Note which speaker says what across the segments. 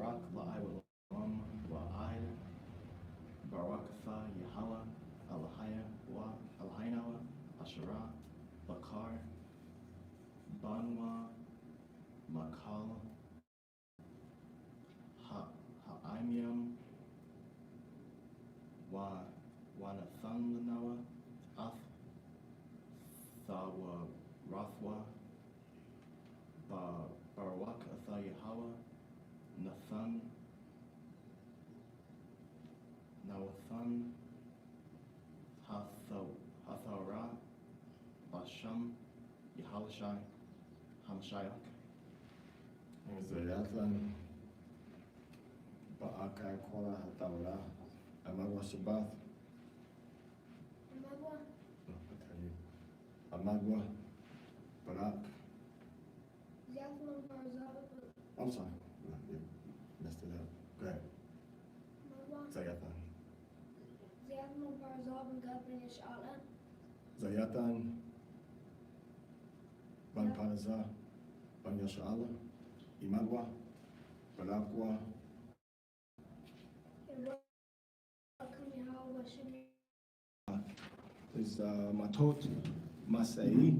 Speaker 1: Barak la'ai la'ai Barakatha Yahala Alhainawa Asherah Bakar Banwa Makal Ha'imium Wanathanawa Ath Thawa Rathwa Barak Athayahawa Nathan Nawathan Hathara Basham Yahalashai Hamshayak
Speaker 2: Zayathan Ba'akai Kola Hatawra Amagwa Shabath Amagwa Barak. I'm sorry. Yeah, messed it up. Go ahead. Zayathan. Zayathan Ban Paraza Ban Yasha'ala Imagwa Barakwa is Mattot Massei,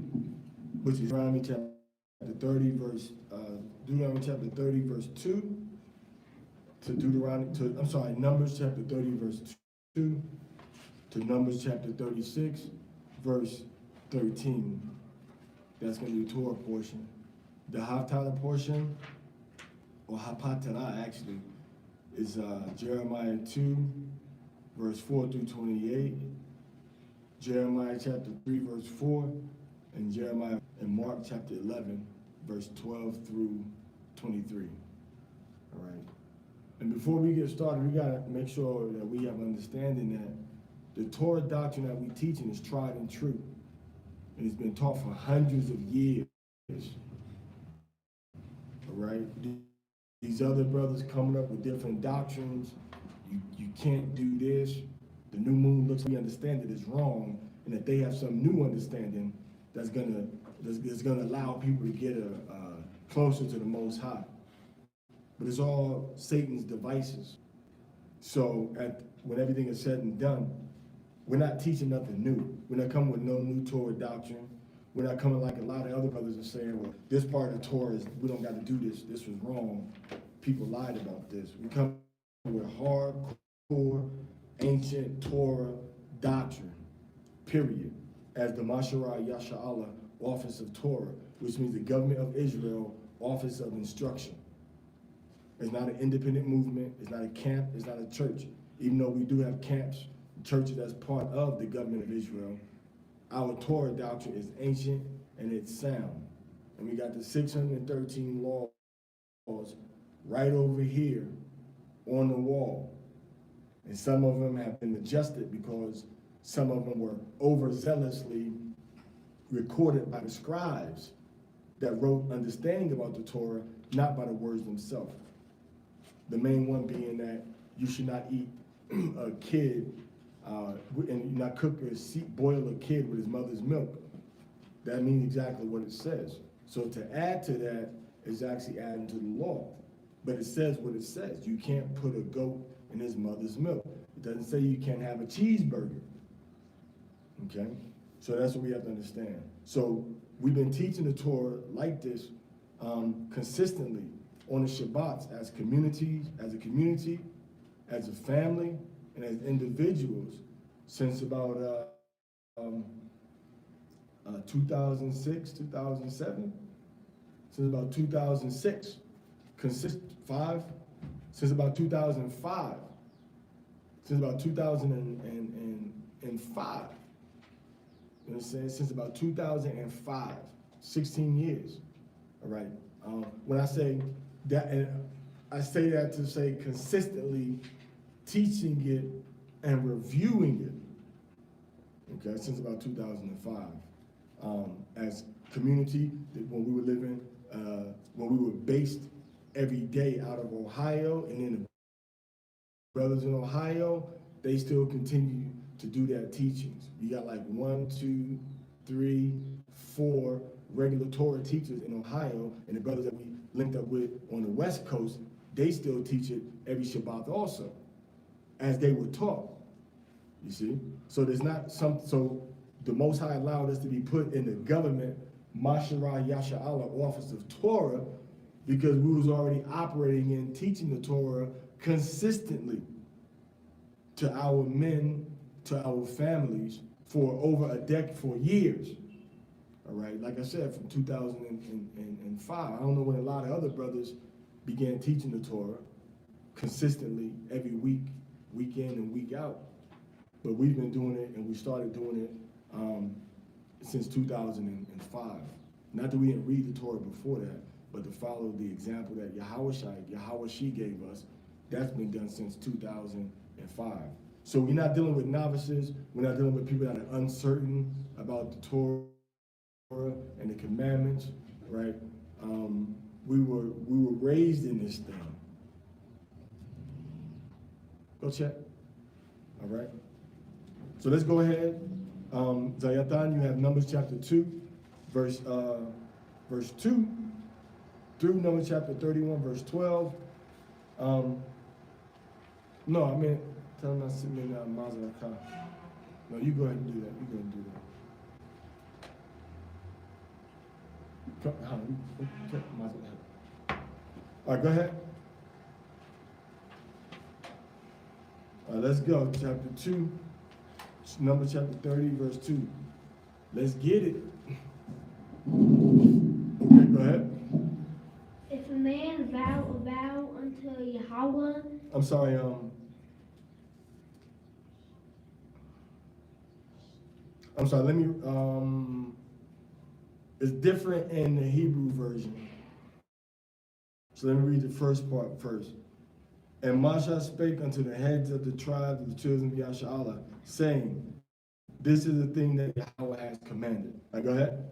Speaker 2: which is Deuteronomy chapter 30 verse Deuteronomy chapter 30 verse 2 to Numbers chapter 30 verse 2 to Numbers chapter 36 verse 13. That's going to be the Torah portion. The Haftarah portion, or Hapatara actually, is Jeremiah 2 verse 4 through 28, Jeremiah chapter 3 verse 4, and Jeremiah and Mark chapter 11 verse 12 through 23. All right. And before we get started, we got to make sure that we have understanding that the Torah doctrine that we teaching is tried and true. And it's been taught for hundreds of years. All right. These other brothers coming up with different doctrines. You can't do this. The new moon looks, we understand it is wrong, and that they have some new understanding that's gonna allow people to get closer to the Most High. But it's all Satan's devices. So when everything is said and done, we're not teaching nothing new. We're not coming with no new Torah doctrine. We're not coming like a lot of other brothers are saying, well, this part of the Torah is, we don't got to do this. This was wrong. People lied about this. We come with hardcore, ancient Torah doctrine, period, as the Masharah Yasha'Allah Office of Torah, which means the government of Israel Office of Instruction. It's not an independent movement. It's not a camp. It's not a church. Even though we do have camps, churches as part of the government of Israel, our Torah doctrine is ancient and it's sound. And we got the 613 laws right over here on the wall. And some of them have been adjusted because some of them were overzealously recorded by the scribes that wrote understanding about the Torah, not by the words themselves. The main one being that you should not eat a kid and not boil a kid with his mother's milk. That means exactly what it says. So to add to that is actually adding to the law. But it says what it says. You can't put a goat in his mother's milk. It doesn't say you can't have a cheeseburger. Okay? So that's what we have to understand. So we've been teaching the Torah like this consistently on the Shabbats as communities, as a community, as a family, and as individuals since about 2006, 2007, since about 2006, since about 2005, since about 2005. You know what I'm saying? Since about 2005, 16 years. All right. When I say that, and I say that to say consistently teaching it and reviewing it. Okay, since about 2005, as community, when we were living, when we were based every day out of Ohio, and then the brothers in Ohio, they still continue to do their teachings. We got like 1, 2, 3, 4 regular Torah teachers in Ohio, and the brothers that we linked up with on the West Coast, they still teach it every Shabbat also, as they were taught. You see? So there's not so the Most High allowed us to be put in the government, Masharah Yasha'Allah, office of Torah, because we was already operating and teaching the Torah consistently to our men, to our families, for over a decade, for years. All right, like I said, from 2005. I don't know when a lot of other brothers began teaching the Torah consistently every week, week in and week out. But we've been doing it, and we started doing it since 2005. Not that we didn't read the Torah before that, but to follow the example that Yahweh she gave us, that's been done since 2005. So we're not dealing with novices. We're not dealing with people that are uncertain about the Torah and the commandments, right? We were raised in this thing. Go check. All right. So let's go ahead. Zayatan, you have Numbers chapter 2, verse 2, through Numbers chapter 31, verse 12. No, I mean, tell them not to submit Massei. No, you go ahead and do that. You go ahead and do that. All right, go ahead. All right, let's go. Chapter 2, Numbers chapter 30, verse 2. Let's get it. Okay, go ahead.
Speaker 3: If a man vow a vow unto Yahweh.
Speaker 2: I'm sorry, let me, it's different in the Hebrew version. So let me read the first part first. And Massei spake unto the heads of the tribes of the children of Yasha'Allah, saying, this is the thing that Yahweh has commanded. All right, go ahead.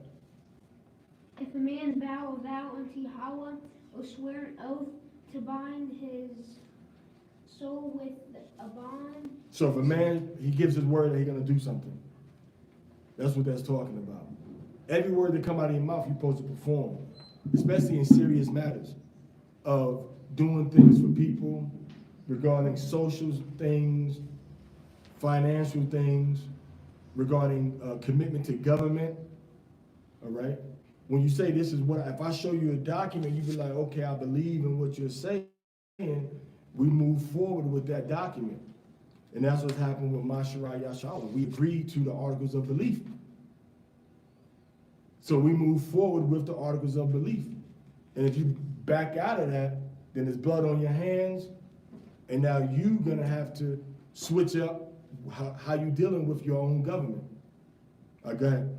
Speaker 3: If a man vow a vow unto Yahweh, or swear an oath to bind his soul with a bond.
Speaker 2: So if a man, he gives his word that he's going to do something. That's what that's talking about. Every word that come out of your mouth, you're supposed to perform, especially in serious matters of doing things for people, regarding social things, financial things, regarding commitment to government, all right? When you say this is what, if I show you a document, you be like, okay, I believe in what you're saying, we move forward with that document. And that's what's happened with Masharah Yasha'Allah. We agreed to the articles of belief. So we move forward with the articles of belief. And if you back out of that, then there's blood on your hands, and now you're gonna have to switch up how you dealing with your own government. All right, go ahead.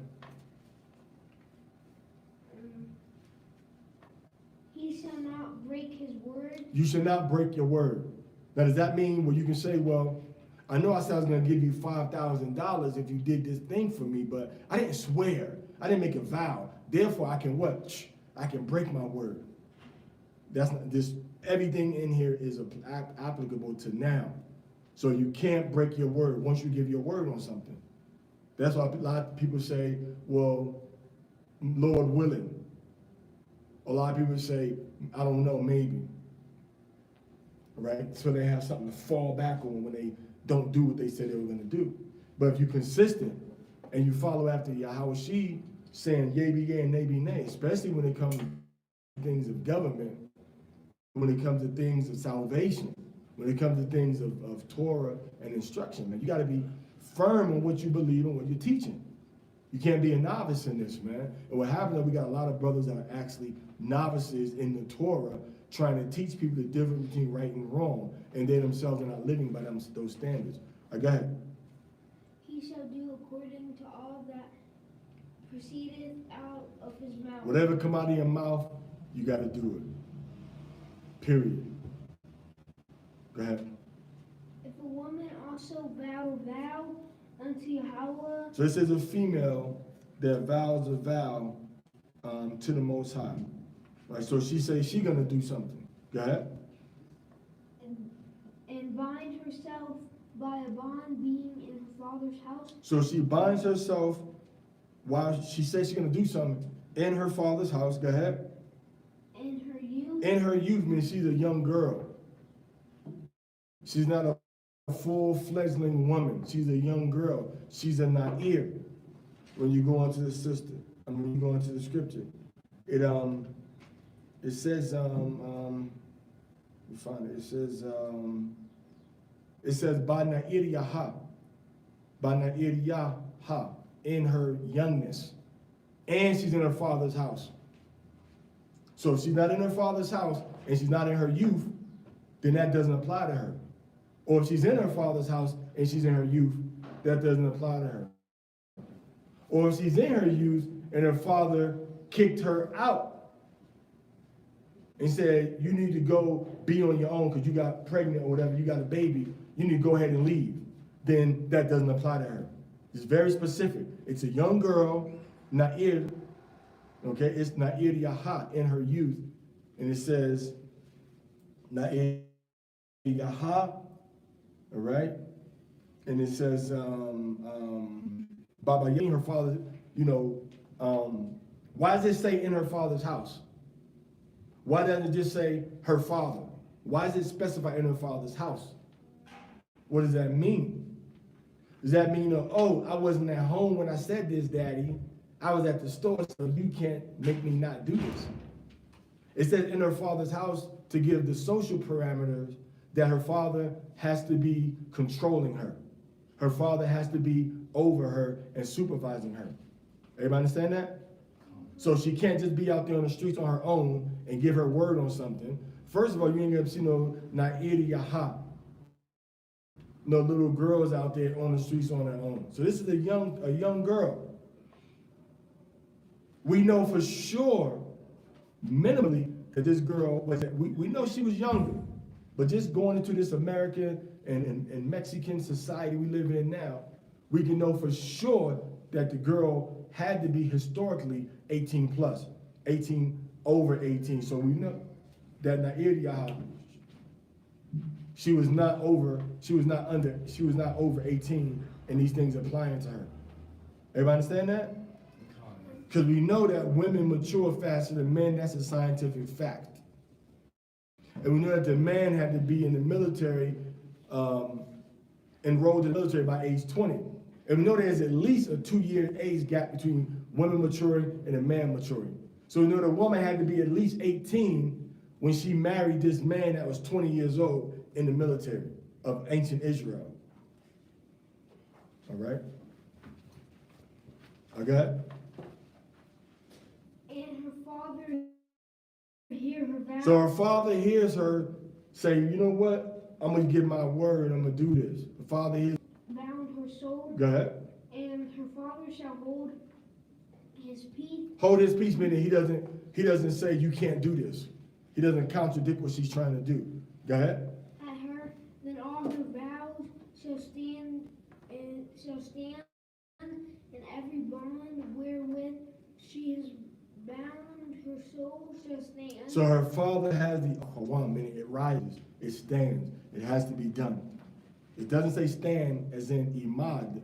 Speaker 3: He shall not break his word.
Speaker 2: You should not break your word. Now, does that mean where you can say, well, I know I said I was gonna give you $5,000 if you did this thing for me, but I didn't swear. I didn't make a vow. Therefore, I can what? I can break my word. That's not this. Everything in here is applicable to now. So you can't break your word once you give your word on something. That's why a lot of people say, well, Lord willing. A lot of people say, I don't know, maybe. Right? So they have something to fall back on when they don't do what they said they were going to do. But if you're consistent and you follow after Yahweh she saying yea be yea and nay be nay, especially when it comes to things of government, when it comes to things of salvation, when it comes to things of Torah and instruction, man, you got to be firm on what you believe and what you're teaching. You can't be a novice in this, man. And what happens is we got a lot of brothers that are actually novices in the Torah trying to teach people the difference between right and wrong, and they themselves are not living by those standards. All right, go ahead.
Speaker 3: He shall do according to all that proceedeth out of his mouth.
Speaker 2: Whatever come out of your mouth, you got to do it. Period. Go ahead.
Speaker 3: If a woman also vow a vow unto Yahweh.
Speaker 2: So this is a female that vows a vow to the Most High. Right, so she says she's going to do something. Go ahead.
Speaker 3: And bind herself by a bond being in her father's house.
Speaker 2: So she binds herself while she says she's going to do something in her father's house. Go ahead.
Speaker 3: And her youth.
Speaker 2: in her youth means she's a young girl. She's not a full-fledgling woman. She's a young girl. She's a na'ir. When you go into the when you go into the scripture, it says you find it. It says ba na'ir yaha, in her youngness, and she's in her father's house. So if she's not in her father's house and she's not in her youth, then that doesn't apply to her. Or if she's in her father's house and she's in her youth, that doesn't apply to her. Or if she's in her youth and her father kicked her out and said, you need to go be on your own because you got pregnant or whatever, you got a baby, you need to go ahead and leave, then that doesn't apply to her. It's very specific. It's a young girl, na'ir, okay? It's na'ir yaha, in her youth. And it says, na'ir yaha, all right? And it says, Baba Yain, her father, why does it say in her father's house? Why doesn't it just say her father? Why does it specify in her father's house? What does that mean? Does that mean, oh, I wasn't at home when I said this, Daddy. I was at the store, so you can't make me not do this. It says in her father's house to give the social parameters that her father has to be controlling her. Her father has to be over her and supervising her. Everybody understand that? So she can't just be out there on the streets on her own and give her word on something. First of all, you ain't gonna see no na'ir yaha. No little girls out there on the streets on their own. So this is a young girl. We know for sure, minimally, that this girl we know she was younger, but just going into this American and Mexican society we live in now, we can know for sure that the girl had to be historically 18 plus, over 18. So we know that na'ir yaha, she was not over 18, and these things applying to her. Everybody understand that? Because we know that women mature faster than men. That's a scientific fact. And we know that the man had to be in the military, enrolled in the military by age 20. And we know there's at least a 2-year age gap between women maturing and a man maturing. So we know the woman had to be at least 18 when she married this man that was 20 years old in the military of ancient Israel. All right? Okay?
Speaker 3: And her father hears her vow.
Speaker 2: So her father hears her say, you know what? I'm going to give my word. I'm going to do this. The father hears.
Speaker 3: Bound her soul.
Speaker 2: Go ahead.
Speaker 3: And her father shall hold his peace.
Speaker 2: Hold his peace, meaning he doesn't say you can't do this. He doesn't contradict what she's trying to do. Go ahead.
Speaker 3: At her, then all her vows shall stand, and every bond wherewith she has bound her soul shall stand.
Speaker 2: So her father has the qawam, meaning it rises, it stands, it has to be done. It doesn't say stand as in imad,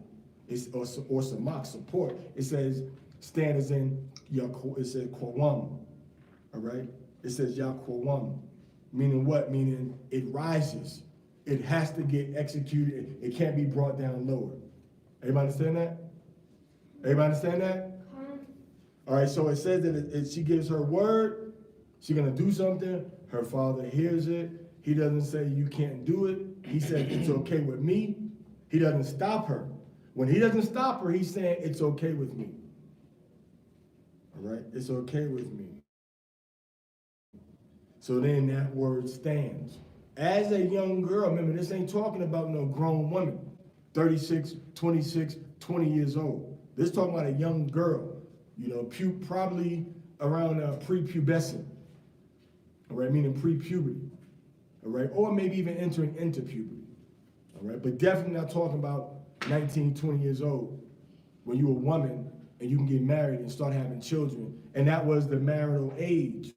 Speaker 2: or samak, support. It says stand as in it says qawam, all right? It says Yaqawam, meaning what? Meaning it rises. It has to get executed. It can't be brought down lower. Everybody understand that? Everybody understand that? All right, so it says that she gives her word. She's going to do something. Her father hears it. He doesn't say you can't do it. He said it's okay with me. He doesn't stop her. When he doesn't stop her, he's saying it's okay with me. All right, it's okay with me. So then that word stands. As a young girl, remember, this ain't talking about no grown woman, 36, 26, 20 years old. This is talking about a young girl, probably around prepubescent, all right, meaning pre-puberty, all right, or maybe even entering into puberty, all right, but definitely not talking about 19, 20 years old when you're a woman and you can get married and start having children, and that was the marital age.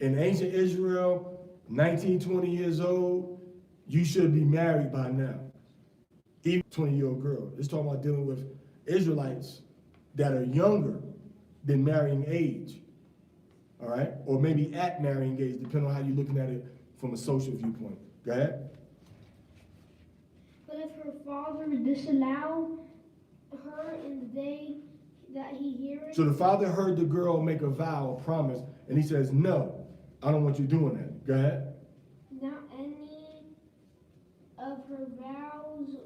Speaker 2: In ancient Israel, 19, 20 years old, you should be married by now. Even 20-year-old girl. It's talking about dealing with Israelites that are younger than marrying age. all right? Or maybe at marrying age, depending on how you're looking at it from a social viewpoint. Go ahead.
Speaker 3: But if her father disallow her in the day that he heareth,
Speaker 2: So the father heard the girl make a vow, a promise, and he says, no, I don't want you doing that. Go ahead.
Speaker 3: not any of her vows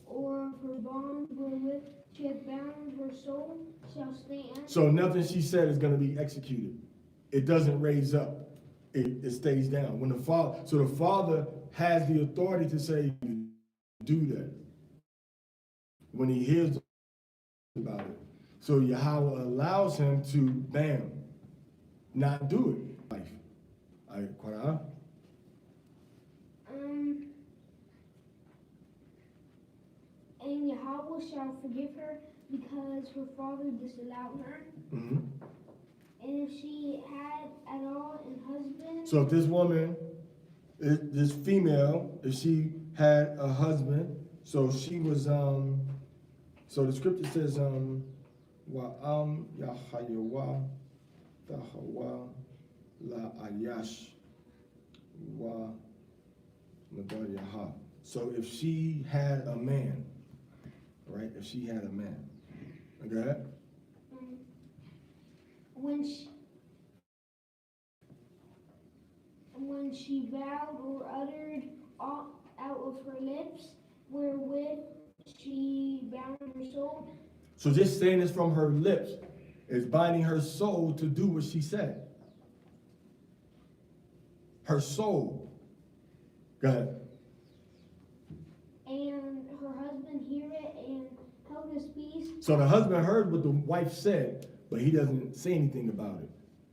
Speaker 3: or of her bonds wherewith she hath bound her soul shall stand.
Speaker 2: So nothing she said is going to be executed. It doesn't raise up. It stays down. When the father has the authority to say, do that when he hears about it. So Yahweh allows him to, bam, not do it. Life. Quran.
Speaker 3: And Yahweh shall forgive her because her father disallowed her.
Speaker 2: Mm-hmm.
Speaker 3: And if she had at all an husband,
Speaker 2: So if this woman, this female, if she had a husband, so she was, so the scripture says, Wa'am Yahayawa Tahawa La Ayash Wa Madayaha. So if she had a man, right? If she had a man, okay?
Speaker 3: when she vowed or uttered out of her lips, wherewith she bound her soul.
Speaker 2: So just saying this from her lips is binding her soul to do what she said. Her soul. Go ahead.
Speaker 3: And her husband hear it and held his peace.
Speaker 2: So the husband heard what the wife said, but he doesn't say anything about it.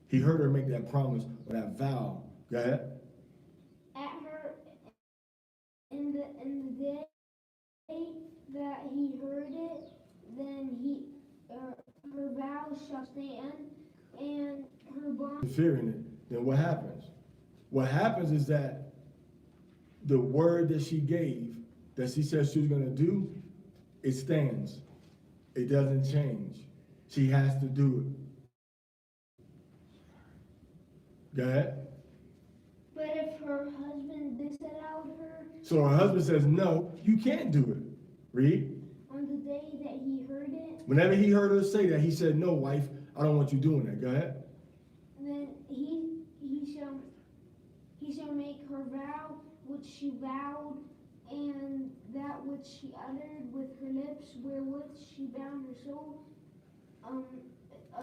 Speaker 2: He heard her make that promise or that vow. Go ahead.
Speaker 3: At her in the day that he heard it, then her vows shall stand, and her bond.
Speaker 2: Fearing it, then what happens? What happens is that the word that she gave, that she said she was going to do, it stands. It doesn't change. She has to do it. Go ahead.
Speaker 3: But if her husband disallowed her
Speaker 2: So her husband says, no, you can't do it. Read.
Speaker 3: on the day that he heard it,
Speaker 2: Whenever he heard her say that, he said, no, wife, I don't want you doing that. Go ahead.
Speaker 3: then he shall make her vow which she vowed, and that which she uttered with her lips, wherewith she bound her soul,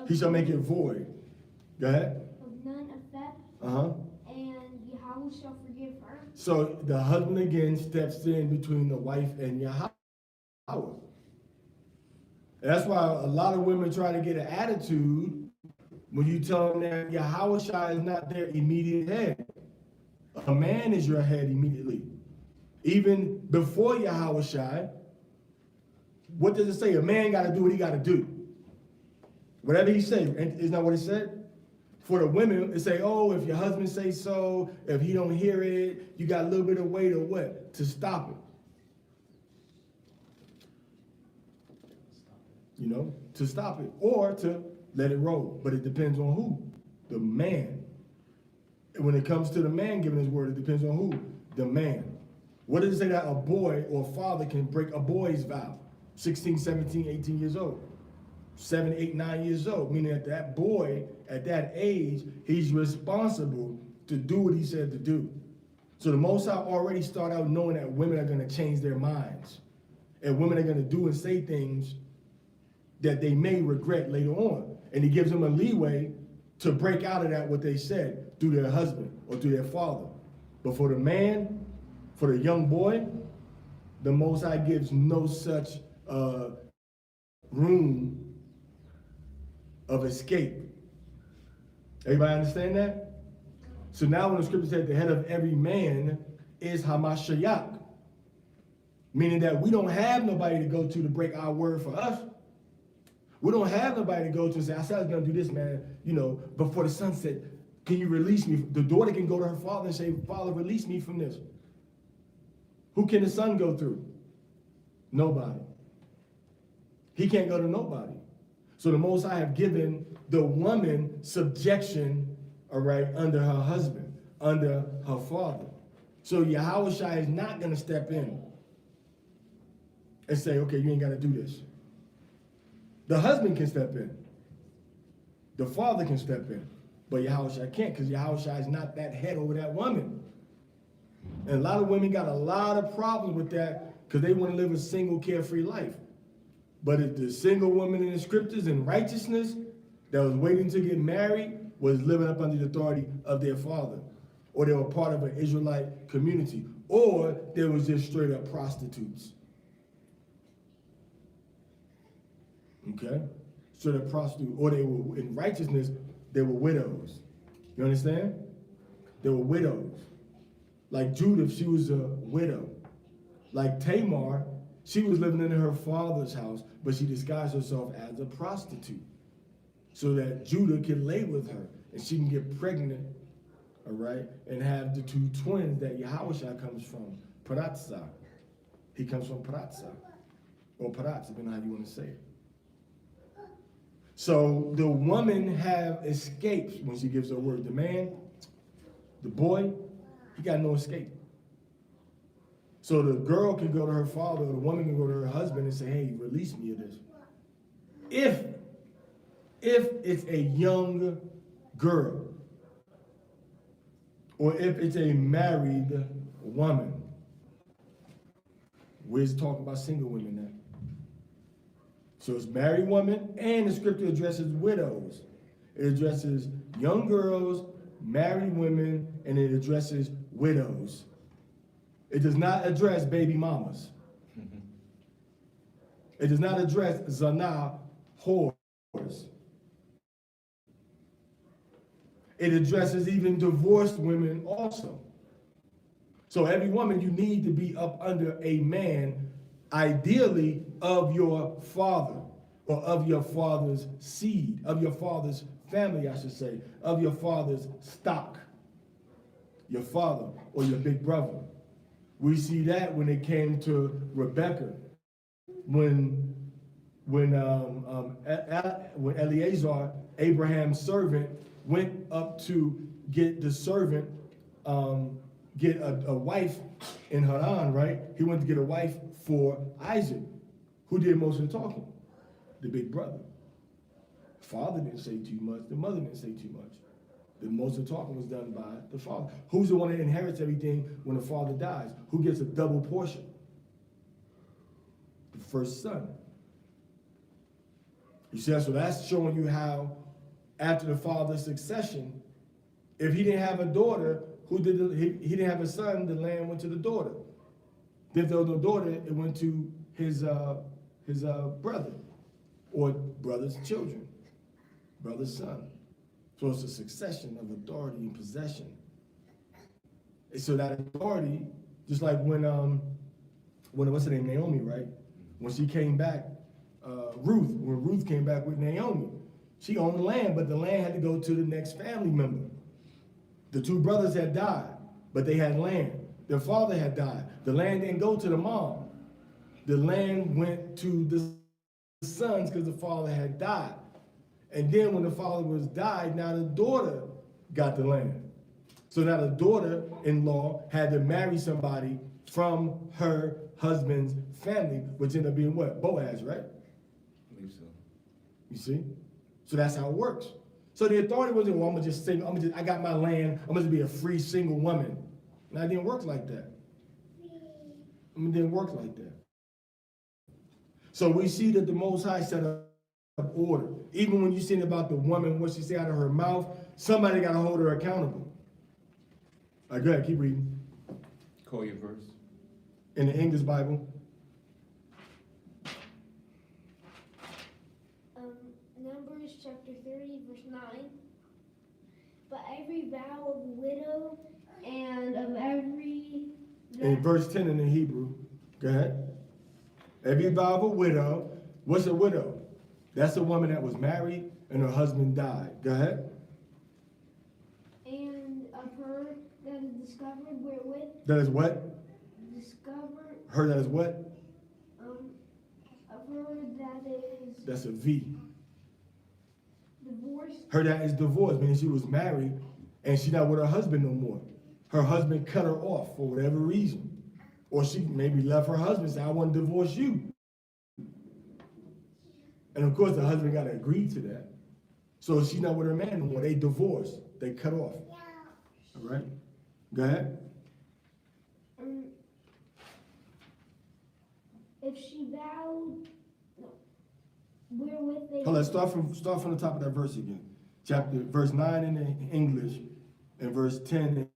Speaker 2: He shall make it void. Go ahead.
Speaker 3: of none effect,
Speaker 2: Uh-huh.
Speaker 3: and Yahweh shall forgive her.
Speaker 2: So the husband again steps in between the wife and Yahweh. That's why a lot of women try to get an attitude when you tell them that Yahweh is not their immediate head. A man is your head immediately. Even before Yahweh, what does it say? A man got to do what he got to do. Whatever he say, isn't that what it said? For the women, it say, oh, if your husband say so, if he don't hear it, you got a little bit of weight or what? To stop it. You know, to stop it or to let it roll. But it depends on who? The man. And when it comes to the man giving his word, it depends on who? The man. What does it say that a boy or a father can break a boy's vow? 16, 17, 18 years old. 7, 8, 9 years old. Meaning that that boy, at that age, he's responsible to do what he said to do. So the Most High already start out knowing that women are going to change their minds. And women are going to do and say things that they may regret later on. And he gives them a leeway to break out of that what they said through their husband or through their father. But for the man, for the young boy, the Most High gives no such room of escape. Everybody understand that? So now when the scripture said the head of every man is Hamashiach, meaning that we don't have nobody to go to break our word for us. We don't have nobody to go to and say, I said I was going to do this, man, you know, before the sunset. Can you release me? The daughter can go to her father and say, Father, release me from this. Who can the son go through? Nobody. He can't go to nobody. So the Most High have given the woman subjection all right, under her husband, under her father. So Yahushua is not going to step in and say, okay, you ain't got to do this. The husband can step in. The father can step in. But Yahushua can't, because Yahushua is not that head over that woman. And a lot of women got a lot of problems with that because they want to live a single, carefree life. But if the single woman in the scriptures in righteousness that was waiting to get married was living up under the authority of their father, or they were part of an Israelite community, or they was just straight up prostitutes. Okay? Straight up prostitute, or they were in righteousness, they were widows. You understand? They were widows. Like Judith, she was a widow. Like Tamar, she was living in her father's house, but she disguised herself as a prostitute so that Judah can lay with her and she can get pregnant, all right, and have the two twins that Yahushua comes from, Parashah. He comes from Parashah, or Paratz, depending on how you want to say it. So the woman have escapes when she gives her word. The man, the boy, he got no escape. So the girl can go to her father, or the woman can go to her husband and say, hey, release me of this. If it's a young girl, or if it's a married woman. Where's talking about single women now? So it's married women, and the scripture addresses widows. It addresses young girls, married women, and it addresses widows. It does not address baby mamas. It does not address zana, whores. It addresses even divorced women also. So every woman, you need to be up under a man, ideally of your father, or of your father's seed, of your father's family, I should say, of your father's stock, your father or your big brother. We see that when it came to Rebekah, when Eleazar, Abraham's servant, went up to get the servant, get a wife in Haran, right? He went to get a wife for Isaac. Who did most of the talking? The big brother. Father didn't say too much. The mother didn't say too much. The most of the talking was done by the father. Who's the one that inherits everything when the father dies? Who gets a double portion? The first son. You see, so that's showing you how after the father's succession, if he didn't have a daughter, he didn't have a son, the land went to the daughter. If there was no daughter, it went to his brother, or brother's children, brother's son. So it's a succession of authority and possession. And so that authority, just like when what's her name, Naomi, right? When she came back, when Ruth came back with Naomi, she owned the land, but the land had to go to the next family member. The two brothers had died, but they had land. Their father had died. The land didn't go to the mom. The land went to the sons because the father had died. And then when the father was died, now the daughter got the land. So now the daughter-in-law had to marry somebody from her husband's family, which ended up being what? Boaz, right?
Speaker 1: I believe so.
Speaker 2: You see? So that's how it works. So the authority wasn't, well, I got my land, I'm gonna be a free single woman. And it didn't work like that. It didn't work like that. So we see that the Most High set up order. Even when you see about the woman, what she said out of her mouth, somebody got to hold her accountable. All right, go ahead, keep reading.
Speaker 1: Call your verse.
Speaker 2: In the English Bible.
Speaker 3: Numbers chapter 30, verse 9. But every vow of widow and of every...
Speaker 2: In verse 10 in the Hebrew. Go ahead. Every vow of a widow. What's a widow? That's a woman that was married and her husband died. Go ahead.
Speaker 3: And of her that is discovered wherewith...
Speaker 2: That is what?
Speaker 3: Discovered...
Speaker 2: Her that is what?
Speaker 3: Of her that is...
Speaker 2: That's a V.
Speaker 3: Divorced.
Speaker 2: Her that is divorced, meaning she was married and she's not with her husband no more. Her husband cut her off for whatever reason. Or she maybe left her husband and said, I want to divorce you. And of course, the husband got to agree to that. So she's not with her man no more. They divorced. They cut off. All right? Go ahead.
Speaker 3: If she vowed, wherewith they...
Speaker 2: Hold on, start from the top of that verse again. Verse 9 in the English and verse 10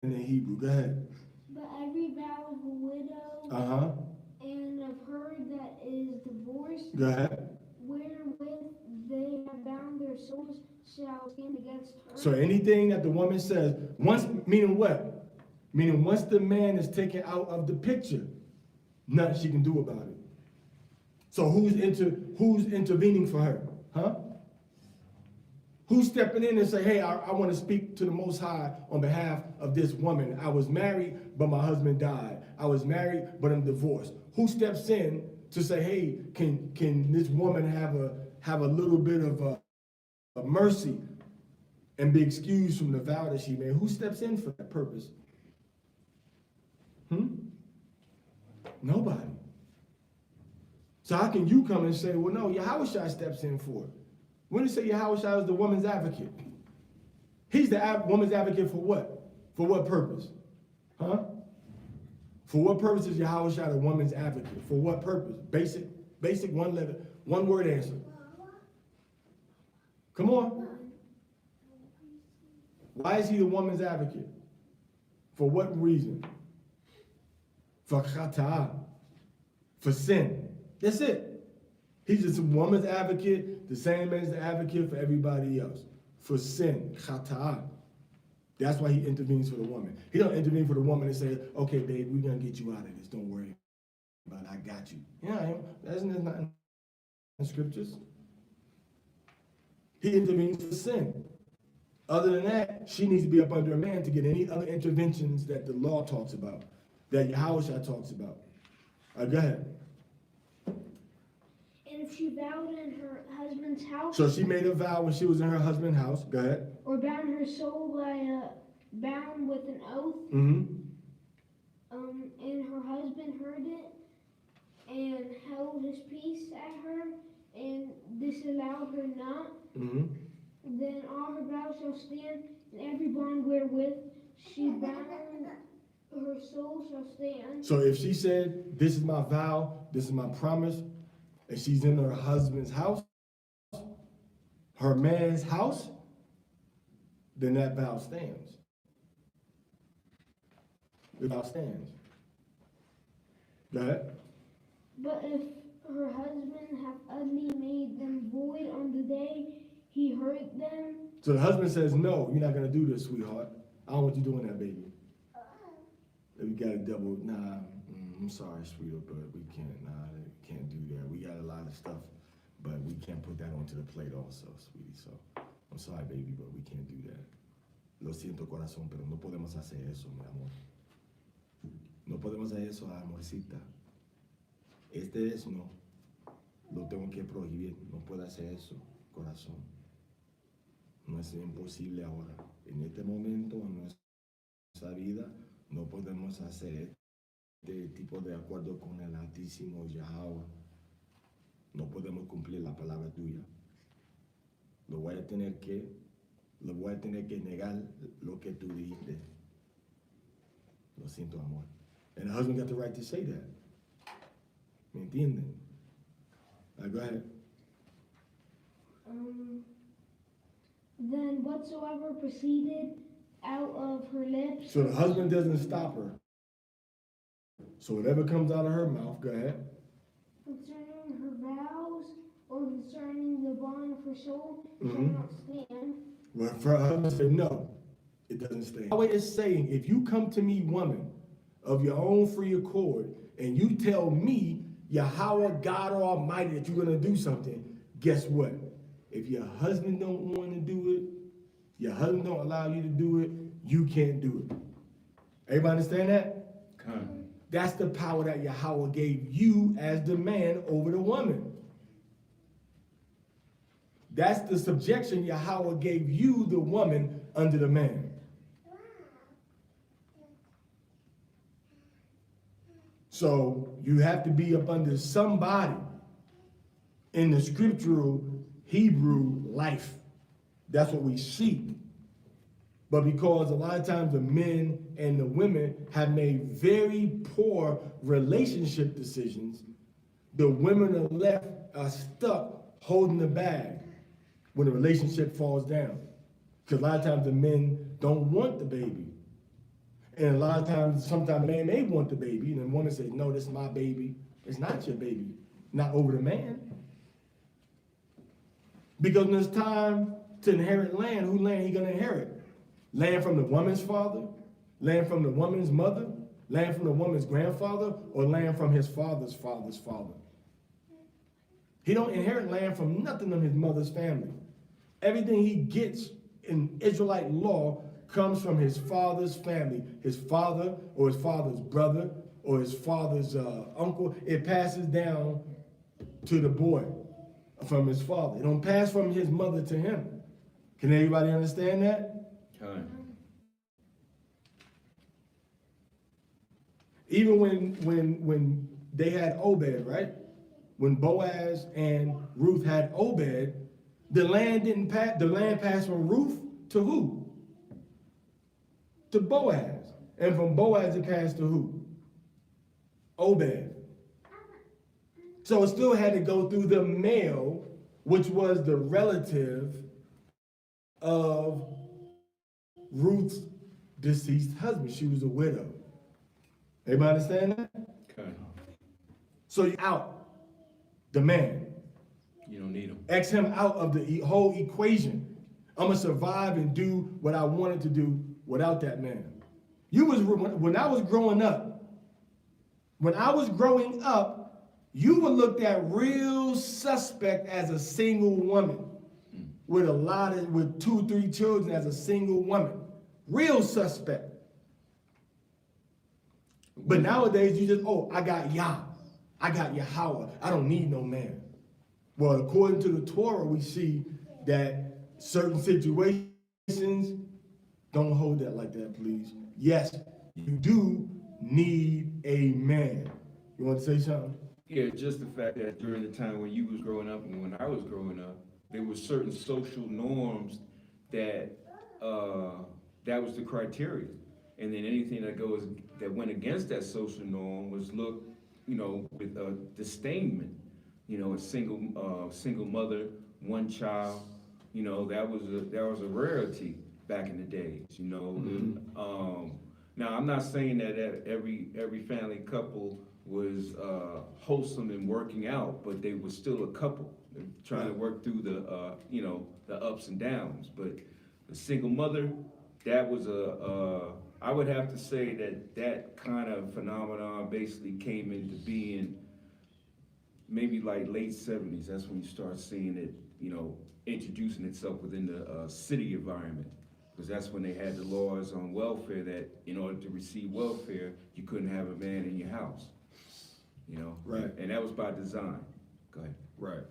Speaker 2: in the Hebrew. Go ahead.
Speaker 3: But every vow of a widow and of her that is divorced,
Speaker 2: Go ahead.
Speaker 3: wherewith they have bound their souls, shall stand against her.
Speaker 2: So anything that the woman says, meaning what? Meaning once the man is taken out of the picture, nothing she can do about it. So who's intervening for her? Huh? Who's stepping in and say, hey, I want to speak to the Most High on behalf of this woman. I was married, but my husband died. I was married, but I'm divorced. Who steps in to say, hey, can this woman have a little bit of a mercy and be excused from the vow that she made? Who steps in for that purpose? Nobody. So how can you come and say, well, no, Yahushua steps in for it? When you say Yahushua is the woman's advocate, he's the woman's advocate for what? For what purpose? Huh? For what purpose is Yahushua the woman's advocate? For what purpose? Basic one word answer. Come on. Why is he the woman's advocate? For what reason? For chata, for sin. That's it. He's just a woman's advocate, the same as the advocate for everybody else. For sin, chata. That's why he intervenes for the woman. He don't intervene for the woman and say, okay, babe, we're going to get you out of this. Don't worry about it. I got you. Yeah, that's not in the scriptures. He intervenes for sin. Other than that, she needs to be up under a man to get any other interventions that the law talks about, that Yahushua talks about. Go ahead.
Speaker 3: And if she vowed in her husband's house...
Speaker 2: So she made a vow when she was in her husband's house. Go ahead.
Speaker 3: Or bound her soul by bound with an oath. And her husband heard it and held his peace at her and disallowed her not. Then all her vows shall stand, and every bond wherewith she bound her soul shall stand.
Speaker 2: So if she said, this is my vow, this is my promise, and she's in her husband's house, her man's house, then that vow stands. The vow stands. Go ahead.
Speaker 3: But if her husband have utterly made them void on the day he heard them.
Speaker 2: So the husband says, no, you're not going to do this, sweetheart. I don't want you doing that, baby. We got a double, I'm sorry, sweetheart, but we can't do that. We got a lot of stuff, but we can't put that onto the plate also, sweetie. So I'm sorry, baby, but we can't do that. Lo siento, corazón, pero no podemos hacer eso, mi amor. No podemos hacer eso, amorcita. No. Lo tengo que prohibir. No puedo hacer eso, corazón. No es imposible ahora. En este momento, en nuestra vida, no podemos hacer este tipo de acuerdo con el Altísimo Yahweh. No podemos cumplir la palabra tuya. Lo voy a tener que negar lo que tú dijiste. Lo siento, amor. And the husband got the right to say that. ¿Me entienden? Go ahead.
Speaker 3: Then whatsoever proceeded out of her lips.
Speaker 2: So the husband doesn't stop her. So whatever comes out of her mouth, go ahead.
Speaker 3: Concerning her vows or concerning the bond of her soul, shall not stand.
Speaker 2: Well, for her husband to say no, it doesn't stand. Yahweh is saying, if you come to me, woman, of your own free accord, and you tell me, Yahweh, God Almighty, that you're going to do something, guess what? If your husband don't want to do it, your husband don't allow you to do it, you can't do it. Everybody understand that? That's the power that Yahweh gave you as the man over the woman. That's the subjection Yahweh gave you, the woman, under the man. So you have to be up under somebody in the scriptural Hebrew life. That's what we seek. But because a lot of times the men and the women have made very poor relationship decisions, the women are left stuck holding the bag when the relationship falls down. Because a lot of times the men don't want the baby. And a lot of times, sometimes the man may want the baby, and the woman says, no, this is my baby. It's not your baby. Not over the man. Because when it's time to inherit land, who land he gonna inherit? Land from the woman's father? Land from the woman's mother? Land from the woman's grandfather? Or land from his father's father's father? He don't inherit land from nothing of his mother's family. Everything he gets in Israelite law comes from his father's family. His father or his father's brother or his father's uncle. It passes down to the boy from his father. It don't pass from his mother to him. Can everybody understand that? Even when they had Obed, right? When Boaz and Ruth had Obed, the land didn't pass. The land passed from Ruth to who? To Boaz. And from Boaz it passed to who? Obed. So it still had to go through the male, which was the relative of Ruth's deceased husband. She was a widow. Everybody understand that?
Speaker 1: Okay.
Speaker 2: So you out the man.
Speaker 1: You don't need him.
Speaker 2: X him out of the whole equation. I'm gonna survive and do what I wanted to do without that man. When I was growing up, you were looked at real suspect as a single woman with 2, 3 children as a single woman. Real suspect. But nowadays you just, I got Yah. I got Yahweh. I don't need no man. Well, according to the Torah, we see that certain situations, don't hold that like that, please. Yes, you do need a man. You want to say something?
Speaker 1: Yeah, just the fact that during the time when you was growing up and when I was growing up, there were certain social norms that that was the criteria. And then anything that went against that social norm was looked, with disdainment. A single mother, one child, that was a rarity back in the days, Mm-hmm. Now I'm not saying that every family couple was wholesome and working out, but they were still a couple trying to work through the ups and downs. But the single mother, that was I would have to say that kind of phenomenon basically came into being maybe like late 70s. That's when you start seeing it, introducing itself within the city environment. Because that's when they had the laws on welfare that in order to receive welfare, you couldn't have a man in your house.
Speaker 2: Right.
Speaker 1: And that was by design. Go ahead.
Speaker 2: Right.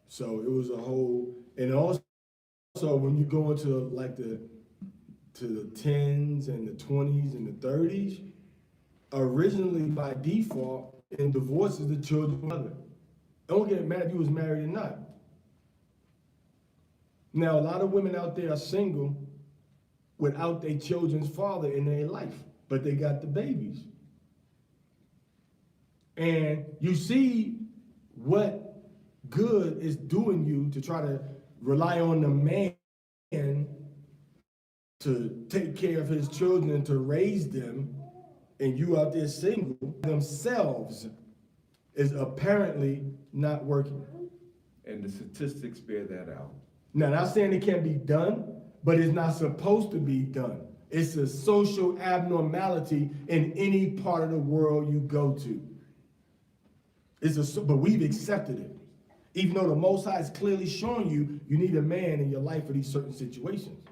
Speaker 2: So it was a whole, and also when you go into like the 10s and the 20s and the 30s, originally by default in divorces, the children's mother. Don't get mad if you was married or not. Now, a lot of women out there are single without their children's father in their life, but they got the babies. And you see what good is doing you to try to rely on the man to take care of his children and to raise them, and you out there single themselves is apparently not working.
Speaker 1: And the statistics bear that out.
Speaker 2: Now, not saying it can't be done, but it's not supposed to be done. It's a social abnormality in any part of the world you go to. But we've accepted it. Even though the Most High is clearly showing you need a man in your life for these certain situations.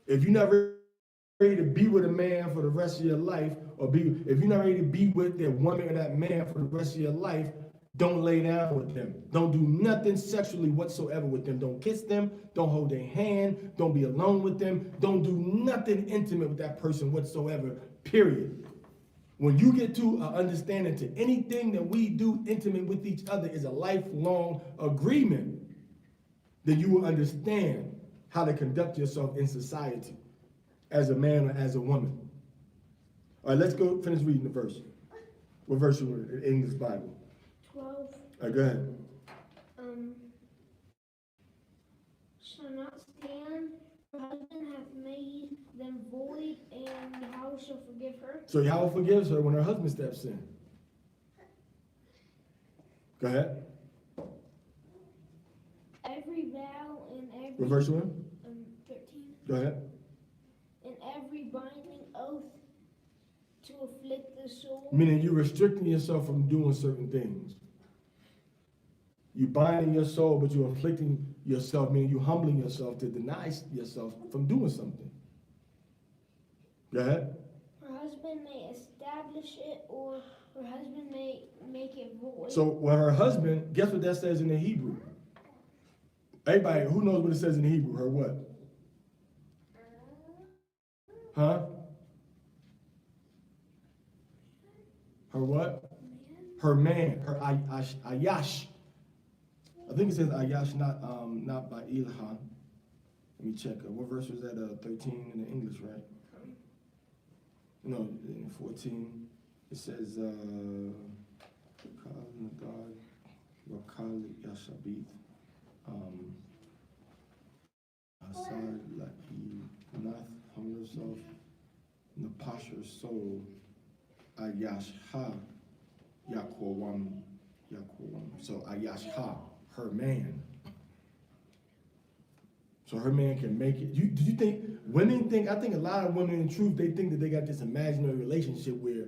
Speaker 2: If you're not ready to be with a man for the rest of your life, if you're not ready to be with that woman or that man for the rest of your life, Don't lay down with them. Don't do nothing sexually whatsoever with them. Don't kiss them. Don't hold their hand. Don't be alone with them. Don't do nothing intimate with that person whatsoever, period. When you get to an understanding to anything that we do intimate with each other is a lifelong agreement, then you will understand how to conduct yourself in society as a man or as a woman. All right, let's go finish reading the verse. What verse you in the English Bible?
Speaker 3: 12.
Speaker 2: All right, go ahead.
Speaker 3: Shall not stand. Her husband hath made them void, and Yahweh shall forgive her.
Speaker 2: So Yahweh forgives her when her husband steps in. Go ahead.
Speaker 3: Every vow and every
Speaker 2: What verse you in?
Speaker 3: 13.
Speaker 2: Go ahead.
Speaker 3: And every binding oath to afflict the soul.
Speaker 2: Meaning you're restricting yourself from doing certain things. You binding your soul, but you're afflicting yourself, meaning you humbling yourself to deny yourself from doing something. Go ahead.
Speaker 3: Her husband may establish it, or her husband may make it void.
Speaker 2: So when her husband, guess what that says in the Hebrew? Everybody, who knows what it says in the Hebrew? Her what? Huh? Her what? Her man, her ayash. I think it says ayash, not by ilha. Let me check. What verse was that? 13 in the English, right? No, in 14. It says, Wakali Yashabith. Asad Laki Nath, humble yourself in the posture of soul. Ayashha Yakwam. So Ayashha, her man. So her man can make it. Did you think women think? I think a lot of women, in truth, they think that they got this imaginary relationship where,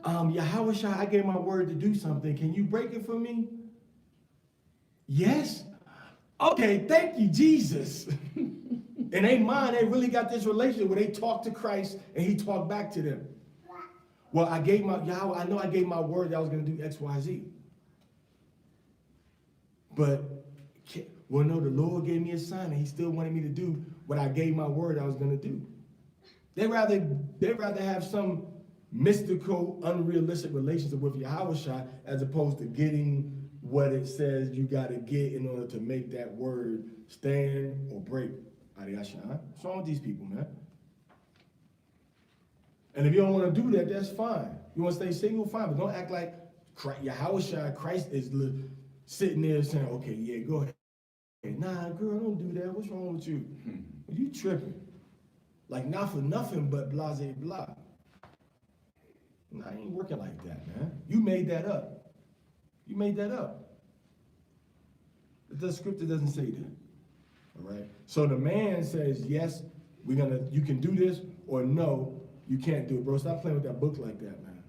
Speaker 2: Yahweh Shai, I gave my word to do something. Can you break it for me? Yes. Okay, thank you, Jesus. In their mind, they really got this relationship where they talk to Christ and he talked back to them. Well, I know I gave my word that I was going to do X, Y, Z. But, well, no, the Lord gave me a sign and he still wanted me to do what I gave my word I was going to do. They'd rather have some mystical, unrealistic relationship with Yahweh Shai as opposed to getting what it says you got to get in order to make that word stand or break. What's wrong with these people, man? And if you don't want to do that, that's fine. You want to stay single, fine, but don't act like Yahweh Shai, Christ is sitting there saying, okay, yeah, go ahead. Nah, girl, don't do that. What's wrong with you? You tripping. Like, not for nothing but blase blah. Nah, I ain't working like that, man. You made that up. You made that up. The scripture doesn't say that. All right? So the man says, yes, you can do this, or no, you can't do it. Bro, stop playing with that book like that, man.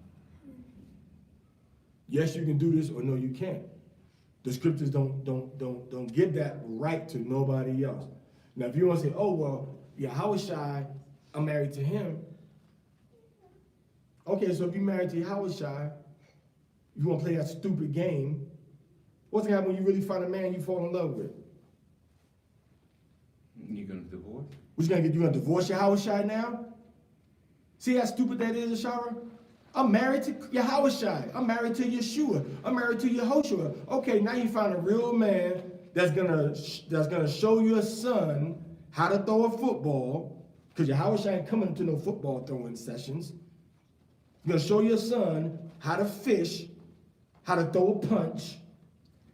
Speaker 2: Yes, you can do this, or no, you can't. The scriptures don't give that right to nobody else. Now, if you want to say, oh, well, Yahweh Shai, I'm married to him. Okay, so if you're married to Yahweh Shai, you want to play that stupid game, what's going to happen when you really find a man you fall in love with?
Speaker 1: You're going to divorce?
Speaker 2: What you going to divorce Yahweh Shai now? See how stupid that is, Ashara? I'm married to Yahweh Shai. I'm married to Yeshua. I'm married to Yehoshua. Okay, now you find a real man that's gonna show your son how to throw a football, because Yahweh Shai ain't coming to no football throwing sessions. He's gonna show your son how to fish, how to throw a punch,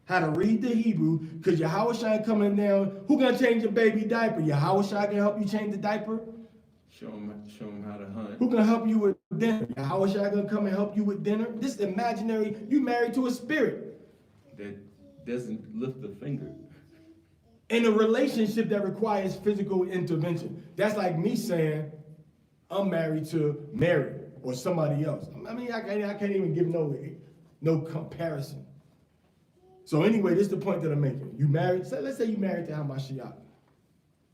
Speaker 2: how to read the Hebrew, because Yahweh Shai ain't coming down. Who gonna change your baby diaper? Yahweh Shai can help you change the diaper?
Speaker 1: Show them how to hunt.
Speaker 2: Who gonna help you with dinner? Yahweh Shai gonna come and help you with dinner? This is imaginary. You married to a spirit.
Speaker 1: That doesn't lift a finger.
Speaker 2: In a relationship that requires physical intervention. That's like me saying, I'm married to Mary or somebody else. I mean, I can't even give no comparison. So anyway, this is the point that I'm making. You married, so let's say you married to Hamashiach.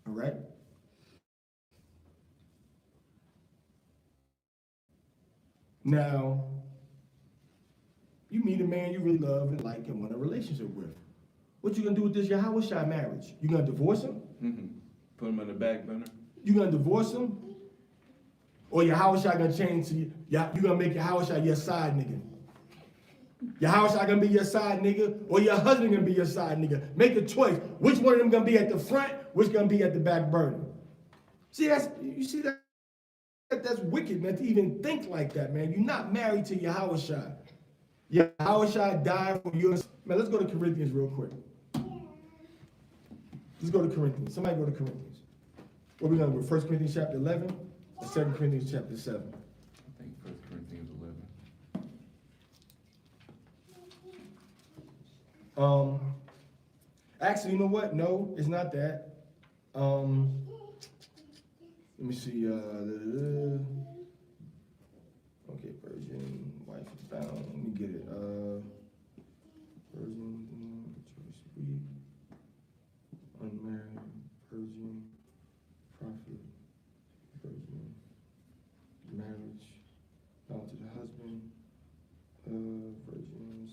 Speaker 2: All right? Now, You meet a man you really love and like and want a relationship with. What you gonna do with this Yahushua marriage? You gonna divorce him?
Speaker 1: Put him on the back burner.
Speaker 2: You gonna divorce him? Or Yahushua gonna change to you? You gonna make Yahushua your side nigga? Yahushua gonna be your side nigga, or your husband gonna be your side nigga? Make a choice. Which one of them gonna be at the front? Which gonna be at the back burner? See, that's wicked, man, to even think like that, man. You're not married to Yahushua. Yahushua died for you. Man, let's go to Corinthians real quick. Let's go to Corinthians. Somebody go to Corinthians. What are we going to do? 1 Corinthians chapter 11 or 2 Corinthians chapter 7?
Speaker 1: I think 1 Corinthians 11.
Speaker 2: Actually, you know what? No, it's not that. Let me see. Okay, virgin, wife is bound. Let me get it. Virgin, sweet, unmarried, virgin, prophet, virgin, marriage, bound to the husband, virgins.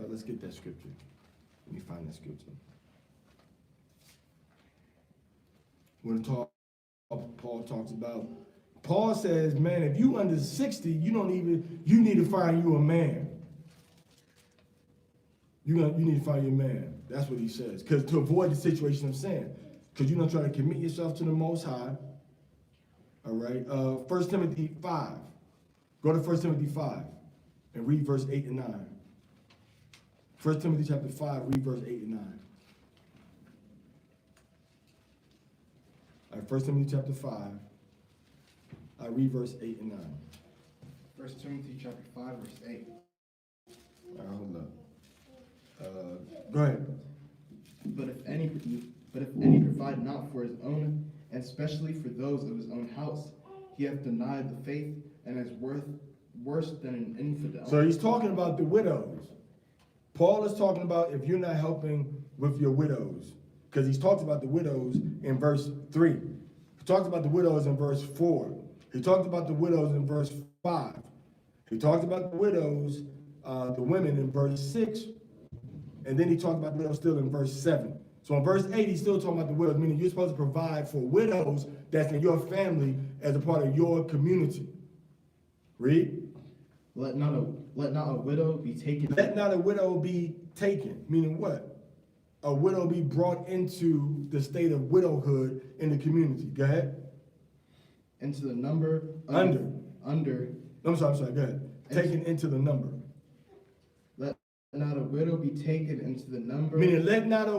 Speaker 2: Let's get that scripture. Let me find that scripture. When Paul talks about, Paul says, man, if you under 60, you need to find you a man. You need to find you a man. That's what he says. Because to avoid the situation I'm saying. Because you're not trying to commit yourself to the Most High. All right. 1 Timothy 5. Go to 1 Timothy 5 and read verse 8 and 9. 1 Timothy chapter 5, read verse 8 and 9. All right, 1 Timothy chapter 5. I read verse 8 and 9.
Speaker 4: 1 Timothy chapter 5, verse 8.
Speaker 2: All right, hold up. Go ahead.
Speaker 4: But if any provide not for his own, and especially for those of his own house, he hath denied the faith, and is worse than an infidel.
Speaker 2: So he's talking about the widows. Paul is talking about if you're not helping with your widows, because he's talked about the widows in verse 3. He talked about the widows in verse 4. He talked about the widows in verse 5. He talked about the widows, the women in verse 6. And then he talked about the widows still in verse 7. So in verse 8, he's still talking about the widows, meaning you're supposed to provide for widows that's in your family as a part of your community. Read.
Speaker 4: Let not a widow be taken.
Speaker 2: Let not a widow be taken, meaning what? A widow be brought into the state of widowhood in the community. Go ahead.
Speaker 4: Into the number.
Speaker 2: Under. I'm sorry, go ahead. Taken into the number.
Speaker 4: Let not a widow be taken into the number.
Speaker 2: Meaning let not a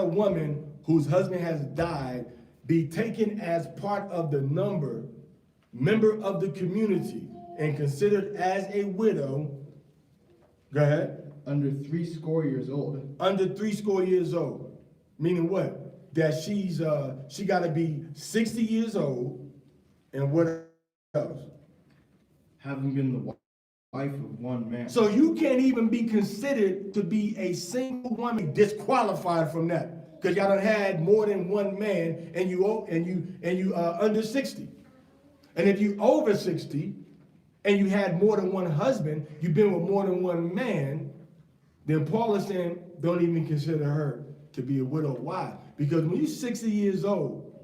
Speaker 2: woman whose husband has died be taken as part of the member of the community, and considered as a widow. Go ahead.
Speaker 4: Under 60 years old.
Speaker 2: Under 60 years old. Meaning what? That she got to be 60 years old, and what else?
Speaker 4: Having been the wife of one man.
Speaker 2: So you can't even be considered to be a single woman, disqualified from that, because y'all done had more than one man, and you under 60. And if you over 60 and you had more than one husband, you've been with more than one man, then Paul is saying don't even consider her to be a widow. Why? Because when you're 60 years old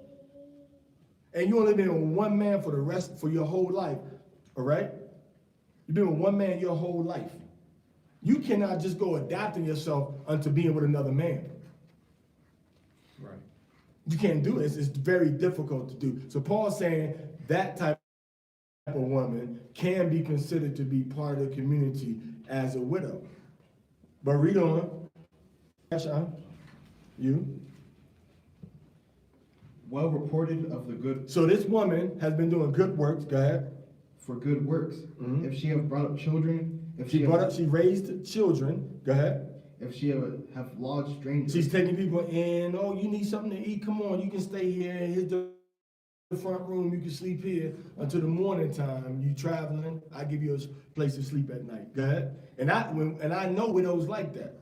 Speaker 2: and you only been with one man for your whole life, all right? You've been with one man your whole life. You cannot just go adapting yourself unto being with another man.
Speaker 1: Right.
Speaker 2: You can't do it. It's very difficult to do. So Paul's saying that type of woman can be considered to be part of the community as a widow. But read on. Parashah, you.
Speaker 4: Well reported of the good.
Speaker 2: So this woman has been doing good works. Go ahead.
Speaker 4: For good works.
Speaker 2: Mm-hmm.
Speaker 4: If she have brought up children.
Speaker 2: She raised children. Go ahead.
Speaker 4: If she have lodged strangers.
Speaker 2: She's taking people in. Oh, you need something to eat? Come on, you can stay here. Here's the front room. You can sleep here until the morning time. You traveling? I give you a place to sleep at night. Go ahead. And I know widows like that.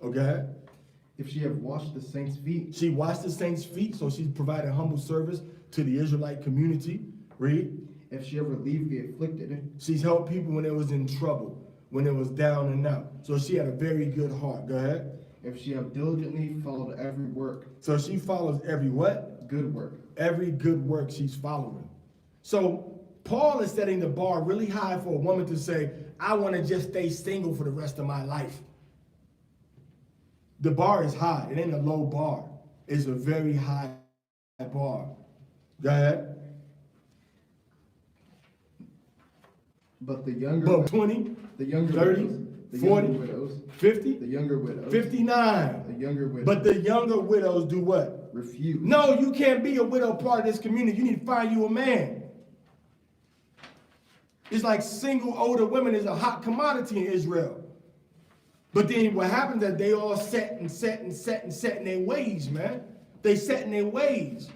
Speaker 2: Okay.
Speaker 4: If she have washed the saints' feet.
Speaker 2: She washed the saints' feet, so she's providing humble service to the Israelite community. Read.
Speaker 4: if she ever leave the afflicted,
Speaker 2: She's helped people when they was in trouble, when it was down and out. So she had a very good heart. Go ahead.
Speaker 4: if she have diligently followed every work,
Speaker 2: So she follows every what?
Speaker 4: good work.
Speaker 2: Every good work she's following. So Paul is setting the bar really high for a woman to say, I want to just stay single for the rest of my life. The bar is high. It ain't a low bar. It's a very high bar. Go ahead.
Speaker 4: But the younger,
Speaker 2: But 20,
Speaker 4: the younger
Speaker 2: 30,
Speaker 4: widows, the
Speaker 2: 40,
Speaker 4: younger widows,
Speaker 2: 50,
Speaker 4: the younger widows,
Speaker 2: 59.
Speaker 4: the younger widows,
Speaker 2: But the younger widows do what?
Speaker 4: refuse.
Speaker 2: No, you can't be a widow part of this community. You need to find you a man. It's like single older women is a hot commodity in Israel. But then what happens is they all set in their ways, man. They set in their ways.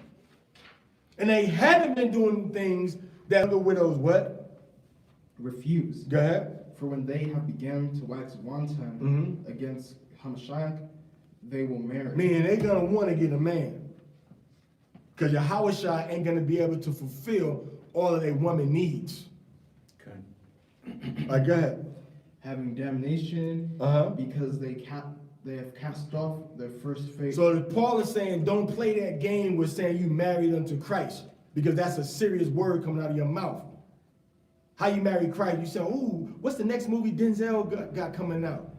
Speaker 2: And they haven't been doing things that the widows what?
Speaker 4: Refuse.
Speaker 2: Go ahead.
Speaker 4: For when they have begun to wax wanton against Hamashiach, they will marry.
Speaker 2: Meaning they're going to want to get a man. Because Yahushua ain't going to be able to fulfill all of their woman needs.
Speaker 1: Okay.
Speaker 2: All right, go ahead.
Speaker 4: Having damnation
Speaker 2: Uh-huh.
Speaker 4: because they have cast off their first faith.
Speaker 2: So Paul is saying, don't play that game with saying you married unto Christ, because that's a serious word coming out of your mouth. How you marry Christ? You say, ooh, what's the next movie Denzel got coming out?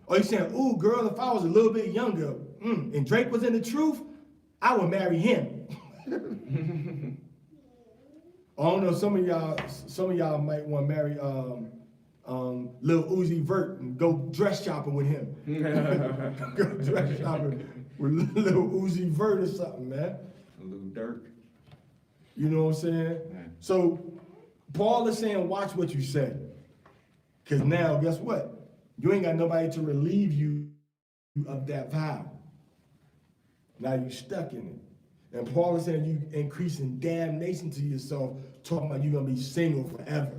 Speaker 2: Or you saying, ooh, girl, if I was a little bit younger, and Drake was in the truth, I would marry him. I don't know, some of y'all might want to marry Lil Uzi Vert and go dress shopping with him. Go dress shopping with Lil Uzi Vert or something, man.
Speaker 1: A little Dirk.
Speaker 2: You know what I'm saying?
Speaker 1: Yeah.
Speaker 2: So Paul is saying, watch what you say. Because now, guess what? You ain't got nobody to relieve you of that vow. Now you stuck in it. And Paul is saying you increasing damnation to yourself, talking about you're going to be single forever.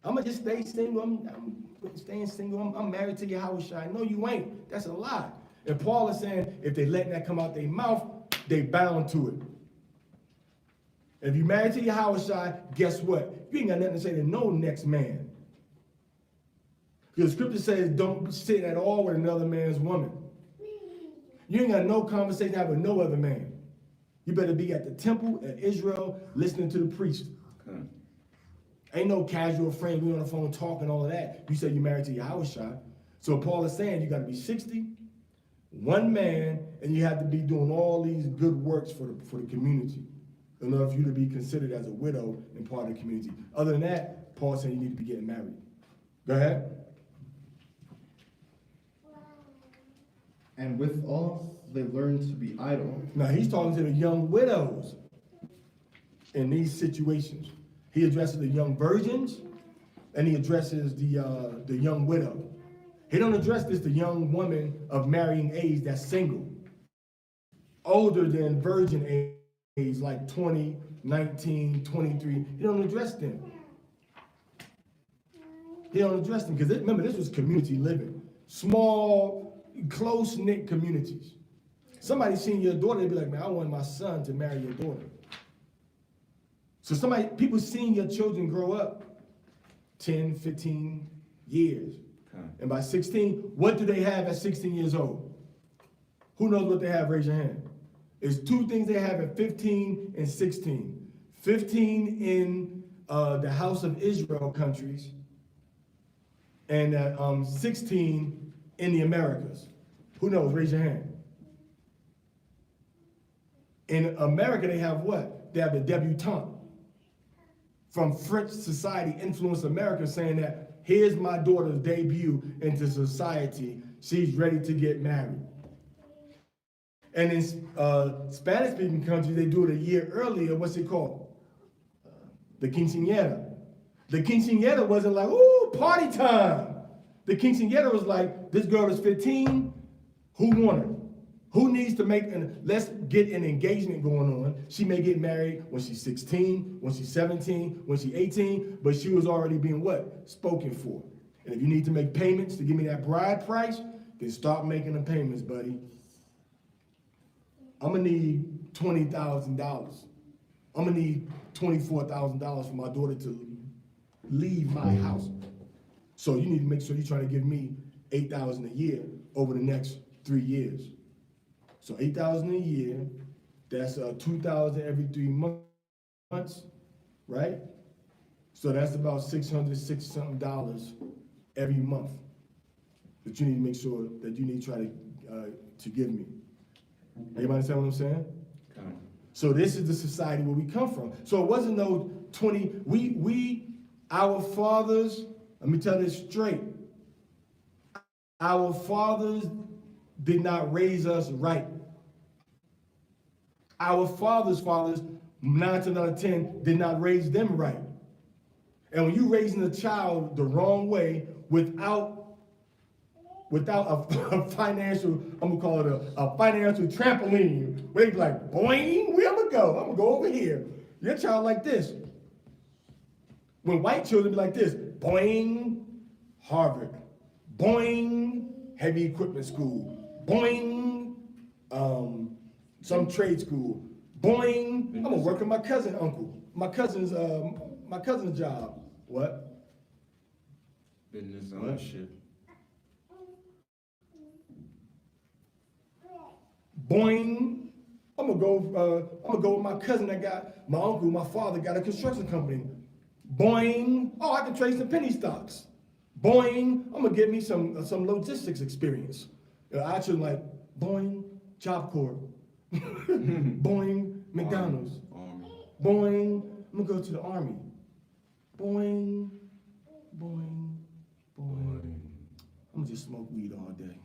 Speaker 2: I'm going to just stay single. I'm staying single. I'm married to Yahushua. No, you ain't. That's a lie. And Paul is saying if they let that come out their mouth, they bound to it. If you married to Yahushua, guess what? You ain't got nothing to say to no next man. Because the scripture says don't sit at all with another man's woman. You ain't got no conversation to have with no other man. You better be at the temple at Israel listening to the priest.
Speaker 1: Okay.
Speaker 2: Ain't no casual friend, we on the phone talking, all of that. You say you're married to Yahushua. So Paul is saying you got to be 60, one man, and you have to be doing all these good works for the community in order for you to be considered as a widow and part of the community. Other than that, Paul said you need to be getting married. Go ahead.
Speaker 4: And with all, they learn to be idle.
Speaker 2: Now he's talking to the young widows in these situations. He addresses the young virgins and he addresses the young widow. He don't address the young woman of marrying age that's single, older than virgin age, like 20, 19, 23. He don't address them. He don't address them because remember, this was community living. Small, close-knit communities. Somebody seen your daughter, they'd be like, man, I want my son to marry your daughter. So people seeing your children grow up 10, 15 years.
Speaker 1: Okay.
Speaker 2: And by 16, what do they have at 16 years old? Who knows what they have? Raise your hand. There's two things they have at 15 and 16. 15 in the House of Israel countries, and 16 in the Americas. Who knows? Raise your hand. In America, they have what? They have the debutante. From French society influenced America, saying that here's my daughter's debut into society. She's ready to get married. And in Spanish-speaking countries, they do it a year earlier. What's it called? The quinceañera. The quinceañera wasn't like, ooh, party time. The quinceañera was like, this girl is 15. Who want her? Who needs to let's get an engagement going on. She may get married when she's 16, when she's 17, when she's 18, but she was already being what? Spoken for. And if you need to make payments to give me that bride price, then start making the payments, buddy. I'm gonna need $20,000. I'm gonna need $24,000 for my daughter to leave my house. So you need to make sure you're trying to give me $8,000 a year over the next 3 years. So $8,000 a year, that's $2,000 every 3 months, right? So that's about $600 every month that you need to make sure that you need to try to give me. Everybody understand what I'm saying?
Speaker 1: Kind of.
Speaker 2: So this is the society where we come from. So it wasn't no 20, our fathers, let me tell this straight. Our fathers did not raise us right. Our fathers' 9 times out of 10, did not raise them right. And when you're raising a child the wrong way without a financial, I'm gonna call it a financial trampoline, where they be like, boing, where I'm gonna go? I'm gonna go over here. Your child like this. When white children be like this, boing, Harvard, boing, heavy equipment school, boing, some trade school, boing, I'm gonna work with my cousin's job. What?
Speaker 1: Business ownership.
Speaker 2: Boing, I'm gonna go with my cousin that got, my father got a construction company. Boing, oh, I can trade some penny stocks. Boing, I'm gonna get me some logistics experience. I should like, boing, Job Corps. Boing, McDonald's.
Speaker 1: Army.
Speaker 2: Boing, I'm gonna go to the Army. Boing, boing, boing. I'm gonna just smoke weed all day.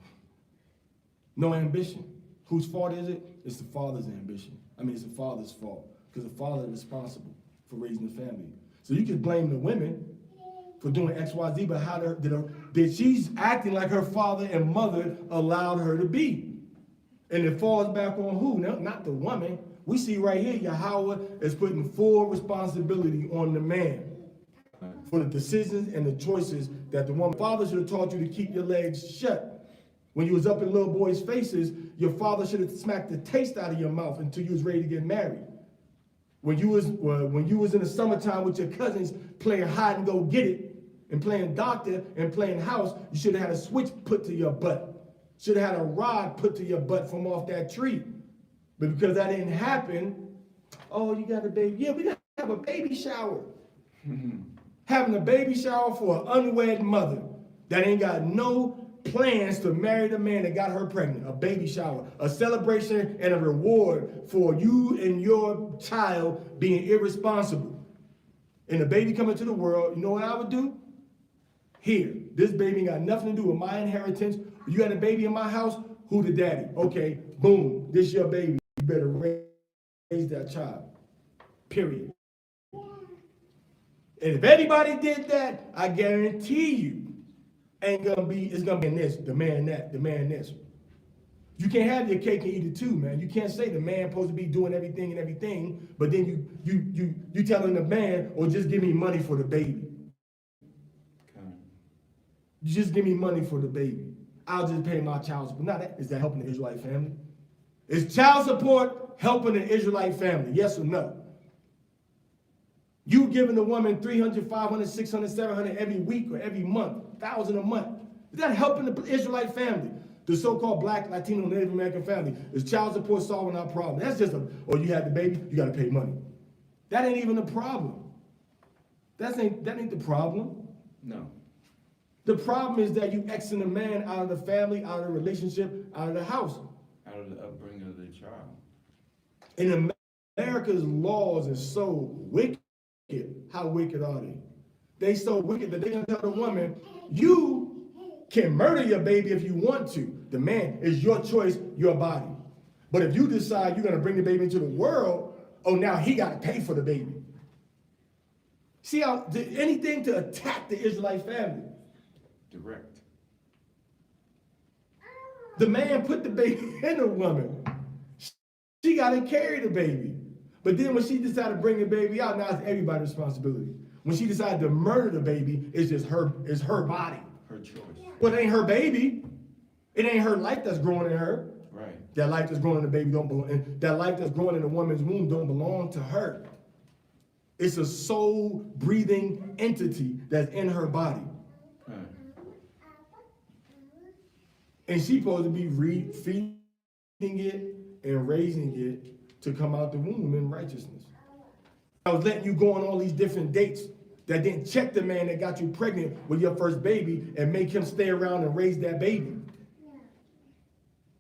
Speaker 2: No ambition. Whose fault is it? It's the father's ambition. It's the father's fault, because the father is responsible for raising the family. So you can blame the women for doing X, Y, Z, but how did she's acting like her father and mother allowed her to be. And it falls back on who? No, not the woman. We see right here, Yahweh is putting full responsibility on the man for the decisions and the choices that the woman. Father should have taught you to keep your legs shut. When you was up in little boys' faces, your father should have smacked the taste out of your mouth until you was ready to get married. When you was in the summertime with your cousins playing hide and go get it and playing doctor and playing house, you should have had a switch put to your butt. Should have had a rod put to your butt from off that tree. But because that didn't happen, oh, you got a baby. Yeah, we got to have a baby shower. Having a baby shower for an unwed mother that ain't got no plans to marry the man that got her pregnant. A baby shower, a celebration and a reward for you and your child being irresponsible. And the baby coming to the world, you know what I would do? Here, this baby ain't got nothing to do with my inheritance. You got a baby in my house, who the daddy? Okay, boom, this your baby. You better raise that child, period. And if anybody did that, I guarantee you, it's gonna be in this, the man that, the man this. You can't have your cake and eat it too, man. You can't say the man supposed to be doing everything, but then you telling the man, or just give me money for the baby. You just give me money for the baby. I'll just pay my child support. Now, is that helping the Israelite family? Is child support helping the Israelite family? Yes or no? You giving the woman $300, $500, $600, $700 every week or every month, $1,000 a month. Is that helping the Israelite family? The so-called Black, Latino, Native American family. Is child support solving our problem? That's just or you had the baby, you got to pay money. That ain't even a problem. That ain't the problem.
Speaker 1: No.
Speaker 2: The problem is that you Xing the man out of the family, out of the relationship, out of the house.
Speaker 1: Out of the upbringing of the child.
Speaker 2: And America's laws are so wicked. How wicked are they? They so wicked that they can tell the woman, you can murder your baby if you want to. The man is your choice, your body. But if you decide you're going to bring the baby into the world, oh, now he got to pay for the baby. See how anything to attack the Israelite family.
Speaker 1: Direct.
Speaker 2: The man put the baby in the woman. She got to carry the baby. But then when she decided to bring the baby out, now it's everybody's responsibility. When she decided to murder the baby, it's just her body.
Speaker 1: Her choice.
Speaker 2: Well, it ain't her baby. It ain't her life that's growing in her.
Speaker 1: Right.
Speaker 2: That life that's growing in the baby don't belong. And that life that's growing in the woman's womb don't belong to her. It's a soul breathing entity that's in her body.
Speaker 1: Right.
Speaker 2: And she's supposed to be feeding it and raising it to come out the womb in righteousness. I was letting you go on all these different dates that didn't check the man that got you pregnant with your first baby and make him stay around and raise that baby.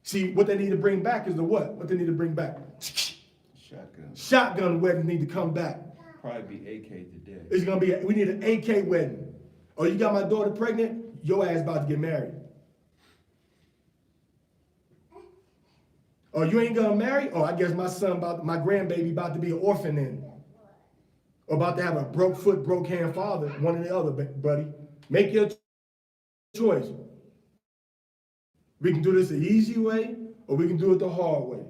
Speaker 2: See, what they need to bring back is the what? What they need to bring back?
Speaker 1: Shotgun.
Speaker 2: Shotgun weddings need to come back.
Speaker 1: Probably be AK today.
Speaker 2: It's gonna be, we need an AK wedding. Oh, you got my daughter pregnant? Your ass about to get married. Oh, you ain't gonna marry? Oh, I guess my grandbaby about to be an orphan then. Or about to have a broke foot, broke hand father, one or the other, buddy. Make your choice. We can do this the easy way, or we can do it the hard way.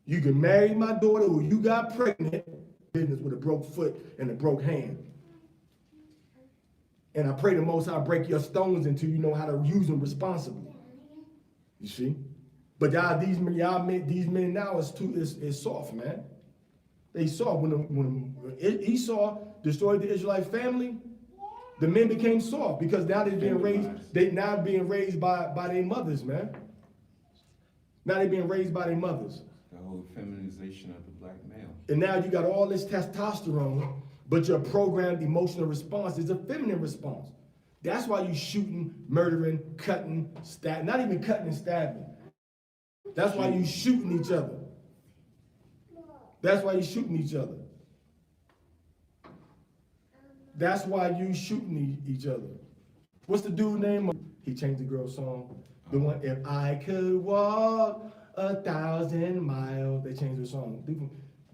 Speaker 2: You can marry my daughter who you got pregnant, business with a broke foot and a broke hand. And I pray the Most High break your stones until you know how to use them responsibly. You see? But these men now is soft, man. They soft. When Esau destroyed the Israelite family, the men became soft because now they're being raised by their mothers, man. Now they're being raised by their mothers.
Speaker 1: The whole feminization of the black male.
Speaker 2: And now you got all this testosterone, but your programmed emotional response is a feminine response. That's why you shooting, murdering, cutting, stabbing, not even cutting and stabbing. That's why you shooting each other. That's why you shooting each other. That's why you shooting each other. What's the dude name? He changed the girl's song. The one, if I could walk 1,000 miles. They changed the song.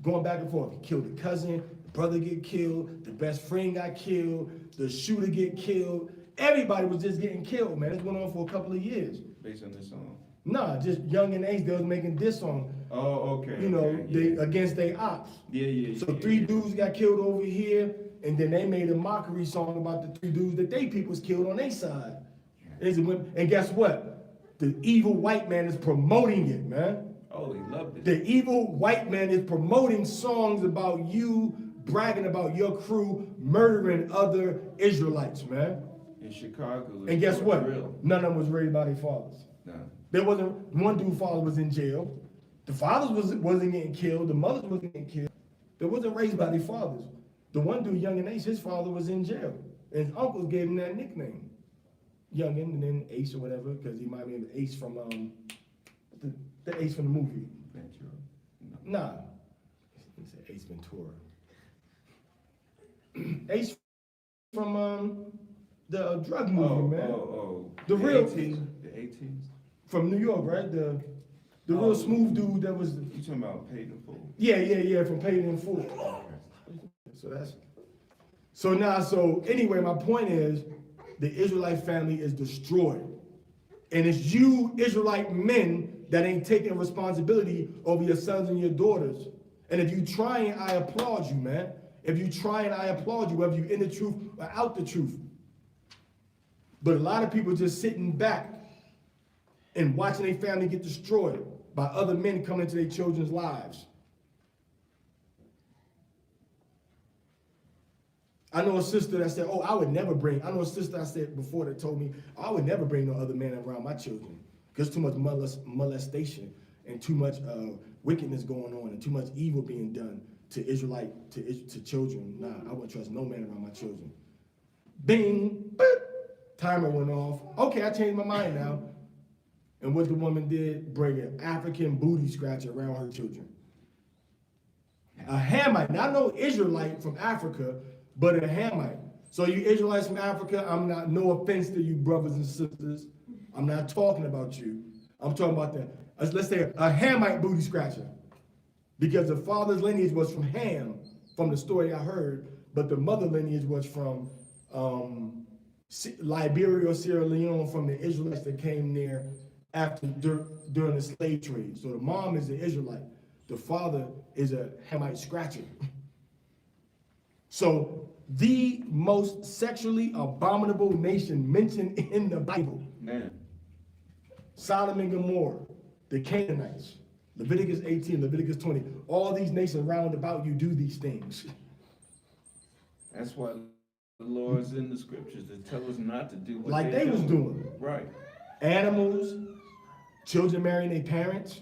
Speaker 2: Going back and forth. He killed the cousin, the brother get killed, the best friend got killed, the shooter get killed. Everybody was just getting killed, man. This went on for a couple of years.
Speaker 1: Based on this song?
Speaker 2: Nah, just young and age, they was making diss song.
Speaker 1: Oh, okay.
Speaker 2: You know,
Speaker 1: okay,
Speaker 2: they
Speaker 1: yeah.
Speaker 2: against their ops.
Speaker 1: Yeah.
Speaker 2: So three dudes got killed over here, and then they made a mockery song about the 3 dudes that they people's killed on their side. And guess what? The evil white man is promoting it, man.
Speaker 1: Oh, he loved it.
Speaker 2: The evil white man is promoting songs about you, bragging about your crew, murdering other Israelites, man.
Speaker 1: In Chicago.
Speaker 2: And guess what?
Speaker 1: Real.
Speaker 2: None of them was raised by their fathers.
Speaker 1: No.
Speaker 2: There wasn't, one dude's father was in jail. The fathers wasn't getting killed. The mothers wasn't getting killed. They wasn't raised by their fathers. The one dude, Young and Ace, his father was in jail. And his uncles gave him that nickname. Youngin, and then Ace or whatever, because he might be the Ace from the Ace from the movie.
Speaker 1: Ventura. No.
Speaker 2: Nah. He said Ace Ventura. Ace from the drug movie, man. The real
Speaker 1: 18s? The 18s?
Speaker 2: From New York, right? The real smooth dude that was.
Speaker 1: You talking about Paid in Full?
Speaker 2: Yeah, from Paid in Full. So anyway, my point is, the Israelite family is destroyed. And it's you Israelite men that ain't taking responsibility over your sons and your daughters. And if you trying, I applaud you, man. If you trying, I applaud you, whether you in the truth or out the truth. But a lot of people just sitting back and watching their family get destroyed by other men coming into their children's lives. I know a sister that said, I know a sister I said before that told me, I would never bring no other man around my children because too much molestation and too much wickedness going on and too much evil being done to to children. Nah, I wouldn't trust no man around my children. Bing, boop, timer went off. Okay, I changed my mind now. And what the woman did, bring an African booty scratcher around her children. A Hamite, not no Israelite from Africa, but a Hamite. So you Israelites from Africa, no offense to you brothers and sisters. I'm not talking about you. I'm talking about let's say a Hamite booty scratcher. Because the father's lineage was from Ham, from the story I heard, but the mother lineage was from Liberia or Sierra Leone, from the Israelites that came there during the slave trade. So the mom is an Israelite. The father is a Hamite scratcher. So the most sexually abominable nation mentioned in the Bible.
Speaker 1: Man.
Speaker 2: Sodom and Gomorrah, the Canaanites, Leviticus 18, Leviticus 20. All these nations round about you do these things.
Speaker 1: That's why the Lord's in the scriptures to tell us not to do what
Speaker 2: like they was doing.
Speaker 1: Right.
Speaker 2: Animals, children marrying their parents,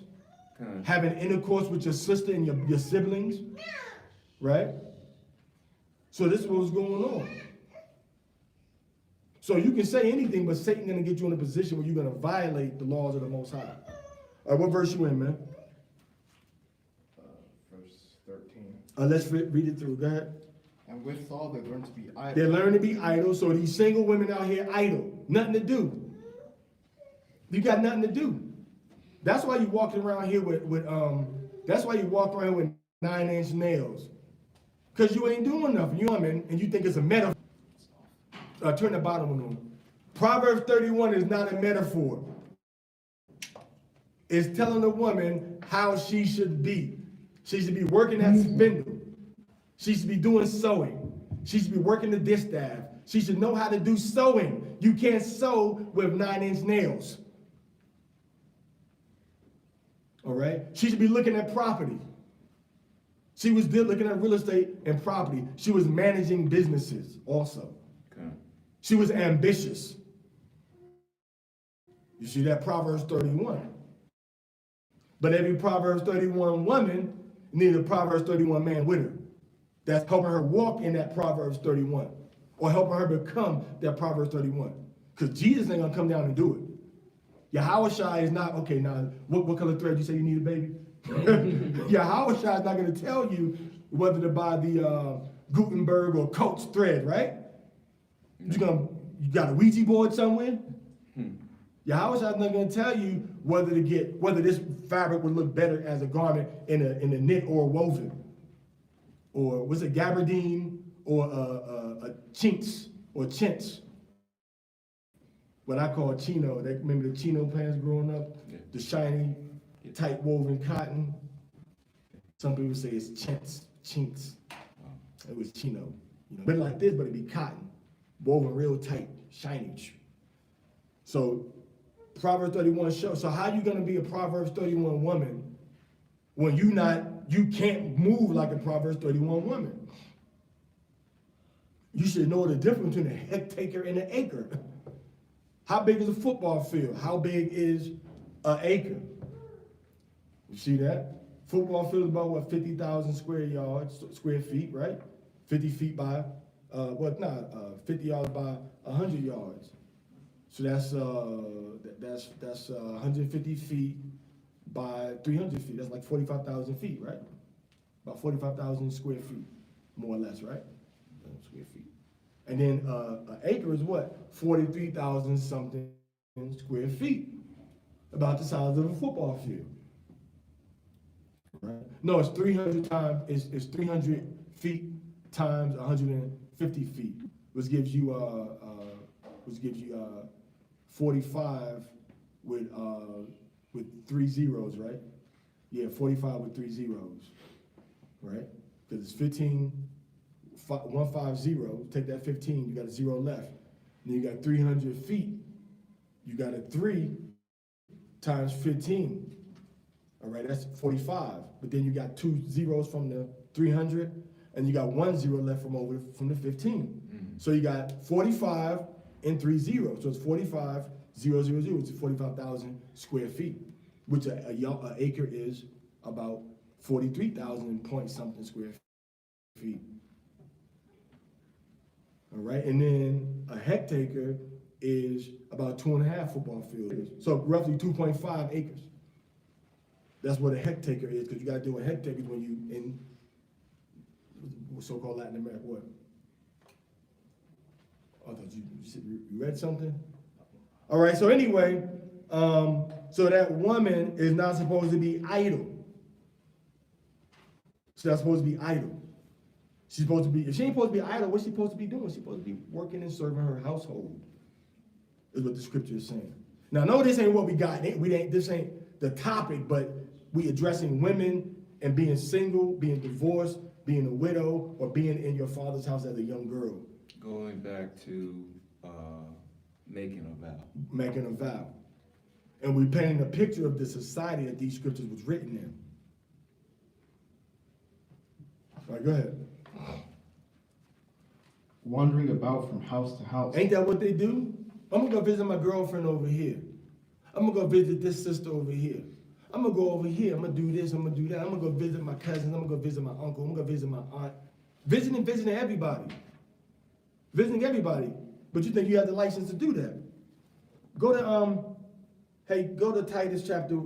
Speaker 1: Kind
Speaker 2: having intercourse with your sister and your siblings, right? So this is what was going on. So you can say anything, but Satan's gonna get you in a position where you're gonna violate the laws of the Most High. All right, what verse you in, man?
Speaker 4: Verse 13.
Speaker 2: Let's read it through. Go ahead.
Speaker 4: And withal they learn to be idle.
Speaker 2: They learn to be idle. So these single women out here idle, nothing to do. You got nothing to do. That's why you walking around here that's why you walk around with 9-inch nails. Because you ain't doing nothing. You know what I mean? And you think it's a metaphor. Turn the bottom one on. Proverbs 31 is not a metaphor. It's telling a woman how she should be. She should be working at spindle. She should be doing sewing. She should be working the distaff. She should know how to do sewing. You can't sew with 9-inch nails. All right? She should be looking at property. She was looking at real estate and property. She was managing businesses also.
Speaker 1: Okay.
Speaker 2: She was ambitious. You see that Proverbs 31. But every Proverbs 31 woman needs a Proverbs 31 man with her. That's helping her walk in that Proverbs 31. Or helping her become that Proverbs 31. Because Jesus ain't gonna come down and do it. Yahushua is not, okay, now, what color thread you say you need a baby? Yahushua is not gonna tell you whether to buy the Gutenberg or Coates thread, right? You got a Ouija board somewhere? Yahushua is not going to tell you whether this fabric would look better as a garment in a knit or a woven, or was it gabardine or a chintz or chintz? What I call chino. Remember the chino pants growing up, the shiny, tight woven cotton. Some people say it's chintz. It was chino, but like this, but it'd be cotton, woven real tight, shiny. So Proverbs 31 shows. So how you gonna be a Proverbs 31 woman when you can't move like a Proverbs 31 woman? You should know the difference between a hectare and an acre. How big is a football field? How big is an acre? You see that? Football field is about what, 50,000 square feet, right? 50 feet by 50 yards by 100 yards. So that's 150 feet by 300 feet. That's like 45,000 feet, right? About 45,000 square feet, more or less, right? Square feet. And then an acre is what? 43,000 something square feet. About the size of a football field. Right? No, it's 300 times. It's 300 feet times 150 feet, which gives you 45 with 3 zeros, right? Yeah, 45 with 3 zeros, right? Because it's 150. Take that 15, you got a 0 left. Then you got 300 feet. You got a 3 times 15. All right, that's 45. But then you got 2 zeros from the 300, and you got 1 0 left from the 15. Mm-hmm. So you got 45 and 3 zeros. So it's 45, 0, 0, 0. It's 45,000 square feet, which an acre is about 43,000 point something square feet. All right, and then a hectare is about 2.5 football fields. So roughly 2.5 acres. That's what a hectare is, because you got to do a hectare when you in so-called Latin America. What? I thought you read something? All right, so anyway, so that woman is not supposed to be idle. She's not supposed to be idle. She's supposed to be, if she ain't supposed to be idle, what's she supposed to be doing? She's supposed to be working and serving her household, is what the scripture is saying. Now, no, this ain't what we got. This ain't the topic, but we addressing women and being single, being divorced, being a widow, or being in your father's house as a young girl.
Speaker 1: Going back to making a vow.
Speaker 2: Making a vow. And we're painting a picture of the society that these scriptures was written in. All right, go ahead.
Speaker 4: wandering about from house to house.
Speaker 2: Ain't that what they do? I'm gonna go visit my girlfriend over here. I'm gonna go visit this sister over here. I'm gonna go over here. I'm gonna do this. I'm gonna do that. I'm gonna go visit my cousins. I'm gonna go visit my uncle. I'm gonna go visit my aunt. Visiting everybody. Visiting everybody. But you think you have the license to do that? Go to go to Titus chapter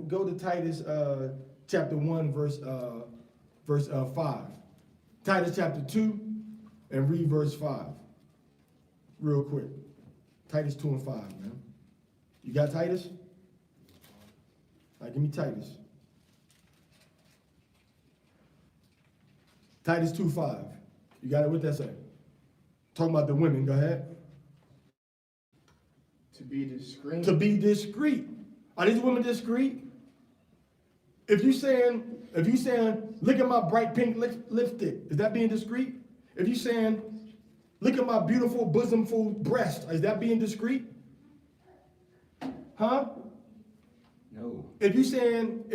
Speaker 2: 1 verse 5. Titus chapter 2 and read verse 5. Real quick. Titus 2 and 5, man. You got Titus? All right, give me Titus. Titus 2:5. You got it? What that say? Talking about the women. Go ahead.
Speaker 4: To be discreet.
Speaker 2: To be discreet. Are these women discreet? If you saying, look at my bright pink lipstick, is that being discreet? If you saying, look at my beautiful bosomful breast, is that being discreet? Huh?
Speaker 1: No.
Speaker 2: If you saying,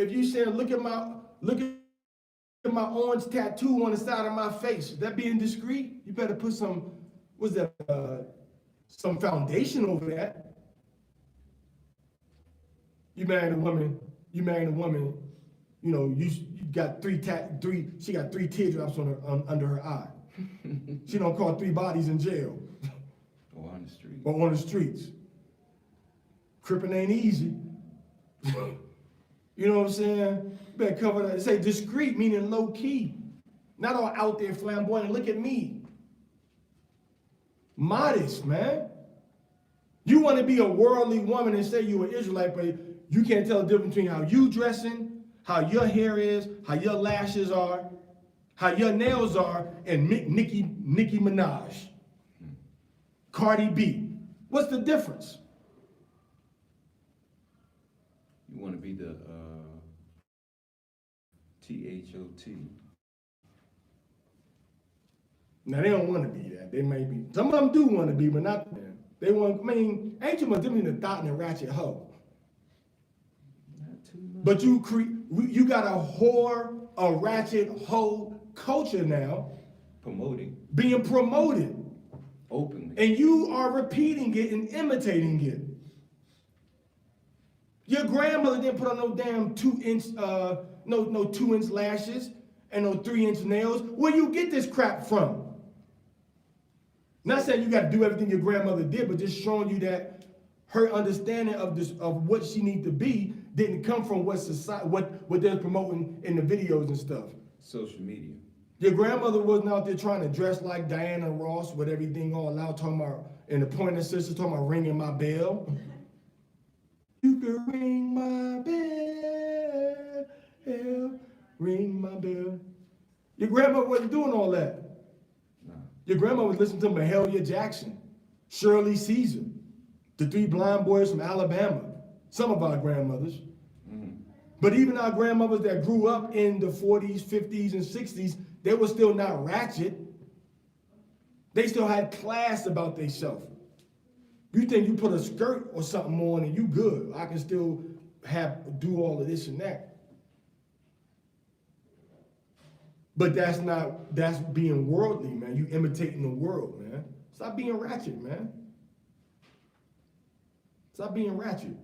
Speaker 2: look at my orange tattoo on the side of my face, is that being discreet? You better put some foundation over that. You married a woman, you know, you got she got 3 teardrops under her eye. She don't call 3 bodies in jail.
Speaker 1: Or on the street.
Speaker 2: Or on the streets. Crippin' ain't easy. You know what I'm saying? You better cover that. Say discreet, meaning low key. Not all out there flamboyant. Look at me. Modest, man. You want to be a worldly woman and say you an Israelite, but you can't tell the difference between how you dressing, how your hair is, how your lashes are, how your nails are, and Nicki Minaj, Cardi B. What's the difference?
Speaker 1: You want to be the THOT.
Speaker 2: Now they don't want to be that. They may be. Some of them do want to be, but not them. They want. I mean, ain't too much different than a thought and a ratchet hoe.
Speaker 1: Not too much.
Speaker 2: But you got a ratchet hoe culture now.
Speaker 1: Promoting.
Speaker 2: Being promoted.
Speaker 1: Openly.
Speaker 2: And you are repeating it and imitating it. Your grandmother didn't put on no damn 2-inch, no 2-inch lashes and no 3-inch nails. Where you get this crap from? Not saying you got to do everything your grandmother did, but just showing you that her understanding of what she needs to be didn't come from what they're promoting in the videos and stuff.
Speaker 1: Social media.
Speaker 2: Your grandmother wasn't out there trying to dress like Diana Ross with everything all out, talking about, and the Pointer Sisters talking about ringing my bell. You can ring my bell, ring my bell. Your grandma wasn't doing all that.
Speaker 1: Nah.
Speaker 2: Your grandma was listening to Mahalia Jackson, Shirley Caesar, the 3 blind boys from Alabama, some of our grandmothers.
Speaker 1: Mm-hmm.
Speaker 2: But even our grandmothers that grew up in the 40s, 50s, and 60s, they were still not ratchet. They still had class about themselves. You think you put a skirt or something on and you good. I can still do all of this and that. But that's being worldly, man. You imitating the world, man. Stop being ratchet, man. Stop being ratchet.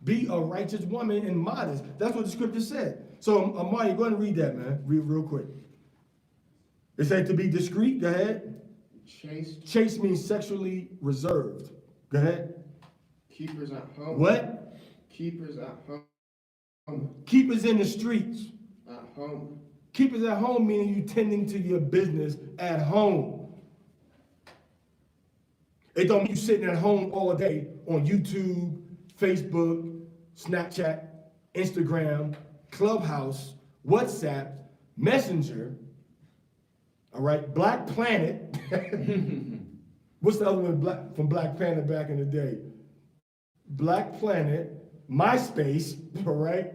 Speaker 2: Be a righteous woman and modest. That's what the scripture said. So, Amaya, go ahead and read that, man. Read real quick. It said to be discreet. Go ahead.
Speaker 4: Chaste.
Speaker 2: Chaste means sexually reserved. Go ahead.
Speaker 4: Keepers at home.
Speaker 2: What?
Speaker 4: Keepers at home.
Speaker 2: Keepers in the streets.
Speaker 4: At home.
Speaker 2: Keepers at home meaning you tending to your business at home. It don't mean you sitting at home all day on YouTube, Facebook, Snapchat, Instagram, Clubhouse, WhatsApp, Messenger, all right, Black Planet. What's the other one from Black Planet back in the day? Black Planet, MySpace, all right?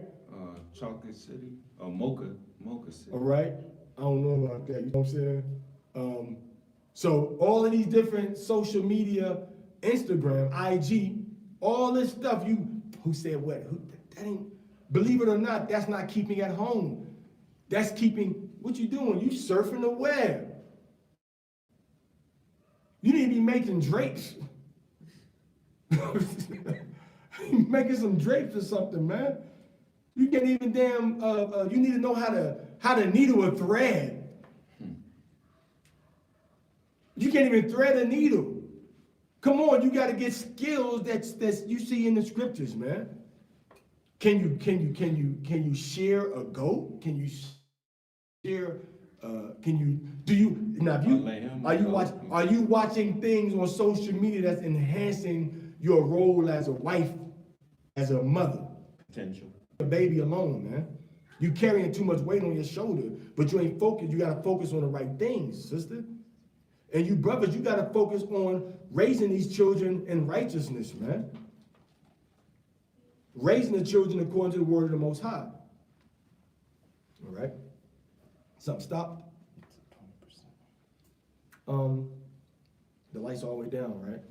Speaker 1: Chocolate City, or Mocha City.
Speaker 2: All right? I don't know about that, you know what I'm saying? So all of these different social media, Instagram, IG, all this stuff, who said what? That ain't, believe it or not, that's not keeping at home. That's keeping, what you doing? You surfing the web. You need to be making drapes. Making some drapes or something, man. You can't even damn, you need to know how to needle a thread. You can't even thread a needle. Come on, you got to get skills that's you see in the scriptures, man. Can you shear a goat? Can you shear? Are you watching things on social media that's enhancing your role as a wife, as a mother?
Speaker 1: Potential.
Speaker 2: A baby alone, man. You carrying too much weight on your shoulder, but you ain't focused. You gotta focus on the right things, sister. And you brothers, you gotta focus on raising these children in righteousness, man. Raising the children according to the word of the Most High. All right. Something stopped. The light's all the way down, right?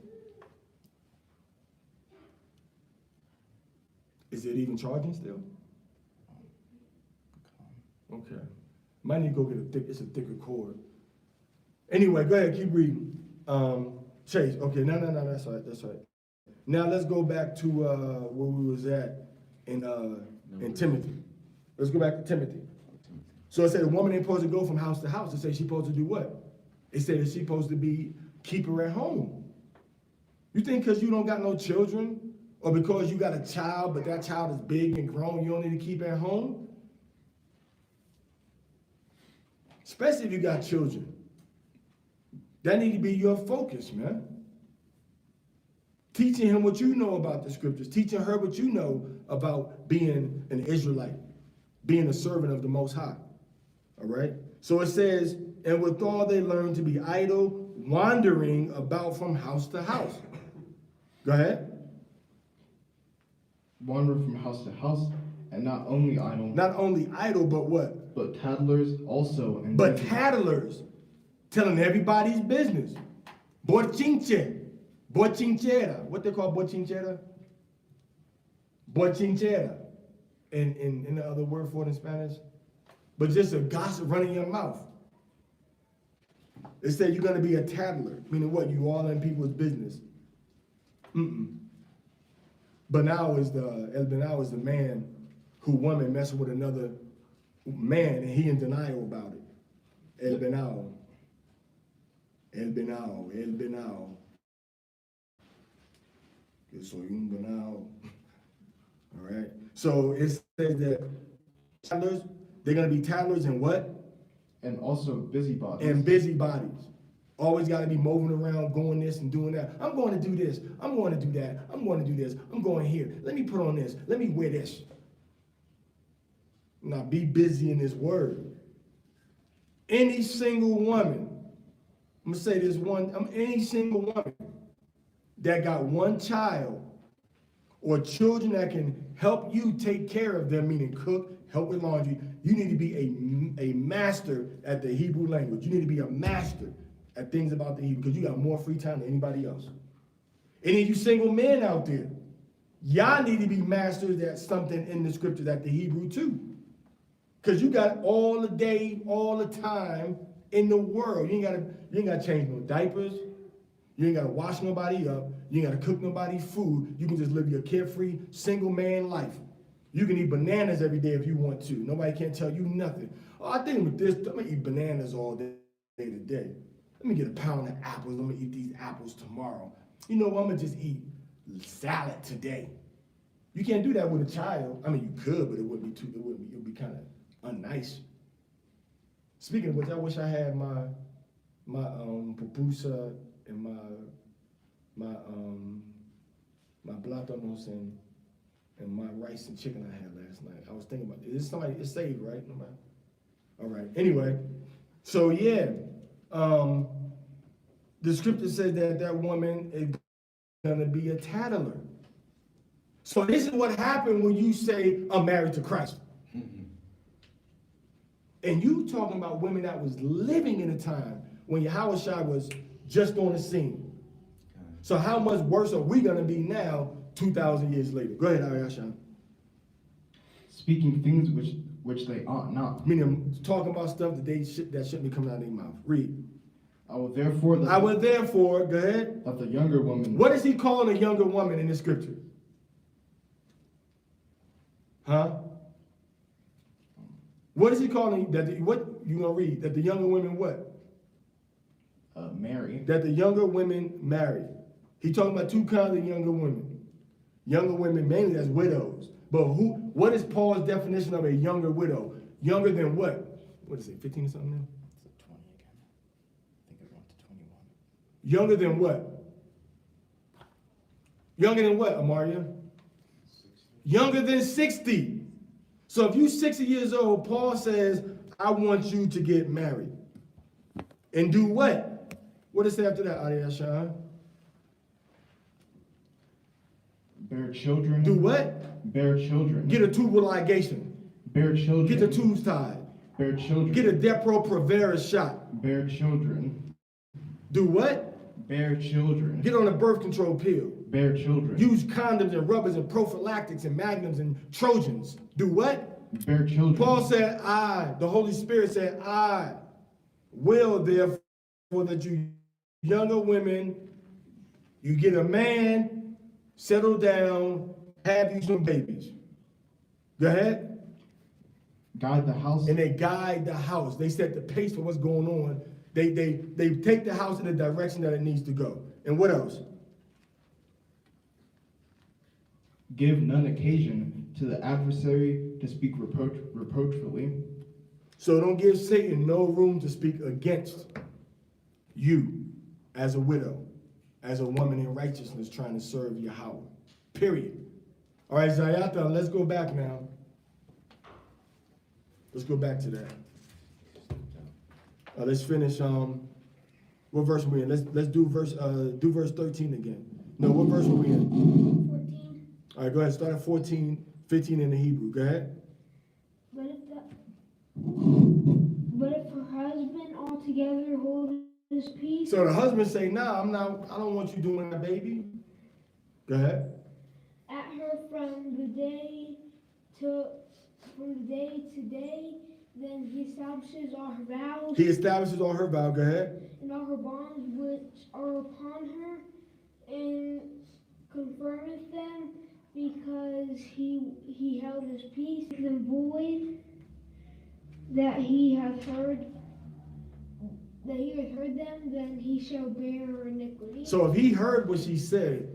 Speaker 2: Is it even charging still? Okay. Might need to go get it's a thicker cord. Anyway, go ahead, keep reading. Chase, okay, no, that's right. Now let's go back to where we was at in Timothy. Let's go back to Timothy. So it said a woman ain't supposed to go from house to house. It said she's supposed to do what? It said that she's supposed to be keeper at home. You think because you don't got no children, or because you got a child, but that child is big and grown, you don't need to keep at home? Especially if you got children. That need to be your focus, man. Teaching him what you know about the scriptures. Teaching her what you know about being an Israelite. Being a servant of the Most High. All right? So it says, and withal they learn to be idle, wandering about from house to house. Go ahead.
Speaker 4: Wander from house to house, and not only idle.
Speaker 2: Not only idle, but what?
Speaker 4: But tattlers also. And
Speaker 2: but tattlers. Telling everybody's business. Bochinche. Bochinchera. What they call bochinchera? Bochinchera. In the other word for it in Spanish. But just a gossip running your mouth. It said you're going to be a tattler. Meaning what? You all in people's business. But now is the man who woman messing with another man and he in denial about it. El Benao. Que soy un Benao. All right. So it says that tattlers, they're going to be tattlers and what?
Speaker 4: And also busybodies.
Speaker 2: And busybodies. Always got to be moving around, going this and doing that. I'm going to do this. I'm going to do that. I'm going to do this. I'm going here. Let me put on this. Let me wear this. Now be busy in this word. Any single woman, I'm going to say this any single woman that got one child or children that can help you take care of them, meaning cook, help with laundry, you need to be a master at the Hebrew language. You need to be a master at things about the Hebrew, because you got more free time than anybody else. Any of you single men out there, y'all need to be masters at something in the scriptures at the Hebrew too. Because you got all the day, all the time in the world. You ain't gotta change no diapers. You ain't gotta wash nobody up. You ain't gotta cook nobody's food. You can just live your carefree, single man life. You can eat bananas every day if you want to. Nobody can tell you nothing. Oh, I think with this, I'm gonna eat bananas all day to day. Let me get a pound of apples. I'm gonna eat these apples tomorrow. You know what? I'm gonna just eat salad today. You can't do that with a child. I mean, you could, but it would be kind of unnice. Speaking of which, I wish I had my pupusa and my plátanos and my rice and chicken I had last night. I was thinking about it. It's saved, right? Nobody? All right. Anyway, so yeah. The scripture says that woman is going to be a tattler. So this is what happened when you say, I'm married to Christ. And you talking about women that was living in a time when Yahushua was just on the scene. So how much worse are we going to be now, 2,000 years later? Go ahead, Ariashan.
Speaker 4: Speaking things which they ought not.
Speaker 2: Meaning talking about stuff that shouldn't be coming out of their mouth. Read.
Speaker 4: I will therefore
Speaker 2: I will therefore, go ahead.
Speaker 4: let the younger woman.
Speaker 2: What is he calling a younger woman in the scripture? Huh? What is he calling what you gonna read? That the younger women what?
Speaker 4: Marry.
Speaker 2: That the younger women marry. He talking about two kinds of younger women. Younger women mainly as widows. But what is Paul's definition of a younger widow? Younger than what? What is it, 15 or something now?
Speaker 4: It's 20 again. I think it went to 21.
Speaker 2: Younger than what? Younger than what, Amaria?
Speaker 4: 60.
Speaker 2: Younger than 60. So if you're 60 years old, Paul says, I want you to get married. And do what? What does it say after that, Adiyashan?
Speaker 4: Bear children.
Speaker 2: Do what?
Speaker 4: Bear children.
Speaker 2: Get a tubal ligation.
Speaker 4: Bear children.
Speaker 2: Get the tubes tied.
Speaker 4: Bear children.
Speaker 2: Get a Depo-Provera shot.
Speaker 4: Bear children.
Speaker 2: Do what?
Speaker 4: Bear children.
Speaker 2: Get on a birth control pill.
Speaker 4: Bear children.
Speaker 2: Use condoms and rubbers and prophylactics and magnums and Trojans. Do what?
Speaker 4: Bear children.
Speaker 2: Paul said, the Holy Spirit said, I will therefore that you younger women, you get a man, settle down, have you some babies. Go ahead.
Speaker 4: Guide the house.
Speaker 2: And they guide the house. They set the pace for what's going on. They take the house in the direction that it needs to go. And what else?
Speaker 4: Give none occasion to the adversary to speak reproachfully.
Speaker 2: So don't give Satan no room to speak against you as a widow, as a woman in righteousness trying to serve Yahweh. Period. All right, Zayata, let's go back now. Let's go back to that. Let's finish. What verse are we in? Let's do verse 13 again. No, what verse are we in?
Speaker 3: 14.
Speaker 2: All right, go ahead. Start at 14, 15 in the Hebrew. Go ahead.
Speaker 3: But if her husband altogether holds his peace,
Speaker 2: So the husband say, "Nah, I don't want you doing that, baby." Go ahead.
Speaker 3: at her from the day to day, then he establishes all her vows
Speaker 2: He establishes all her vow. Go ahead.
Speaker 3: and all her bonds which are upon her, and confirmeth them, because he held his peace. The void that he hath heard them, then he shall bear her iniquity.
Speaker 2: So if he heard what she said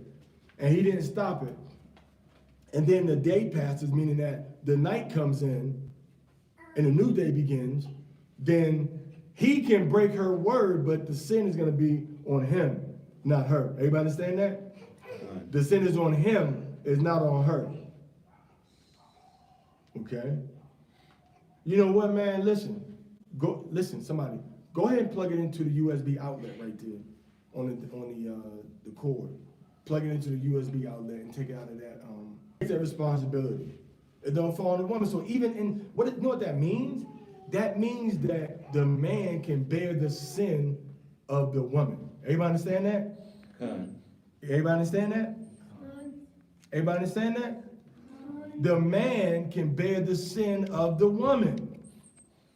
Speaker 2: and he didn't stop it, and then the day passes, meaning that the night comes in and a new day begins, then he can break her word, but the sin is going to be on him, not her. Everybody understand that? The sin is on him, it's not on her. Okay? You know what, man? Listen, somebody. Go ahead and plug it into the USB outlet right there on the cord. Plug it into the USB outlet and take it out of that. Take that responsibility. It don't fall on the woman. So even in you know what that means? That means that the man can bear the sin of the woman. Everybody understand that? Everybody understand that? Everybody understand that? The man can bear the sin of the woman.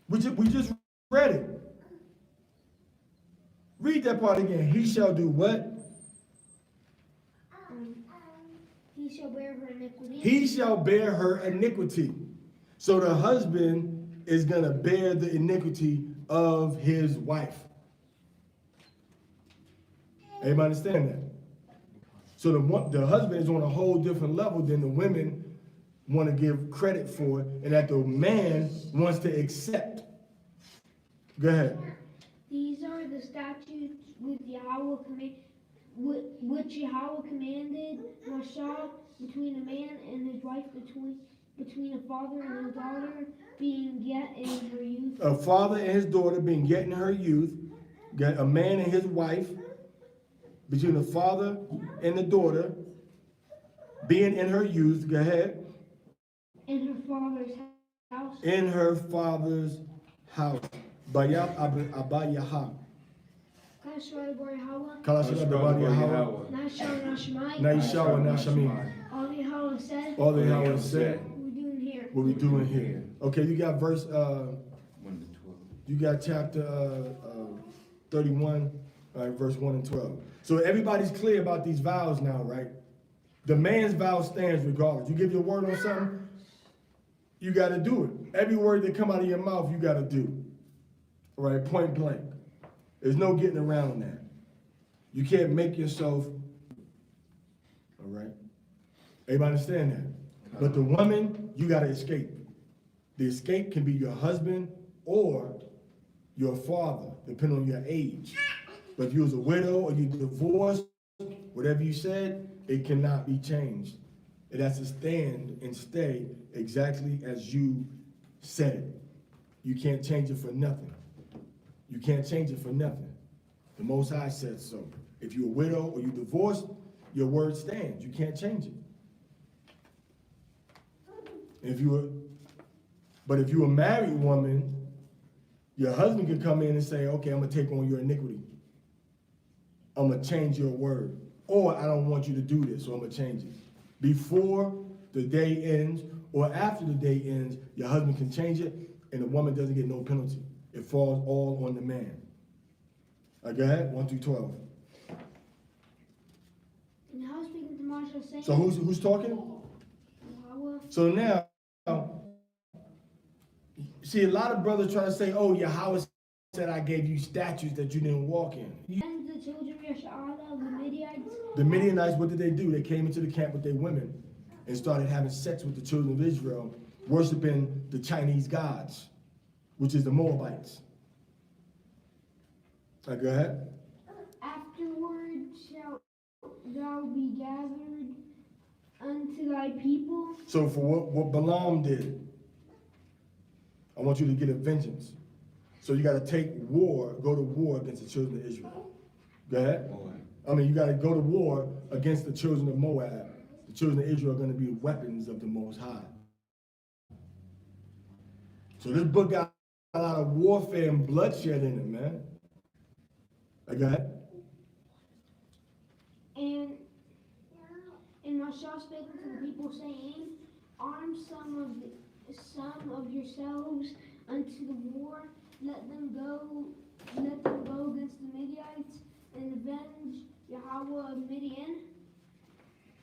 Speaker 2: We just read it. Read that part again. He shall do what?
Speaker 3: He shall bear her iniquity.
Speaker 2: He shall bear her iniquity. So the husband is going to bear the iniquity of his wife. Everybody understand that? So the husband is on a whole different level than the women want to give credit for, and that the man wants to accept. Go ahead.
Speaker 3: These are the statutes which Yahweh commanded Massei between a man and his wife, between a father and his daughter being yet in her youth.
Speaker 2: A father and his daughter being yet in her youth. Got a man and his wife, between the father and the daughter being in her youth. Go ahead.
Speaker 3: In her father's house.
Speaker 2: In her father's house. Bayab Abayaha.
Speaker 3: Kashwa Yahweh.
Speaker 2: Kalashah Abayaha.
Speaker 3: Nashal Nashmai.
Speaker 2: Naisha Nashamim.
Speaker 3: All Yahweh said.
Speaker 2: All the Yahweh said.
Speaker 3: What we doing here?
Speaker 2: What we doing here? Okay, you got verse
Speaker 1: 1 to 12.
Speaker 2: you got chapter 31, all right, verse 1 and 12. So everybody's clear about these vows now, right? The man's vow stands regardless. You give your word on something, you got to do it. Every word that come out of your mouth, you got to do. All right, point blank. There's no getting around that. You can't make yourself, all right? Everybody understand that? But the woman, you got to escape. The escape can be your husband or your father, depending on your age. But if you was a widow or you divorced, whatever you said, it cannot be changed. It has to stand and stay exactly as you said it. You can't change it for nothing. You can't change it for nothing. The Most High said so. If you're a widow or you divorced, your word stands. You can't change it. But if you're a married woman, your husband could come in and say, okay, I'm gonna take on your iniquity. I'm gonna change your word. Or I don't want you to do this, so I'm gonna change it. Before the day ends or after the day ends, your husband can change it and the woman doesn't get no penalty. It falls all on the man. Go ahead, 1 through 12.
Speaker 3: And I was speaking to Marsha saying,
Speaker 2: So who's talking?
Speaker 3: Yahweh,
Speaker 2: So now, see, a lot of brothers try to say, oh, Yahweh said I gave you statutes that you didn't walk in.
Speaker 3: and the children of Yashala, the Midianites,
Speaker 2: The Midianites, what did they do? They came into the camp with their women and started having sex with the children of Israel, worshiping the Chinese gods, which is the Moabites. Go ahead.
Speaker 3: afterward shalt thou be gathered unto thy people.
Speaker 2: So for what Balaam did, I want you to get a vengeance. So you got to go to war against the children of Israel. Go ahead. I mean, you got to go to war against the children of Moab. The children of Israel are going to be weapons of the Most High. So this book got a lot of warfare and bloodshed in it, man. Go ahead.
Speaker 3: And Marsha spake unto the people, saying, arm some of yourselves unto the war. Let them go against the Midianites, and avenge Yahweh of Midian.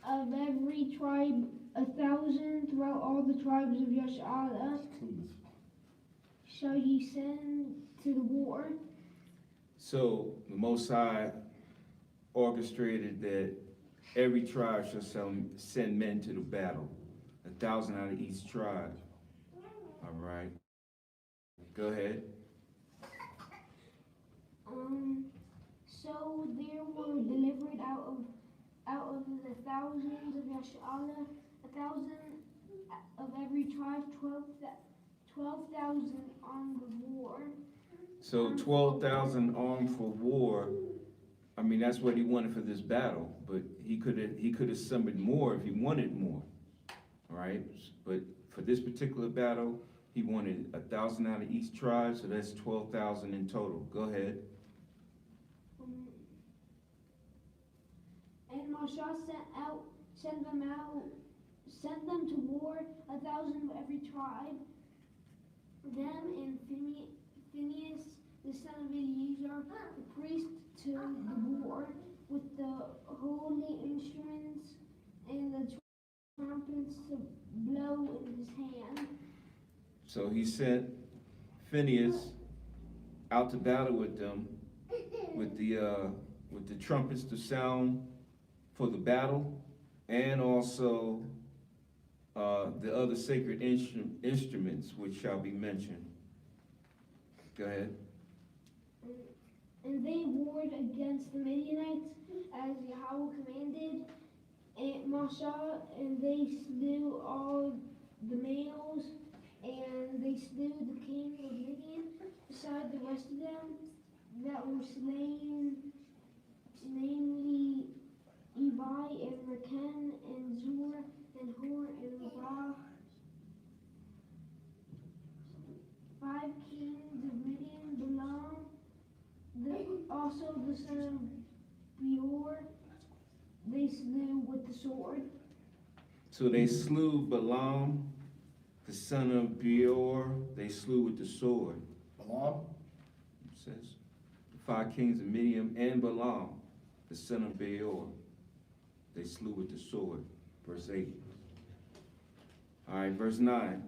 Speaker 3: Of every tribe 1,000 throughout all the tribes of Yashala shall ye send to the war.
Speaker 1: So the Most High orchestrated that every tribe shall send men to the battle, 1,000 out of each tribe. All right. Go ahead.
Speaker 3: So there were delivered out of the thousands of Yashala, 1,000 of every tribe, 12,000 on the war.
Speaker 1: So 12,000 armed for war. I mean, that's what he wanted for this battle, but he could have summoned more if he wanted more. All right. But for this particular battle, he wanted 1,000 out of each tribe, so that's 12,000 in total. Go ahead.
Speaker 3: And Marsha sent them to war, 1,000 of every tribe. Them and Phinehas, the son of Eleazar, the priest, to the war with the holy instruments and the trumpets to blow in his hand.
Speaker 1: So he sent Phinehas out to battle with them, with the trumpets to sound for the battle, and also the other sacred instruments which shall be mentioned. Go ahead.
Speaker 3: And they warred against the Midianites as Yahweh commanded, and Marsha, and they slew all the males, and they slew the king of Midian, beside the rest of them that were slain, namely Evi and Raken and Zur and Hor and Rabah, 5 kings of Midian, Balaam, also the son of Beor, they slew with the sword.
Speaker 1: So they slew Balaam, the son of Beor, they slew with the sword.
Speaker 2: Balaam?
Speaker 1: It says, the 5 kings of Midian, and Balaam, the son of Beor. They slew with the sword. Verse 8. All right, verse 9.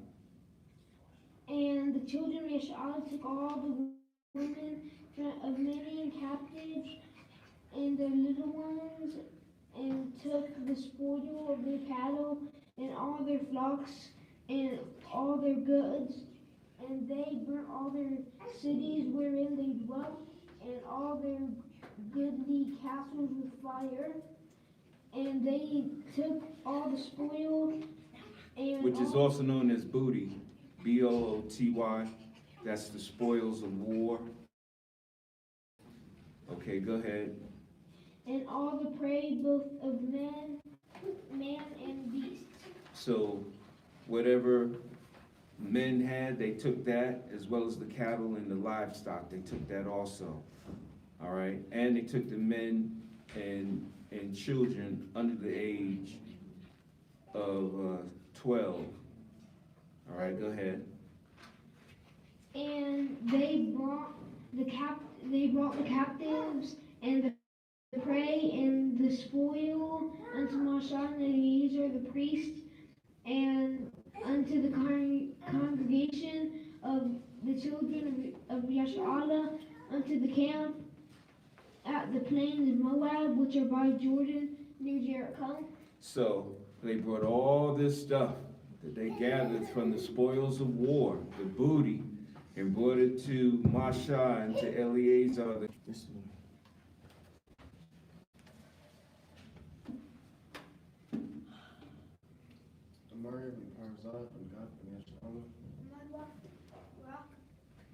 Speaker 3: And the children of Yash'al took all the women of Midian captives and their little ones, and took the spoil of their cattle and all their flocks and all their goods, and they burnt all their cities wherein they dwelt, and all their goodly castles with fire. And they took all the spoil, and
Speaker 1: Which is also known as booty, B-O-O-T-Y. That's the spoils of war. Okay, go ahead.
Speaker 3: and all the prey, both of man and beast.
Speaker 1: So whatever men had, they took that, as well as the cattle and the livestock. They took that also. All right, and they took the men and children under the age of 12. All right, go ahead.
Speaker 3: And they brought the captives and the prey and the spoil unto Massei and Eleazar the priest, and unto the congregation of the children of Yash'ala, unto the camp at the plains of Moab, which are by Jordan near Jericho.
Speaker 1: So they brought all this stuff that they gathered from the spoils of war, the booty, and brought it to Massei and to Eleazar.
Speaker 5: Mario and Parashah and God and Yash'Allah.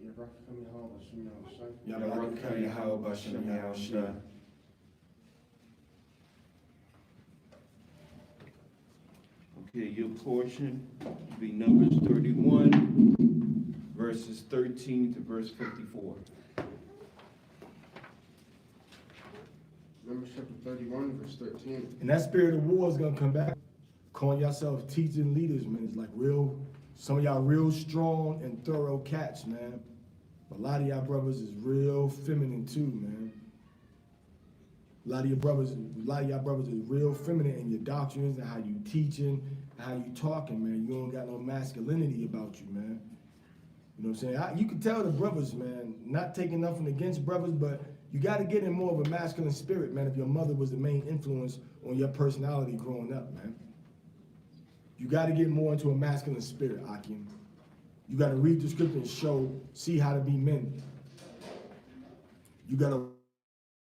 Speaker 5: Yarakam Yahweh Hashem Yahushai.
Speaker 2: Yarakam Yahweh Hashem Yahushai.
Speaker 1: Okay, your portion will be Numbers 31, verses 13 to verse 54.
Speaker 5: Numbers chapter 31, verse 13.
Speaker 2: And that spirit of war is gonna come back. Calling yourself teaching leaders, man. It's like some of y'all real strong and thorough cats, man. But a lot of y'all brothers is real feminine too, man. A lot of y'all brothers is real feminine in your doctrines and how you teaching, and how you talking, man. You don't got no masculinity about you, man. You know what I'm saying? You can tell the brothers, man, not taking nothing against brothers, but you got to get in more of a masculine spirit, man, if your mother was the main influence on your personality growing up, man. You got to get more into a masculine spirit, Akim. You got to read the scripture and see how to be men. You got to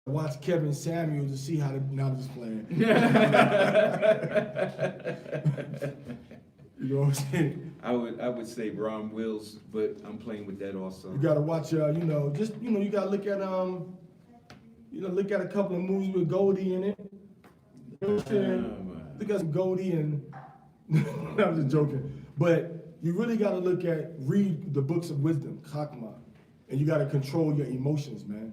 Speaker 2: watch Kevin Samuel to see how to, I'm just playing. You know what I'm saying?
Speaker 1: I would say Ron Wills, but I'm playing with that also.
Speaker 2: You got to watch, you got to look at, look at a couple of movies with Goldie in it. You know what I'm saying? Look at some Goldie and, I'm just joking. But you really got to read the books of wisdom, Chakma. And you got to control your emotions, man.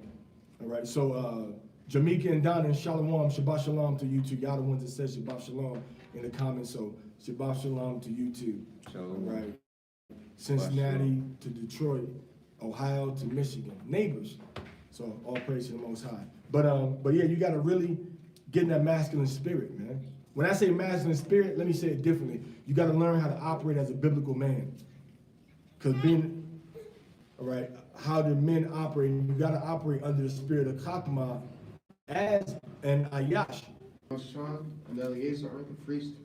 Speaker 2: All right, so Jamaica and Donna and Shalom, Shabbat Shalom to you two. Y'all the ones that said Shabbat Shalom in the comments, so Shabbat Shalom to you two.
Speaker 1: Shalom.
Speaker 2: All right. Cincinnati to Detroit, Ohio to Michigan, neighbors. So all praise to the Most High. But yeah, you got to really get in that masculine spirit, man. When I say masculine spirit, let me say it differently. You got to learn how to operate as a biblical man. Because all right, how do men operate? You got to operate under the spirit of Chakma as an Ayash.
Speaker 5: Massei and Eleazar the priest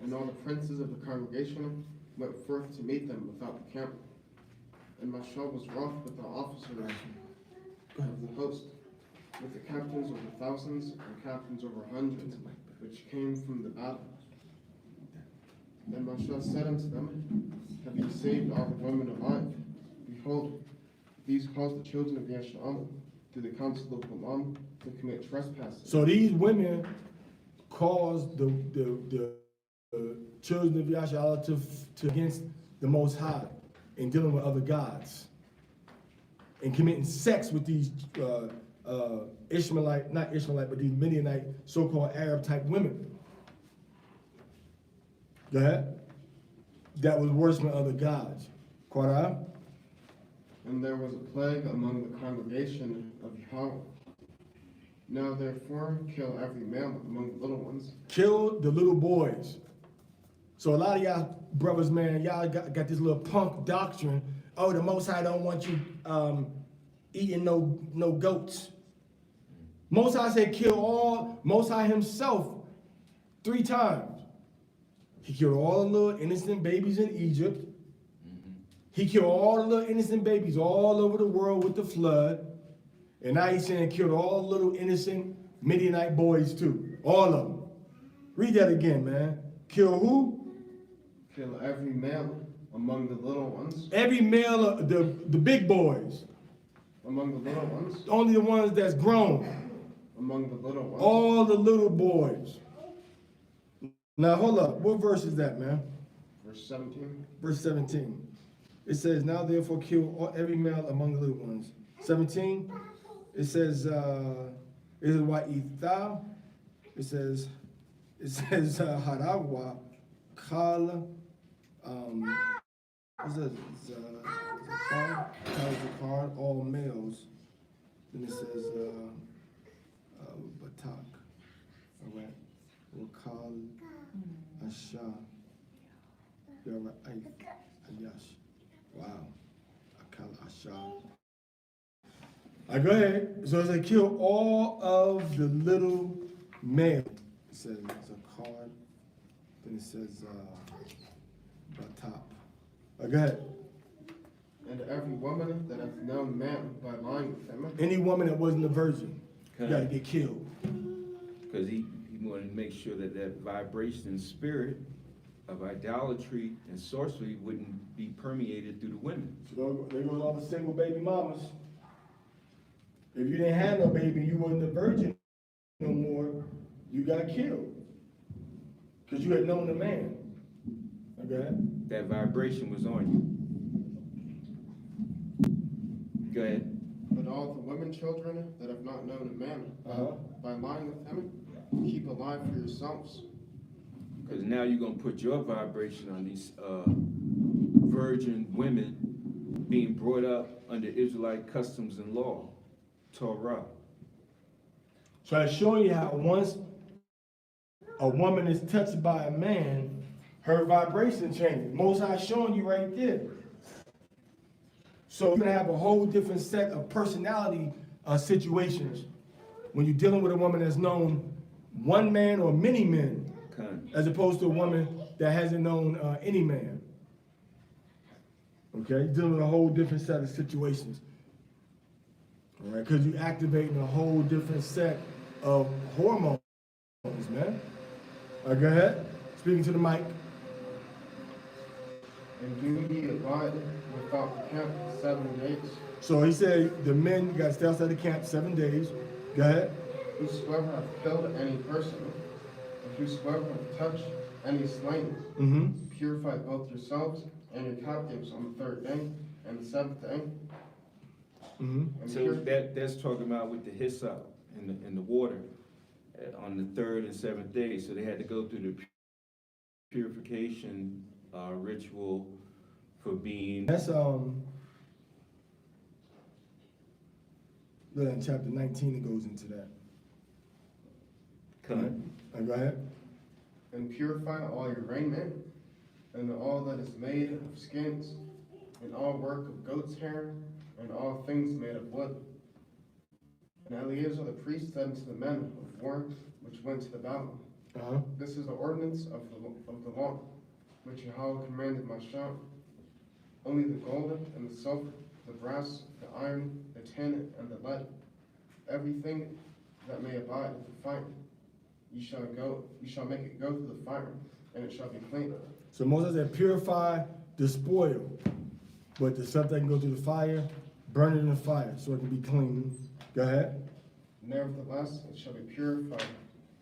Speaker 5: and all the princes of the congregation went forth to meet them without the camp. And Massei was wroth with the officers of the host, with the captains over thousands and captains over hundreds, which came from the battle. Then Massei said unto them, Have ye saved all the women alive? Behold, these caused the children of Yash'Allah through the counsel of Balaam to commit trespasses.
Speaker 2: So these women caused the children of Yash'Allah to against the Most High in dealing with other gods and committing sex with these Ishmaelite, not Ishmaelite, but these Midianite so-called Arab type women. Go ahead. That was worse than other gods. Quara?
Speaker 5: And there was a plague among the congregation of Yahweh. Now therefore kill every male among the little ones.
Speaker 2: Kill the little boys. So a lot of y'all brothers, man, y'all got this little punk doctrine. Oh, the Most High don't want you eating no goats. Most High said kill all, Most High himself 3 times. He killed all the little innocent babies in Egypt. He killed all the little innocent babies all over the world with the flood. And now he's saying killed all the little innocent Midianite boys too. All of them. Read that again, man. Kill who?
Speaker 5: Kill every male among the little ones.
Speaker 2: Every male, the big boys.
Speaker 5: Among the little ones.
Speaker 2: Only the ones that's grown.
Speaker 5: Among the little ones.
Speaker 2: All the little boys. Now hold up. What verse is that, man?
Speaker 5: Verse 17.
Speaker 2: Verse 17. It says, now therefore kill every male among the little ones. 17. It says, it is wa'ithah. It says, harawa, kal, what's that? Zakar, all males. Then it says, batak. All right. Wakal, asha, ayash. Wow. Akal, asha. I go ahead. So it says, kill all of the little males. It says Zakar. Then it says Batap. Go ahead.
Speaker 5: And every woman that hath known man by lying with him.
Speaker 2: Any woman that wasn't a virgin, you gotta get killed.
Speaker 1: Because he wanted to make sure that that vibration spirit of idolatry and sorcery wouldn't be permeated through the women.
Speaker 2: So there goes all the single baby mamas. If you didn't have no baby, you wasn't a virgin no more, you got killed. Because you had known the man. Okay?
Speaker 1: That vibration was on you. Go ahead.
Speaker 5: But all the women children that have not known a man by lying with him, keep alive for yourselves.
Speaker 1: Because now you're going to put your vibration on these virgin women being brought up under Israelite customs and law, Torah.
Speaker 2: So it's showing you how once a woman is touched by a man, her vibration changes. Most High showing you right there. So you're gonna have a whole different set of personality situations when you're dealing with a woman that's known one man or many men, as opposed to a woman that hasn't known any man. Okay, dealing with a whole different set of situations. All right, because you're activating a whole different set of hormones, man. Go ahead, speaking to the mic.
Speaker 5: And do ye abide without the camp 7 days.
Speaker 2: So he said the men got to stay outside the camp 7 days. Go ahead.
Speaker 5: Whosoever hath killed any person, and whosoever hath touched any slain, purify both yourselves and your captives on the 3rd day and the 7th day. And
Speaker 1: So that's talking about with the hyssop and the water on the 3rd and 7th day. So they had to go through the purification ritual for being.
Speaker 2: That's in chapter 19 it goes into that. Go ahead.
Speaker 5: And purify all your raiment, and all that is made of skins, and all work of goat's hair, and all things made of wood. And Eleazar the priest said unto the men of war which went to the battle, This is the ordinance of the law, which Yahweh commanded Massei. Only the gold and the silver, the brass, the iron, the tin, and the lead, everything that may abide in the fire, you shall make it go through the fire, and it shall be clean.
Speaker 2: So Moses said, purify the spoil, but the stuff that can go through the fire, burn it in the fire so it can be clean. Go ahead.
Speaker 5: Nevertheless, it shall be purified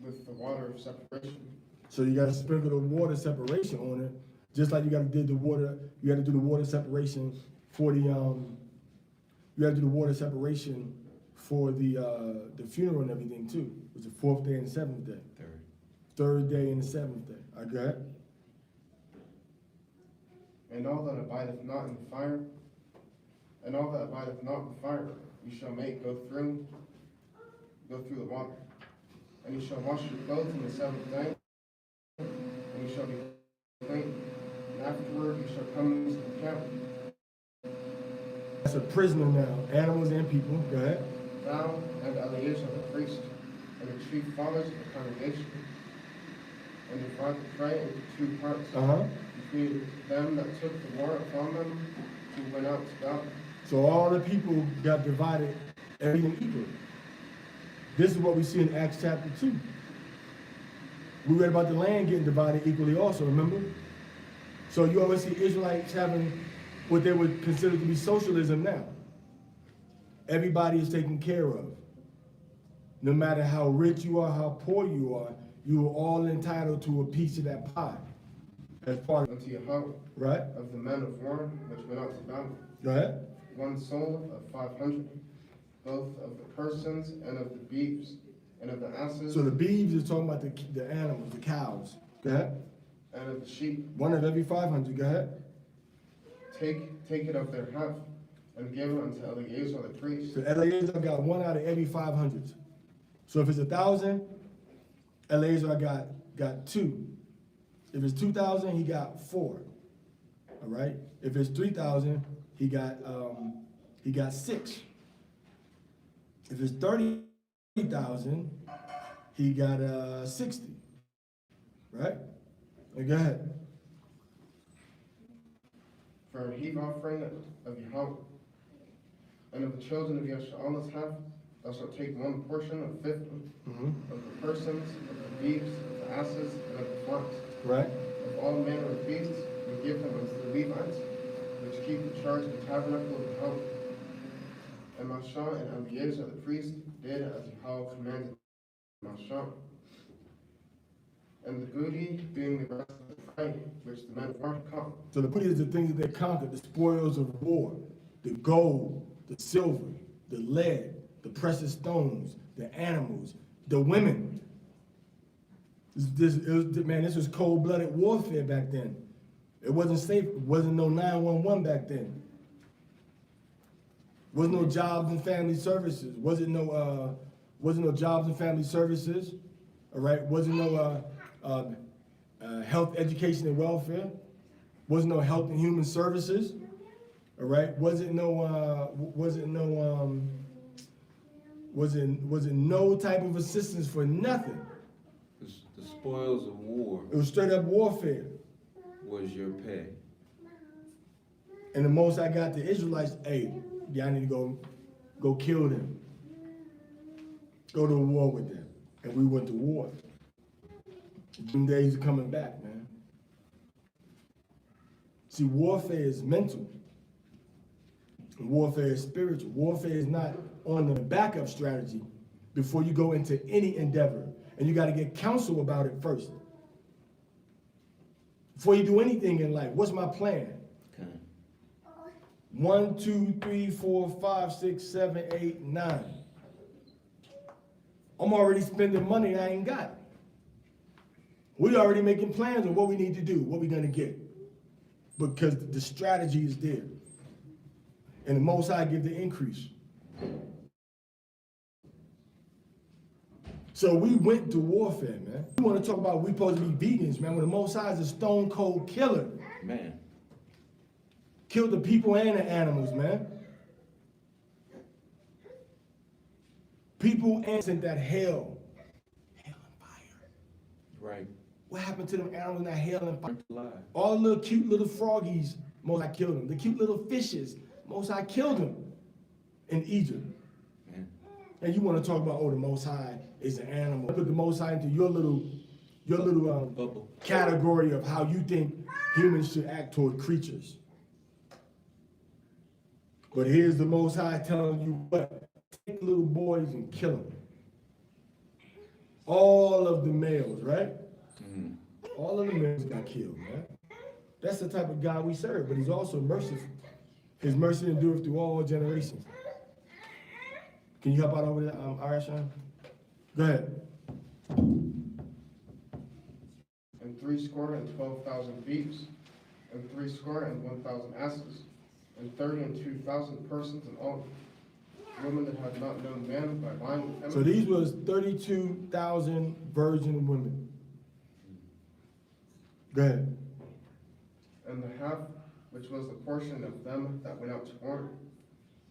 Speaker 5: with the water of separation.
Speaker 2: So you got to sprinkle the water separation on it, just like you got to do the water. You got to do the water separation for the You got to do the water separation for the funeral and everything too. It's the 4th day and the 7th day. 3rd day and the 7th day. I got it.
Speaker 5: And all that abideth not in the fire, And all that abideth not the fire, you shall make go through the water. And you shall wash your clothes on the seventh day, and you shall be clean. And afterward you shall come into the camp.
Speaker 2: That's a prisoner now, animals and people. Go ahead.
Speaker 5: Thou and Eleazar the priest, and the chief fathers of the congregation, and divide the prey into two parts, between them that took the war upon them, who went out to battle.
Speaker 2: So all the people got divided, everything equal. This is what we see in Acts chapter 2. We read about the land getting divided equally also, remember? So you always see Israelites having what they would consider to be socialism now. Everybody is taken care of. No matter how rich you are, how poor you are all entitled to a piece of that pie. As part of,
Speaker 5: Unto Yahweh,
Speaker 2: right?
Speaker 5: of the men of war which went out to battle.
Speaker 2: Go ahead.
Speaker 5: One soul of 500, both of the persons and of the beeves, and of the asses,
Speaker 2: So the beeves is talking about the animals, the cows. Go ahead.
Speaker 5: and of the sheep.
Speaker 2: One of every 500. Go ahead.
Speaker 5: Take it of their half, and give it unto Eleazar the priest.
Speaker 2: So Eleazar got one out of every 500. So if it's 1,000, Eleazar got 2. If it's 2,000, he got 4. All right. If it's 3,000, he got 6. If it's 30,000, he got 60. Right? Now go ahead.
Speaker 5: For a heave offering of Yahweh, and of the children of Yasharalah's half, thou shalt take one portion of 50 of the persons, of the beeves, of the asses, and of the flocks,
Speaker 2: Right.
Speaker 5: of all manner of beasts, and give them unto the Levites, which keep the charge of the tabernacle of Yahweh. And Massei and Eleazar the priest did as Yahweh commanded Massei. And the booty being the rest of the prey, which the men of war caught.
Speaker 2: So the booty is the things that they conquered, the spoils of war, the gold, the silver, the lead, the precious stones, the animals, the women. This was cold-blooded warfare back then. It wasn't safe. It wasn't no 911 back then. Wasn't no jobs and family services. Wasn't no jobs and family services. All right. Wasn't no health, education, and welfare. Wasn't no health and human services. All right. Wasn't no type of assistance for nothing.
Speaker 1: The spoils of war
Speaker 2: It was straight up warfare.
Speaker 1: was your pay.
Speaker 2: And the most I got the Israelites, hey, y'all need to go kill them. Go to war with them. And we went to war. Them days are coming back, man. See, warfare is mental. Warfare is spiritual. Warfare is not on the backup strategy before you go into any endeavor. And you got to get counsel about it first. Before you do anything in life, what's my plan?
Speaker 1: Okay.
Speaker 2: 1, 2, 3, 4, 5, 6, 7, 8, 9. I'm already spending money and I ain't got it. We already making plans on what we need to do, what we're gonna get. Because the strategy is there. And the Most High give the increase. So we went to warfare, man. We want to talk about we supposed to be vegans, man. When the Most High is a stone cold killer.
Speaker 1: Man.
Speaker 2: Killed the people and the animals, man. People sent that hell. Hell and fire.
Speaker 1: Right.
Speaker 2: What happened to them animals in that hell and fire?
Speaker 1: Alive.
Speaker 2: All the little cute little froggies, Most High killed them. The cute little fishes, Most High killed them in Egypt.
Speaker 1: Man.
Speaker 2: And you want to talk about, oh, the Most High is an animal. Put the Most High into your little
Speaker 1: Bubble.
Speaker 2: category of how you think humans should act toward creatures. But here's the Most High telling you what, take little boys and kill them. All of the males, right?
Speaker 1: Mm-hmm.
Speaker 2: All of the males got killed, man. That's the type of God we serve, but he's also merciful. His mercy endureth through all generations. Can you help out over there, Parashah? Go ahead.
Speaker 5: And 70,000 beeves, and 70,000 asses, and 32,000 persons in all, women that had not known man by lying with him.
Speaker 2: So these was 32,000 virgin women. Go ahead.
Speaker 5: And the half, which was the portion of them that went out to war,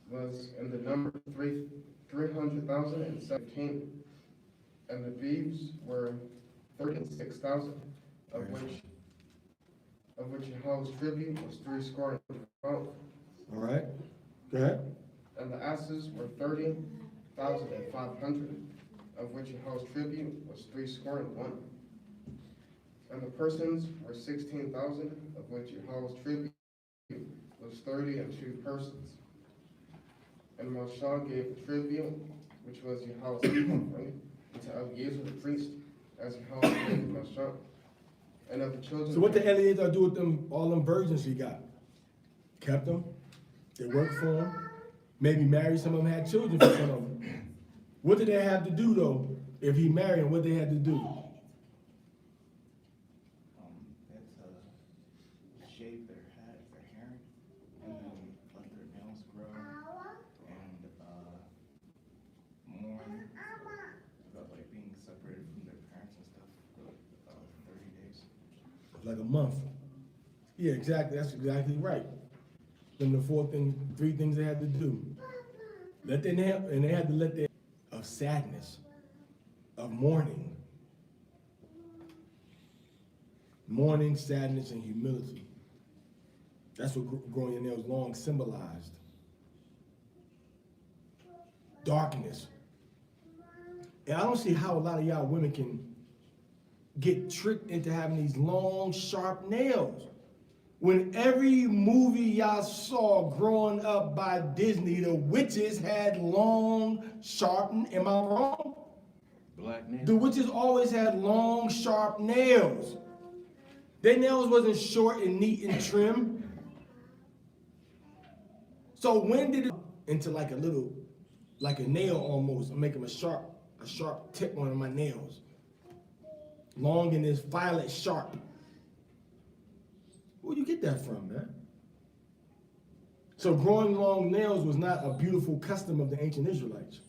Speaker 5: was in the number 300,017. And the beeves were 36,000, of which Yahweh's tribute was threescore and 12.
Speaker 2: All right. Go ahead.
Speaker 5: And the asses were 30,500, of which Yahweh's tribute was threescore and 1. And the persons were 16,000, of which Yahweh's tribute was 32 persons. And Massei gave the tribute, which was Yahweh's offering, to Eliezer the priest, as Yahweh commanded Massei. And of the children.
Speaker 2: So what did Eliezer do with them, all them virgins he got? Kept them? They worked for him? Maybe married some of them, had children for some of them. What did they have to do though? If he married them, what they had to do?
Speaker 4: Shave their head, their hair, and then let their nails grow, and mourn about like being separated from their parents and stuff for 30 days.
Speaker 2: Like a month. Yeah, exactly. That's exactly right. Then the three things they had to do. Let their nail, and they had to let their of sadness, of mourning. Mourning, sadness, and humility. That's what growing your nails long symbolized. Darkness. And I don't see how a lot of y'all women can get tricked into having these long, sharp nails. When every movie y'all saw growing up by Disney, the witches had long, sharp, am I wrong?
Speaker 1: Black nails.
Speaker 2: The witches always had long, sharp nails. Their nails wasn't short and neat and trim. So when did it into like a little, like a nail almost? I'm making a sharp tip on my nails. Long and this violet sharp. Where'd you get that from, man? So growing long nails was not a beautiful custom of the ancient Israelites.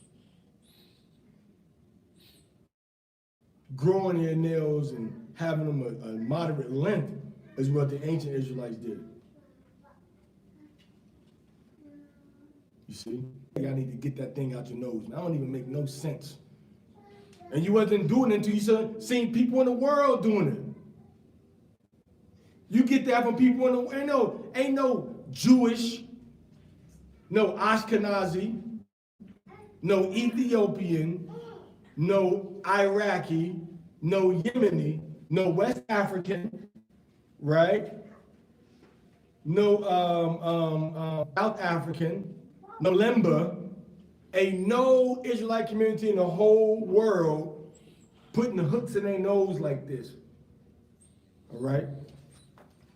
Speaker 2: Growing their nails and having them a moderate length is what the ancient Israelites did. You see? Y'all need to get that thing out your nose. I don't even make no sense. And you wasn't doing it until you seen people in the world doing it. You get that from people in the world. Ain't no Jewish, no Ashkenazi, no Ethiopian, no Iraqi, no Yemeni, no West African, right? No South African, no Limba, ain't no Israelite community in the whole world putting the hooks in their nose like this. All right?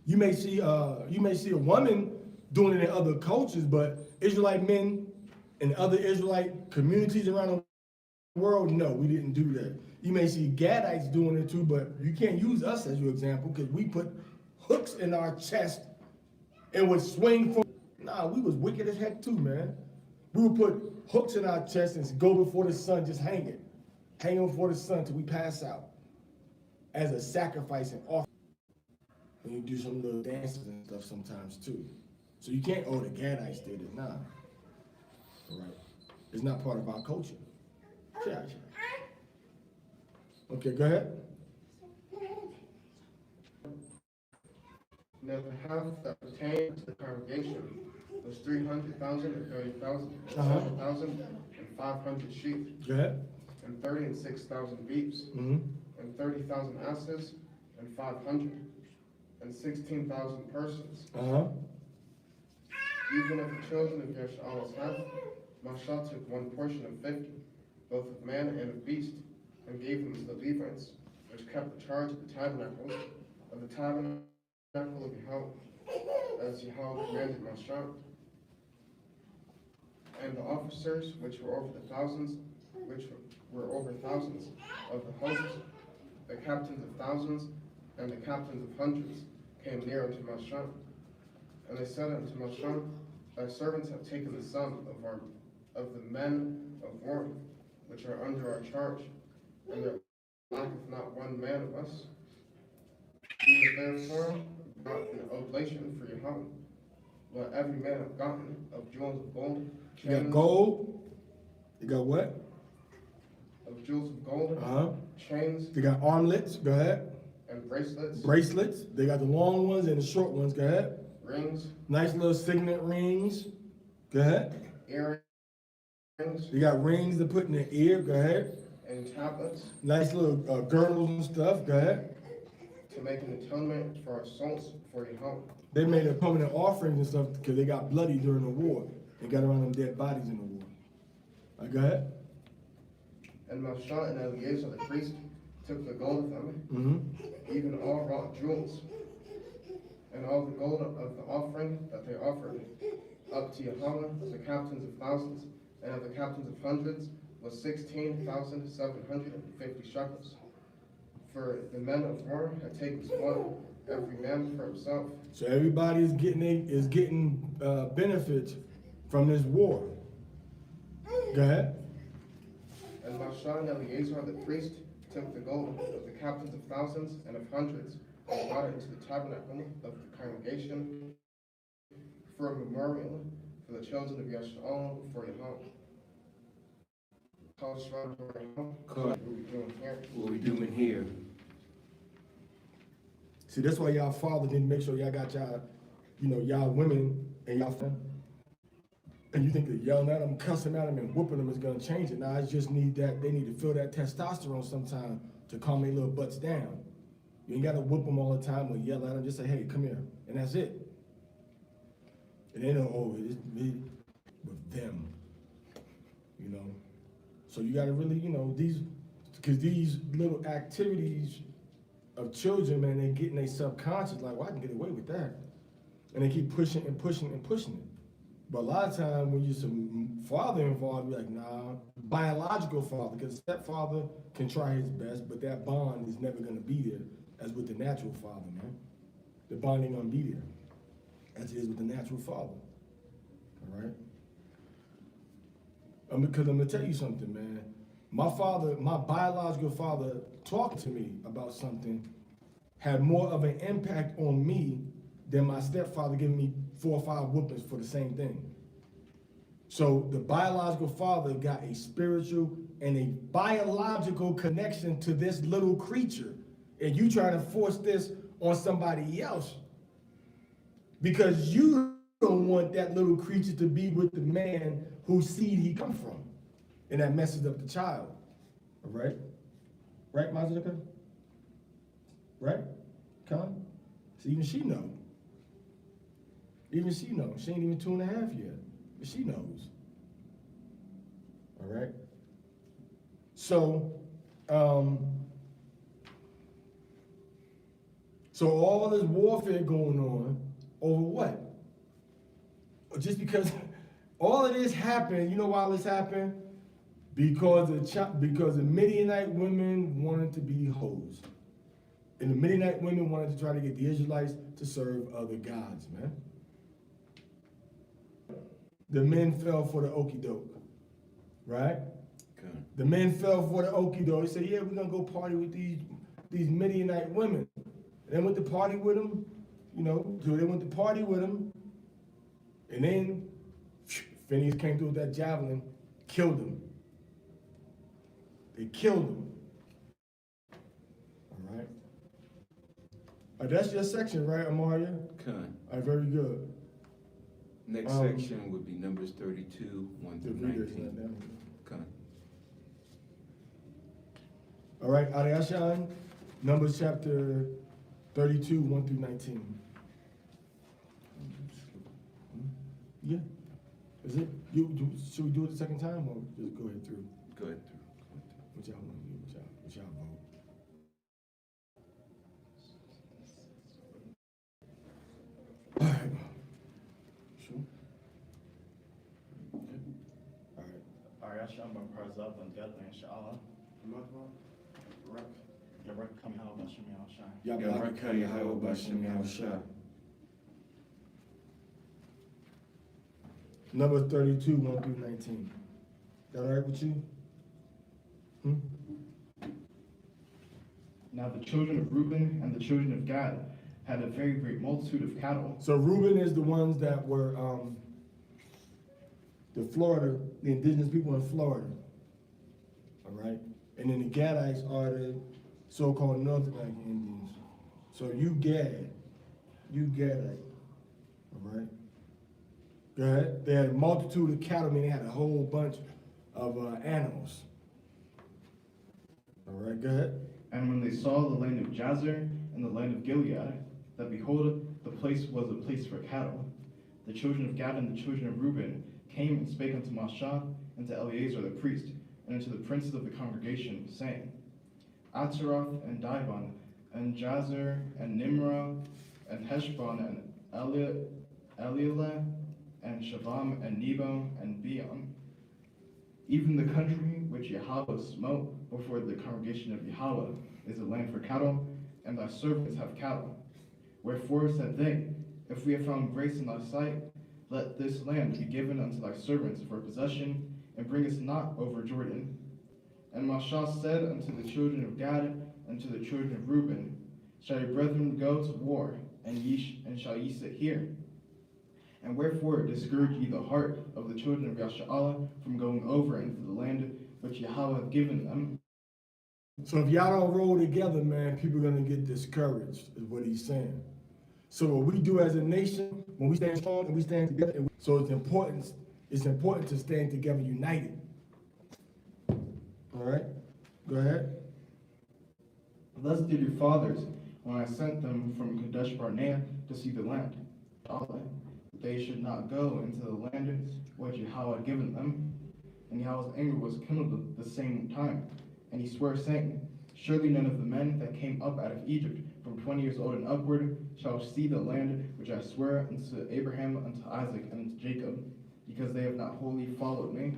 Speaker 2: You may see a woman doing it in other cultures, but Israelite men and other Israelite communities around the world, no, we didn't do that. You may see Gadites doing it too, but you can't use us as your example because we put hooks in our chest and would swing from. Nah, we was wicked as heck too, man. We would put hooks in our chest and go before the sun, just hanging before the sun till we pass out as a sacrifice and offering. And you do some little dances and stuff sometimes too. So you can't, the Gadites did it. Nah. All right. It's not part of our culture. Yeah. Okay, go ahead.
Speaker 5: Now the half that pertained to the congregation was 300,000 and 30,000, 7,500 sheep,
Speaker 2: Go ahead.
Speaker 5: and 36,000 beeves,
Speaker 2: Mm-hmm.
Speaker 5: and 30,000 asses, and 500, and 16,000 persons.
Speaker 2: Uh-huh.
Speaker 5: Even of the children of Yesh'al's half, Massei took one portion of 50, both of man and of beast, and gave them to the Levites, which kept the charge of the tabernacle of Yahweh, as Yahweh commanded Massei. And the officers which were over thousands of the hosts, the captains of thousands, and the captains of hundreds, came near unto Massei. And they said unto Massei, Thy servants have taken the sum of the men of war, which are under our charge, and there lacketh not one man of us. We have therefore brought an oblation for Yahweh. Let every man have gotten of jewels of gold,
Speaker 2: You got
Speaker 5: chains,
Speaker 2: gold. You got what?
Speaker 5: of jewels of gold, chains,
Speaker 2: They got armlets. Go ahead.
Speaker 5: and bracelets,
Speaker 2: Bracelets. They got the long ones and the short ones. Go ahead.
Speaker 5: rings,
Speaker 2: Nice little signet rings. Go ahead.
Speaker 5: earrings,
Speaker 2: They got rings to put in the ear. Go ahead.
Speaker 5: and tablets,
Speaker 2: Nice little girdles and stuff. Go ahead.
Speaker 5: to make an atonement for our souls before Yahweh.
Speaker 2: They made a permanent offerings and stuff because they got bloody during the war. They got around them dead bodies in the war. All right, go ahead.
Speaker 5: And Massei and Eleazar the priest took the gold of them,
Speaker 2: Mm-hmm.
Speaker 5: even all wrought jewels, and all the gold of the offering that they offered up to Yahweh of the captains of thousands and of the captains of hundreds was 16,750 shekels. For the men of war had taken spoil, every man for himself.
Speaker 2: So everybody is getting benefits from this war. Go ahead.
Speaker 5: And Massei and Eleazar the priest took the gold of the captains of thousands and of hundreds and brought it into the tabernacle of the congregation for a memorial for the children of Yasha'al before Yahweh. Parashah before Yahweh.
Speaker 1: Cut.
Speaker 5: What we doing here?
Speaker 1: What we doing here?
Speaker 2: See, that's why y'all father didn't make sure y'all got y'all, y'all women and y'all family. And you think that yelling at them, cussing at them, and whooping them is gonna change it. Now, I just need that, they need to feel that testosterone sometime to calm their little butts down. You ain't gotta whoop them all the time or yell at them, just say, hey, come here, and that's it. And they know, oh, it's me with them, So you gotta really, because these little activities of children, man, they get in their subconscious, like, well, I can get away with that. And they keep pushing and pushing and pushing it. But a lot of times when you're some father involved, you're like, nah, biological father, because stepfather can try his best, but that bond is never gonna be there as with the natural father, man. The bond ain't gonna be there as it is with the natural father, all right? Because I'm gonna tell you something, man. My biological father talking to me about something had more of an impact on me than my stepfather giving me 4 or 5 whoopings for the same thing. So the biological father got a spiritual and a biological connection to this little creature. And you try to force this on somebody else because you don't want that little creature to be with the man whose seed he come from. And that messes up the child. All right? Right, Mazika? Right? Con? See, even she knows. Even she knows. She ain't even 2.5 yet, but she knows. All right? So all this warfare going on over what? Just because all of this happened, you know why this happened? Because the Midianite women wanted to be hoes. And the Midianite women wanted to try to get the Israelites to serve other gods, man. The men fell for the okie doke, right?
Speaker 1: Okay.
Speaker 2: The men fell for the okie doke. They said, yeah, we're gonna go party with these Midianite women. And they went to party with them, so they went to party with them. And then Phineas came through with that javelin, killed him. They killed him. All right. That's your section, right, Amaria?
Speaker 1: Okay.
Speaker 2: All right, very good.
Speaker 1: Next section would be Numbers 32, 1 through 19. Okay.
Speaker 2: All right, Ariashan, Numbers chapter 32, 1 through 19. Yeah. Is it? Should we do it the second time or just go ahead through?
Speaker 1: Go ahead through.
Speaker 2: What y'all want to do? What y'all vote? All right. Sure. All right.
Speaker 6: Parashah Parashah and Deadly Inshallah. Yarak come how Bashim Yahshai.
Speaker 1: Yabarakaya Haobashim Yahushua.
Speaker 2: Number 32, 1 through 19. That all right with you?
Speaker 4: Now the children of Reuben and the children of Gad had a very great multitude of cattle.
Speaker 2: So Reuben is the ones that were the indigenous people in Florida. All right? And then the Gadites are the so-called North Atlantic Indians. So you Gadite. All right? Go ahead. They had a multitude of cattle, meaning they had a whole bunch of animals. All right, go ahead.
Speaker 4: And when they saw the land of Jazer and the land of Gilead, that behold, the place was a place for cattle, the children of Gad and the children of Reuben came and spake unto Massei and to Eleazar the priest, and unto the princes of the congregation, saying, Ataroth and Dibon, and Jazer, and Nimrah, and Heshbon, and Elilah, and Shavam, and Nebo, and Beon, even the country which Yahweh smote before the congregation of Yahweh is a land for cattle, and thy servants have cattle. Wherefore said they, if we have found grace in thy sight, let this land be given unto thy servants for possession, and bring us not over Jordan. And Massei said unto the children of Gad and to the children of Reuben, shall your brethren go to war, and shall ye sit here? And wherefore discourage ye the heart of the children of Yashar'Allah from going over into the land which Yahweh hath given them?
Speaker 2: So if y'all don't roll together, man, people are gonna get discouraged, is what he's saying. So what we do as a nation, when we stand strong and we stand together, so it's important to stand together united. All right, go ahead.
Speaker 4: Thus did your fathers, when I sent them from Kadesh Barnea to see the land, that they should not go into the land which Yahweh had given them. And Yahweh's anger was kindled at the same time. And he swore, saying, surely none of the men that came up out of Egypt from 20 years old and upward shall see the land which I swear unto Abraham, unto Isaac, and unto Jacob, because they have not wholly followed me.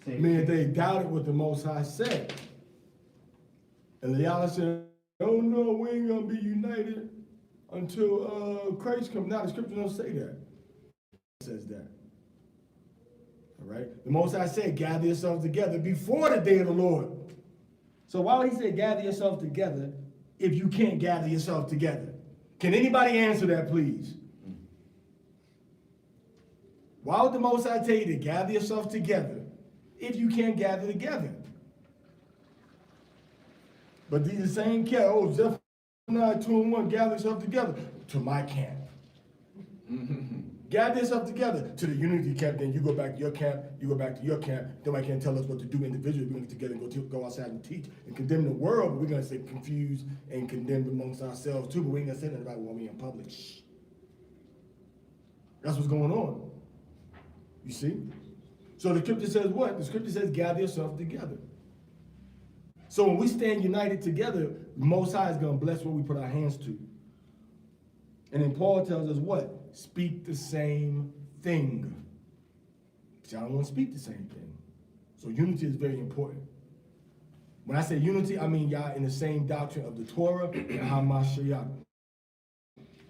Speaker 2: Meaning they doubted what the Most High said. And Yahweh said, oh no, we ain't gonna be united until Christ comes. Now the scripture don't say that. It says that. All right? The Most High said, gather yourselves together before the day of the Lord. So why would he say gather yourself together if you can't gather yourself together? Can anybody answer that, please? Why would the Most High tell you to gather yourself together if you can't gather together? But these same cat, Zephaniah 2:1, gather yourself together to my camp. Gather yourself together to the unity camp, then you go back to your camp, you go back to your camp. Nobody can tell us what to do individually. We're going to get together and go outside and teach and condemn the world, but we're going to stay confused and condemned amongst ourselves too, but we ain't going to say nothing about what we in public. Shh. That's what's going on. You see? So the scripture says what? The scripture says gather yourself together. So when we stand united together, the Most High is going to bless what we put our hands to. And then Paul tells us what? Speak the same thing. See, I don't want to speak the same thing. So unity is very important. When I say unity, I mean y'all in the same doctrine of the Torah and HaMashiach.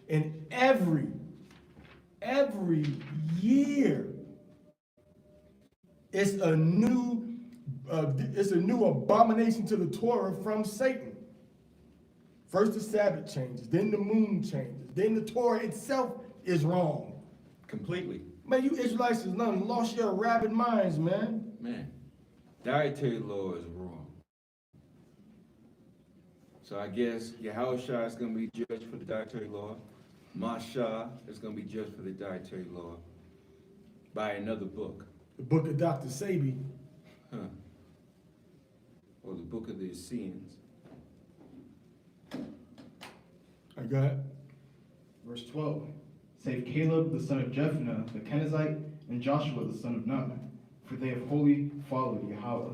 Speaker 2: And every year, it's a new abomination to the Torah from Satan. First the Sabbath changes, then the moon changes, then the Torah itself is wrong.
Speaker 1: Completely.
Speaker 2: Man, you Israelites has lost your rabid minds, man.
Speaker 1: Man, dietary law is wrong. So I guess Yahushua is going to be judged for the dietary law. Massei is going to be judged for the dietary law by another book.
Speaker 2: The book of Dr. Sabi.
Speaker 1: Huh. Or the book of the Essenes.
Speaker 2: All right, go ahead.
Speaker 4: Verse 12, save Caleb the son of Jephunneh the Kenizzite, and Joshua the son of Nun, for they have wholly followed Yahweh.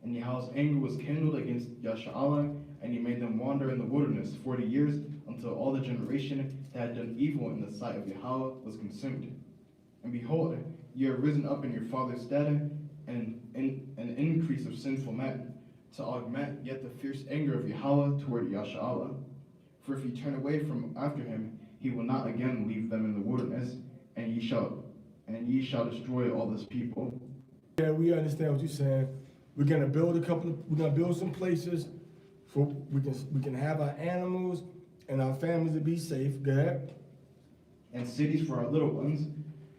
Speaker 4: And Yahweh's anger was kindled against Yashar'Allah, and he made them wander in the wilderness 40 years, until all the generation that had done evil in the sight of Yahweh was consumed. And behold, ye are risen up in your father's stead, and an increase of sinful men, to augment yet the fierce anger of Yahweh toward Yashar'Allah. For if ye turn away from after him, he will not again leave them in the wilderness, and ye shall and ye shall destroy all this people.
Speaker 2: Yeah, we understand what you're saying. We're gonna build we're gonna build some places for, we can have our animals and our families to be safe. Go ahead.
Speaker 4: And cities for our little ones,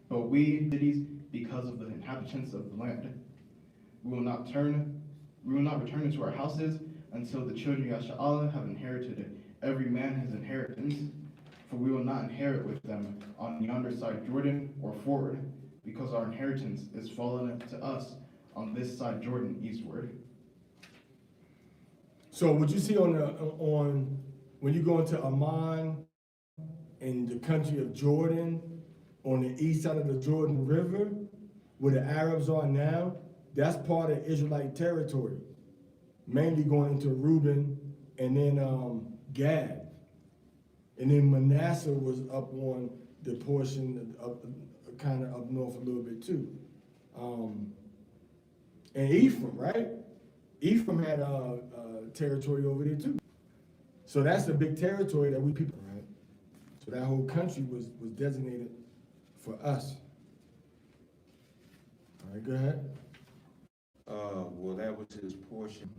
Speaker 4: but we cities because of the inhabitants of the land. We will not return into our houses until the children of Yasha'Allah have inherited every man his inheritance, for we will not inherit with them on yonder side Jordan or forward, because our inheritance is fallen to us on this side Jordan eastward.
Speaker 2: So what you see on when you go into Amman in the country of Jordan, on the east side of the Jordan River, where the Arabs are now, that's part of Israelite territory, mainly going into Reuben and then Gad. And then Manasseh was up on the portion of kind of up north a little bit too. And Ephraim, right? Ephraim had territory over there too. So that's a big territory that we people, right? So that whole country was designated for us. All right, go ahead.
Speaker 1: Well, that was his portion.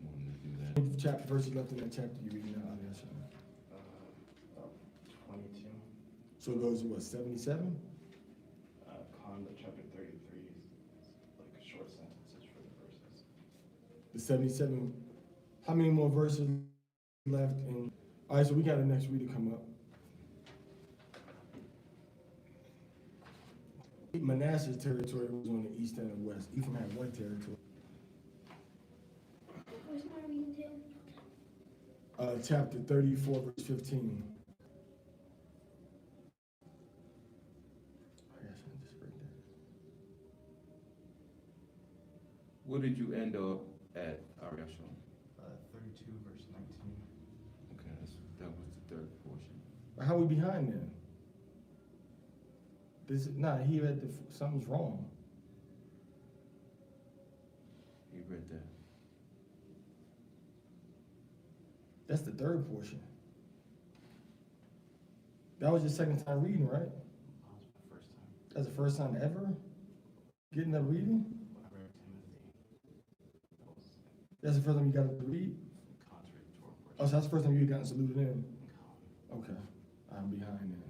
Speaker 1: I'm gonna do that.
Speaker 2: Chapter, verses left in that chapter you reading now, Alias.
Speaker 4: 22.
Speaker 2: So it goes to what, 77?
Speaker 4: Conduct chapter 33 is like short sentences for the verses.
Speaker 2: The 77. How many more verses left in? All right, so we got the next reader come up. Manasseh's territory was on the east and the west. Ephraim had one territory.
Speaker 3: Where's my reading to?
Speaker 2: Chapter 34, verse 15. I guess I'll just break that.
Speaker 1: What did you end up at, Ariel?
Speaker 4: 32 verse 19.
Speaker 1: Okay, that was the third portion.
Speaker 2: How are we behind then? He read something's wrong.
Speaker 1: He read that.
Speaker 2: That's the third portion. That was your second time reading, right?
Speaker 6: That was my first time.
Speaker 2: That's the first time ever getting a reading?
Speaker 6: When I read Timothy, that was
Speaker 2: That's the first time you got to read?
Speaker 6: contradictory.
Speaker 2: Oh, so that's the first time you gotten saluted in? Okay, I'm behind then.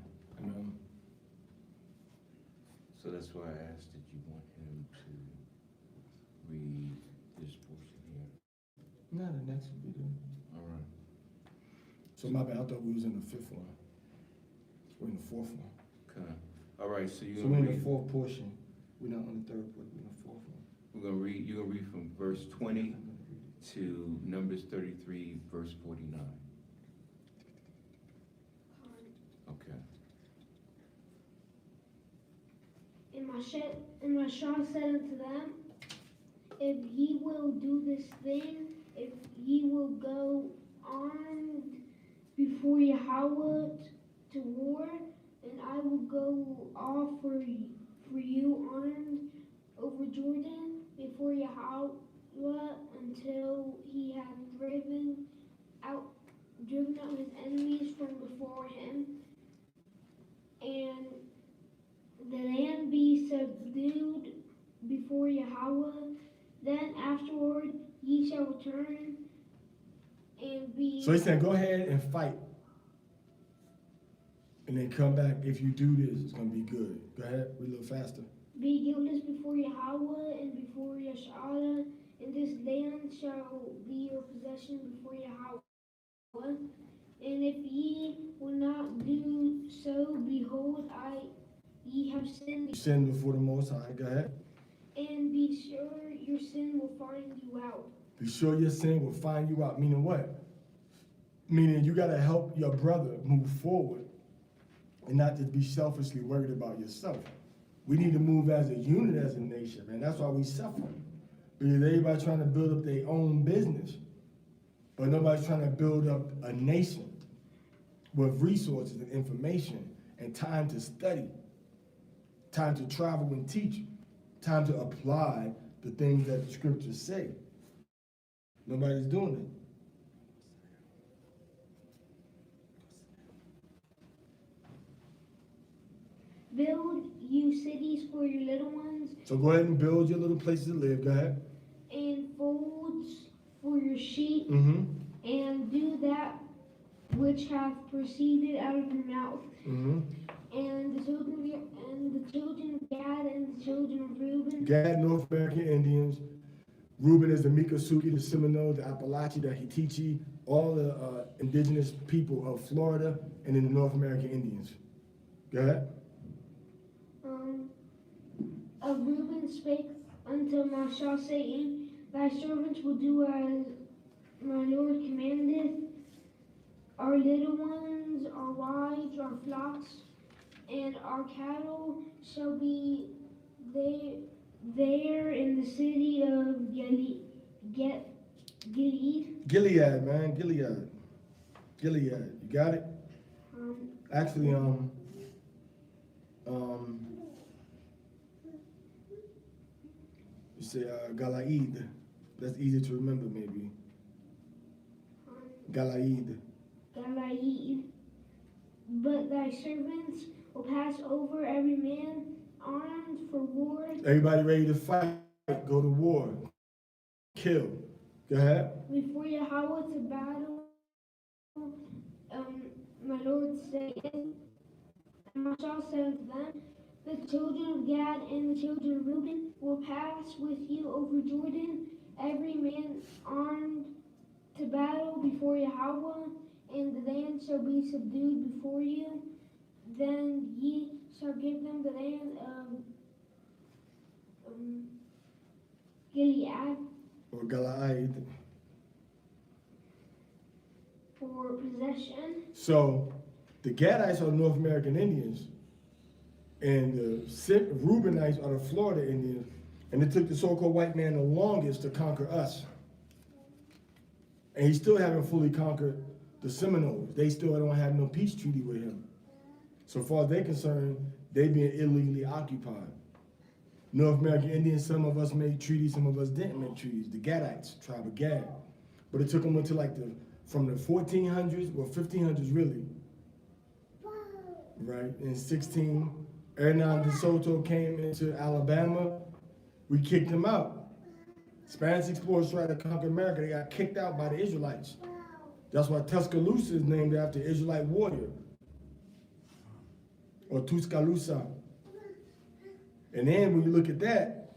Speaker 1: So that's why I asked, did you want him to read this portion here?
Speaker 2: No, the next reading.
Speaker 1: All right.
Speaker 2: So my bad, I thought we was in the fifth one. We're in the fourth one.
Speaker 1: Okay. All right, so you're
Speaker 2: So we're
Speaker 1: gonna
Speaker 2: in the
Speaker 1: read,
Speaker 2: fourth portion. We're not on the third portion, we're in the fourth one.
Speaker 1: you're gonna read from verse 20 to Numbers 33, verse 49. Okay.
Speaker 3: And Mashah said unto them, if ye will do this thing, if ye will go armed before Yahweh to war, and I will go off for you armed over Jordan before Yahweh until he hath driven out his enemies from before him, and the land be subdued before Yahweh, then afterward ye shall return and be.
Speaker 2: So he said, go ahead and fight. And then come back. If you do this, it's going to be good. Go ahead, read a little faster.
Speaker 3: Be guiltless before Yahweh and before Yasha'Allah, and this land shall be your possession before Yahweh. And if ye will not do so, behold, ye have sinned.
Speaker 2: Sin before the Most High. Go ahead.
Speaker 3: And be sure your sin will find you out.
Speaker 2: Be sure your sin will find you out. Meaning what? Meaning you got to help your brother move forward and not just be selfishly worried about yourself. We need to move as a unit, as a nation, man. That's why we suffer. Because everybody's trying to build up their own business, but nobody's trying to build up a nation with resources and information and time to study, time to travel and teach, time to apply the things that the scriptures say. Nobody's doing it.
Speaker 3: Build you cities for your little ones,
Speaker 2: So go ahead and build your little places to live. Go ahead.
Speaker 3: and folds for your sheep,
Speaker 2: Mm-hmm.
Speaker 3: and do that which hath proceeded out of your mouth.
Speaker 2: Mm-hmm.
Speaker 3: And the children of Gad and the children of Reuben,
Speaker 2: Gad, North American Indians. Reuben is the Miccosukee, the Seminole, the Appalachian, the Hitichi, all the indigenous people of Florida, and then the North American Indians. Go ahead.
Speaker 3: of Reuben spake unto Massei, saying, Thy servants will do as my Lord commandeth. Our little ones, our wives, our flocks, and our cattle shall be there in the city of Gilead.
Speaker 2: Gilead, man, Gilead. Gilead. You got it? Actually, you say Galaid. That's easy to remember, maybe. Galaid.
Speaker 3: But thy servants will pass over every man armed for war.
Speaker 2: Everybody ready to fight, go to war, kill. Go ahead.
Speaker 3: Before Yahweh to battle, my Lord saith, and Massei said unto them, the children of Gad and the children of Reuben will pass with you over Jordan, every man armed to battle before Yahweh, and the land shall be subdued before you. Then ye shall give them the land of Gilead
Speaker 2: Or Galaid.
Speaker 3: for possession.
Speaker 2: So the Gadites are North American Indians, and the Reubenites are the Florida Indians, and it took the so-called white man the longest to conquer us. And he still haven't fully conquered the Seminoles. They still don't have no peace treaty with him. So far as they're concerned, they being illegally occupied. North American Indians, some of us made treaties, some of us didn't make treaties. The Gadites, tribe of Gad. But it took them until from the 1400s, well 1500s really, right? In 16, Hernan de Soto came into Alabama, we kicked him out. Spanish explorers tried to conquer America, they got kicked out by the Israelites. That's why Tuscaloosa is named after Israelite warrior, or Tuscaloosa. And then when you look at that,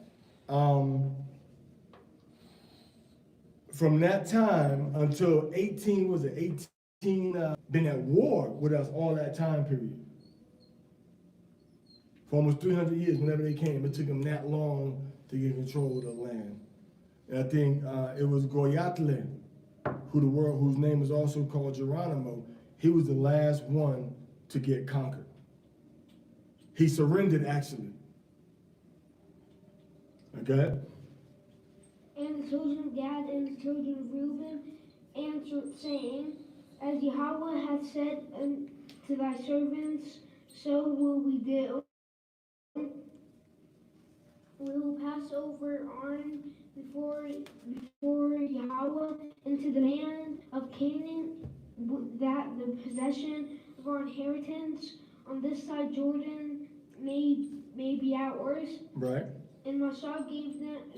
Speaker 2: from that time until 18, been at war with us all that time period. For almost 300 years, whenever they came, it took them that long to get control of the land. And I think it was Goyatle, whose name is also called Geronimo. He was the last one to get conquered. He surrendered, actually. Okay?
Speaker 3: And the children of Gad and the children of Reuben answered, saying, As Yahweh hath said unto thy servants, so will we do. We will pass over armed before Yahweh into the land of Canaan, that the possession of our inheritance on this side Jordan may be ours.
Speaker 2: Right.
Speaker 3: And Massei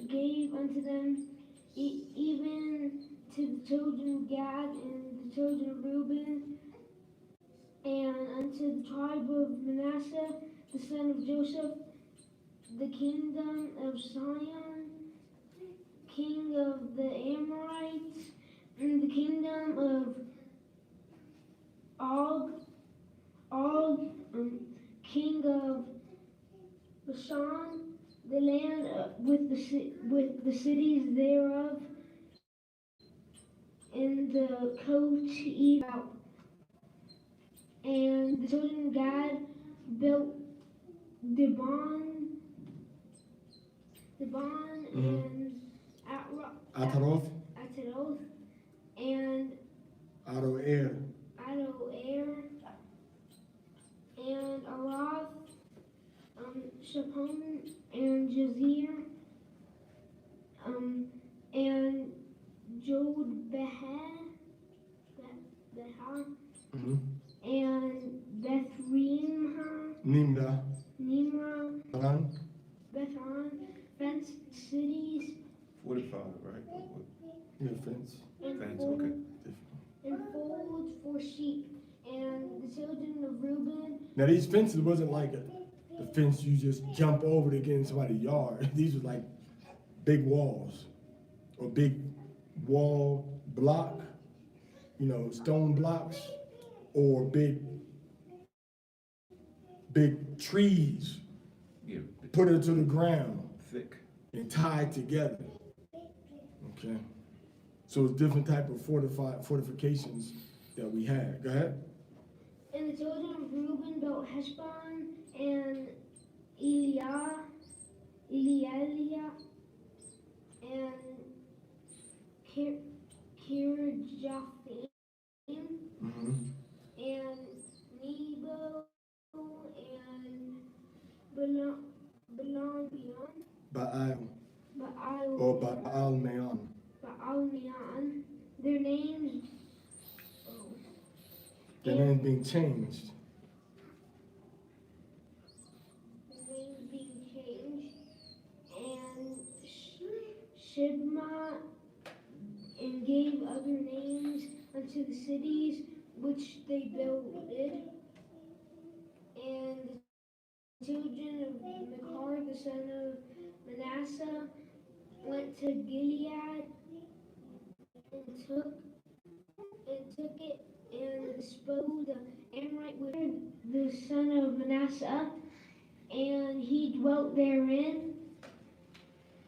Speaker 3: gave unto them, even to the children of Gad and the children of Reuben, and unto the tribe of Manasseh, the son of Joseph, the kingdom of Sion, king of the Amorites, and the kingdom of Og, king of Bashan, the land with the cities thereof, and the coast east out. And the children of Gad built Dibon and
Speaker 2: Ataroth,
Speaker 3: and
Speaker 2: Ado-Er.
Speaker 3: And Arath, Shapon, and Jazer, and Jod-Behah, and Beth-Nimrah,
Speaker 2: Nimrah. Beth-An,
Speaker 3: Beth-An, fenced cities,
Speaker 1: 45, right?
Speaker 2: yeah, fence.
Speaker 3: and
Speaker 1: Fence, okay.
Speaker 3: and folds for sheep. And the children of Reuben,
Speaker 2: Now these fences wasn't like the fence you just jump over to get in somebody's yard. These were like big walls or big wall block, stone blocks or big trees
Speaker 1: Yeah,
Speaker 2: put into the ground
Speaker 1: thick.
Speaker 2: and tied together. Okay. So it's different type of fortifications that we had. Go ahead.
Speaker 3: and the children of Reuben built Heshbon and Eliah, and Kirjathim,
Speaker 2: Mm-hmm.
Speaker 3: and Nebo, and Balaam,
Speaker 2: Baal-Meon.
Speaker 3: Baal-Meon. Their names,
Speaker 2: The name's being changed.
Speaker 3: and Shibma, and gave other names unto the cities which they builded. And the children of Machar, the son of Manasseh, went to Gilead and took it and disposed the Amorite with the son of Manasseh, and he dwelt therein.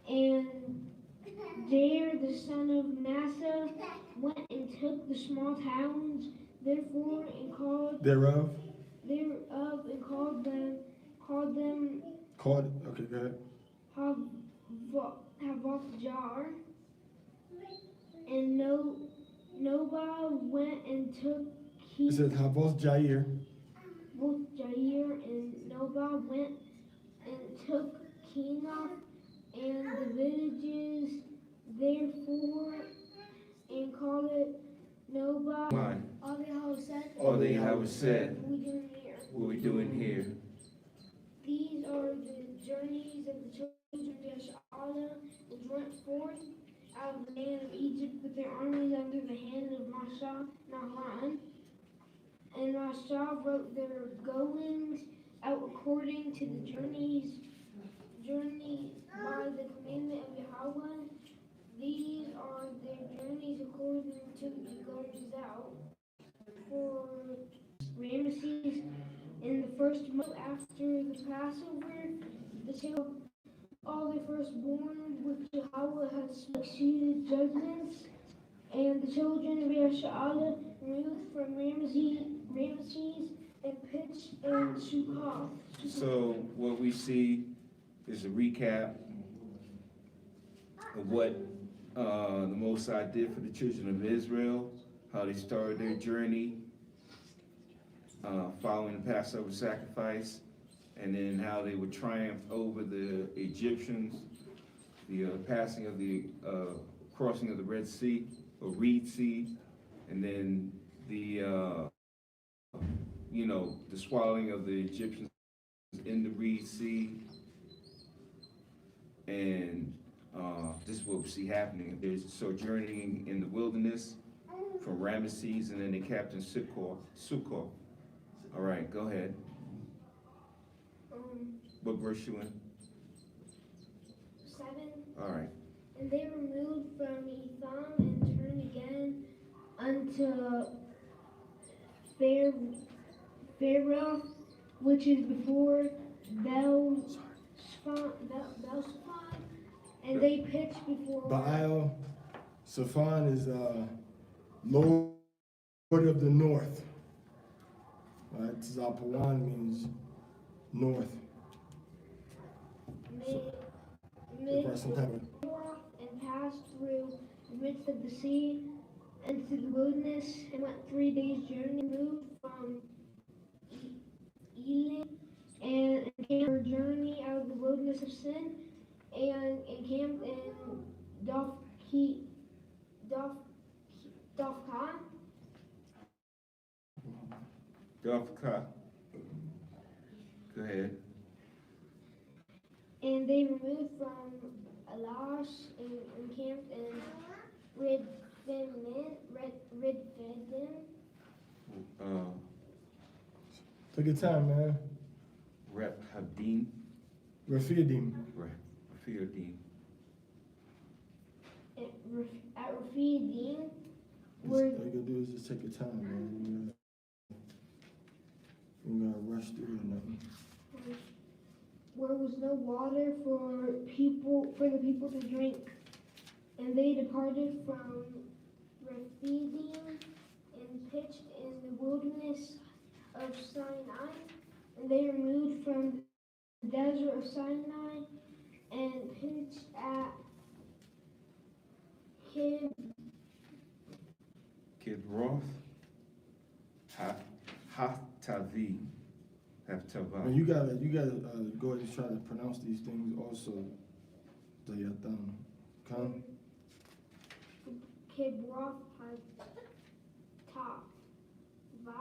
Speaker 3: And there the son of Manasseh went and took the small towns, therefore, and called
Speaker 2: Thereof.
Speaker 3: And called them
Speaker 2: Okay, go ahead.
Speaker 3: Havoth Jar. And Nobah went and took
Speaker 2: It says Havoth Jair.
Speaker 3: Jair, and Nobah went and took Kenath and the villages therefore, and called it Nobah.
Speaker 1: Why?
Speaker 3: All
Speaker 1: they have said,
Speaker 3: What we doing here?
Speaker 1: what we doing here?
Speaker 3: These are the journeys of the children of Yashala, which went forth out of the land of Egypt with their armies under the hand of Nahran. And Massei wrote their goings out according to the journey by the commandment of Yahweh. These are their journeys according to the goings out. For Ramesses, in the first month after the Passover, the tale all the firstborn which Yahweh had executed judgments, and the children of Yashala removed from Ramesses and pitched in Sukkot.
Speaker 1: So what we see is a recap of what the Massei did for the children of Israel, how they started their journey following the Passover sacrifice, and then how they would triumph over the Egyptians, the passing of the crossing of the Red Sea, or Reed Sea, and then the the swallowing of the Egyptians in the Reed Sea, and this is what we see happening. They're sojourning in the wilderness from Ramesses, and then they captain Sukkot. All right, go ahead. What verse you in?
Speaker 3: 7.
Speaker 1: All right.
Speaker 3: And they removed from Etham and turned again unto Pharaoh, which is before Belsphon, and they pitched before
Speaker 2: Baal Zephon is Lord of the North. Right? Zapawan means north.
Speaker 3: mid
Speaker 2: Some type of
Speaker 3: and passed through the midst of the sea into the wilderness, and went 3 days' journey, moved from Elim, and encamped her journey out of the wilderness of Sin, and encamped in Dophka.
Speaker 1: Go ahead.
Speaker 3: and they removed from Elash and encamped in Redfidim.
Speaker 2: Take your time, man.
Speaker 1: Rep Hadim,
Speaker 2: Rafidim.
Speaker 1: Rafiadim.
Speaker 3: At Rephidim,
Speaker 2: All
Speaker 3: where
Speaker 2: you gotta do is just take your time, man. You gotta rush through or nothing.
Speaker 3: where was no water for the people to drink. And they departed from Rephidim and pitched in the wilderness of Sinai. And they removed from the desert of Sinai and pitched at
Speaker 1: Kidroth, Hatavi, Haftava.
Speaker 2: And you gotta go ahead and try to pronounce these things also. Zayatam. Come.
Speaker 3: Kibroth Hatava.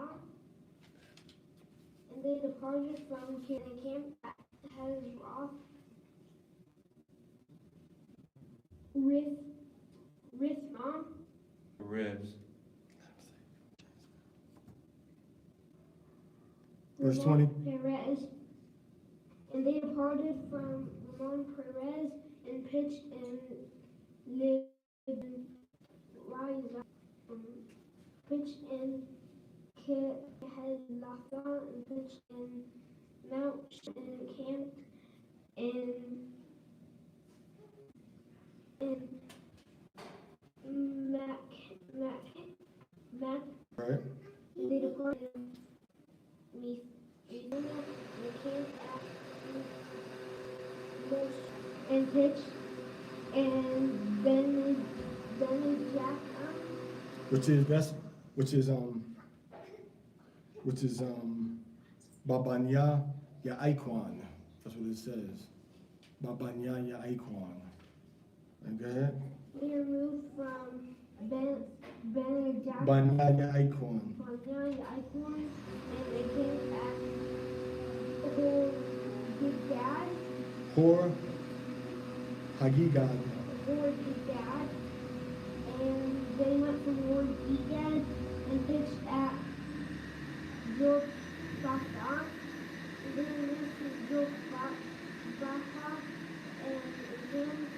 Speaker 3: And they departed from and camped at Hazroth, Rithmah,
Speaker 1: Revs.
Speaker 2: Verse 20.
Speaker 3: Perez. And they departed from Ramon Perez and pitched in Liza, pitched in Kehelatha, and pitched in Mount and camped in Mac.
Speaker 2: Right.
Speaker 3: And they departed and camped at and pitched and then Jack
Speaker 2: which is Babanya Yaikwan. That's what it says. Babanya Yaikwan. And go ahead.
Speaker 3: they removed from Ben Jack
Speaker 2: Banya Yaikwan.
Speaker 3: Icon, and they camped at Horgidgad,
Speaker 2: Hor Hagigad.
Speaker 3: And they went from Horgidgad and pitched at Jokbata, and they moved to Jokbata and camped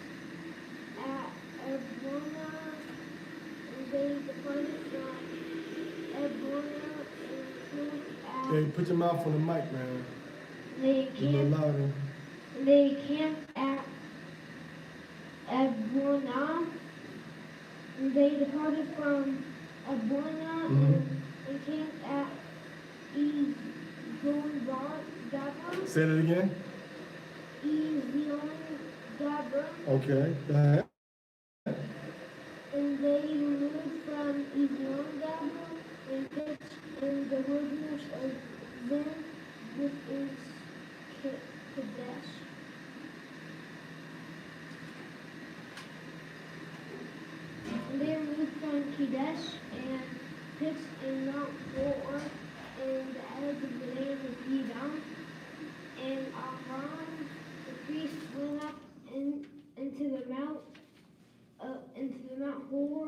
Speaker 3: at Ebrona, and they departed from Ebrona and camped at
Speaker 2: Hey, put your mouth on the mic, man.
Speaker 3: they
Speaker 2: A little
Speaker 3: camped
Speaker 2: louder.
Speaker 3: They camped at Ebrona. They departed from Ebrona and camped at Ezion-Gaber.
Speaker 2: Say that again.
Speaker 3: Ezion-Gaber.
Speaker 2: Okay, go ahead.
Speaker 3: And they removed from Ezion-Gaber and pitched in the wilderness of Zin, which is Kadesh. And they removed from Kadesh and pitched in Mount Hor in the edge of the land of Edom. And Aaron, the priest, went up into the Mount Hor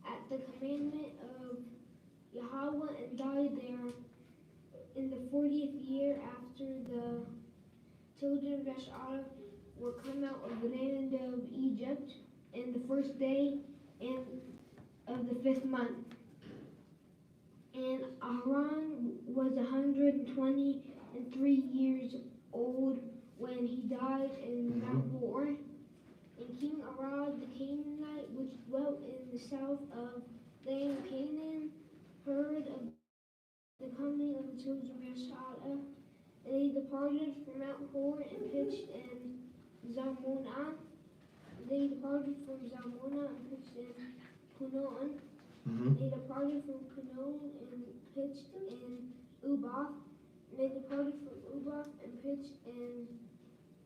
Speaker 3: at the commandment of Yahweh and died there in the 40th year after the children of Yashar were come out of the land of Egypt, in the first day of the 5th month. And Aaron was 123 years old when he died in Mount Hor. And King Arad the Canaanite, which dwelt in the south of the land of Canaan, heard of the coming of the children of Yashar. And they departed from Mount Hor and pitched in Zalmonah. They departed from Zalmonah and pitched in Punon. They departed from Punon and pitched in Ubath. They departed from Ubath and pitched in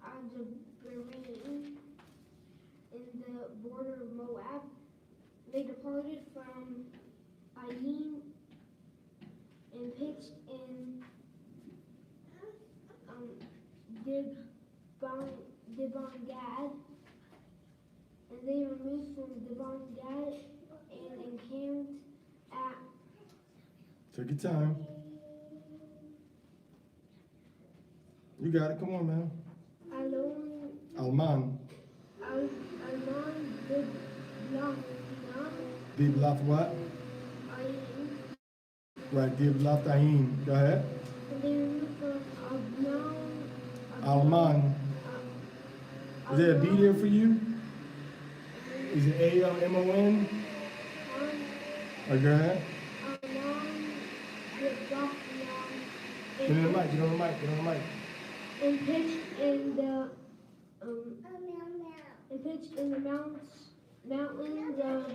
Speaker 3: Azabarim in the border of Moab. They departed from Ayin and pitched in Dibon Gad, and they removed from Dibon Gad and encamped at
Speaker 2: Take your time. You got it. Come on, man. Alman.
Speaker 3: Alman Diblathna,
Speaker 2: Diblath what?
Speaker 3: Ayin,
Speaker 2: Right, Diblathahim. Go ahead.
Speaker 3: and they removed from
Speaker 2: Alman. Is there a B there for you? Is it A-L-M-O-N? Right, go ahead. Get on the mic, get on the mic, get on the mic.
Speaker 3: And pitched in the mountains of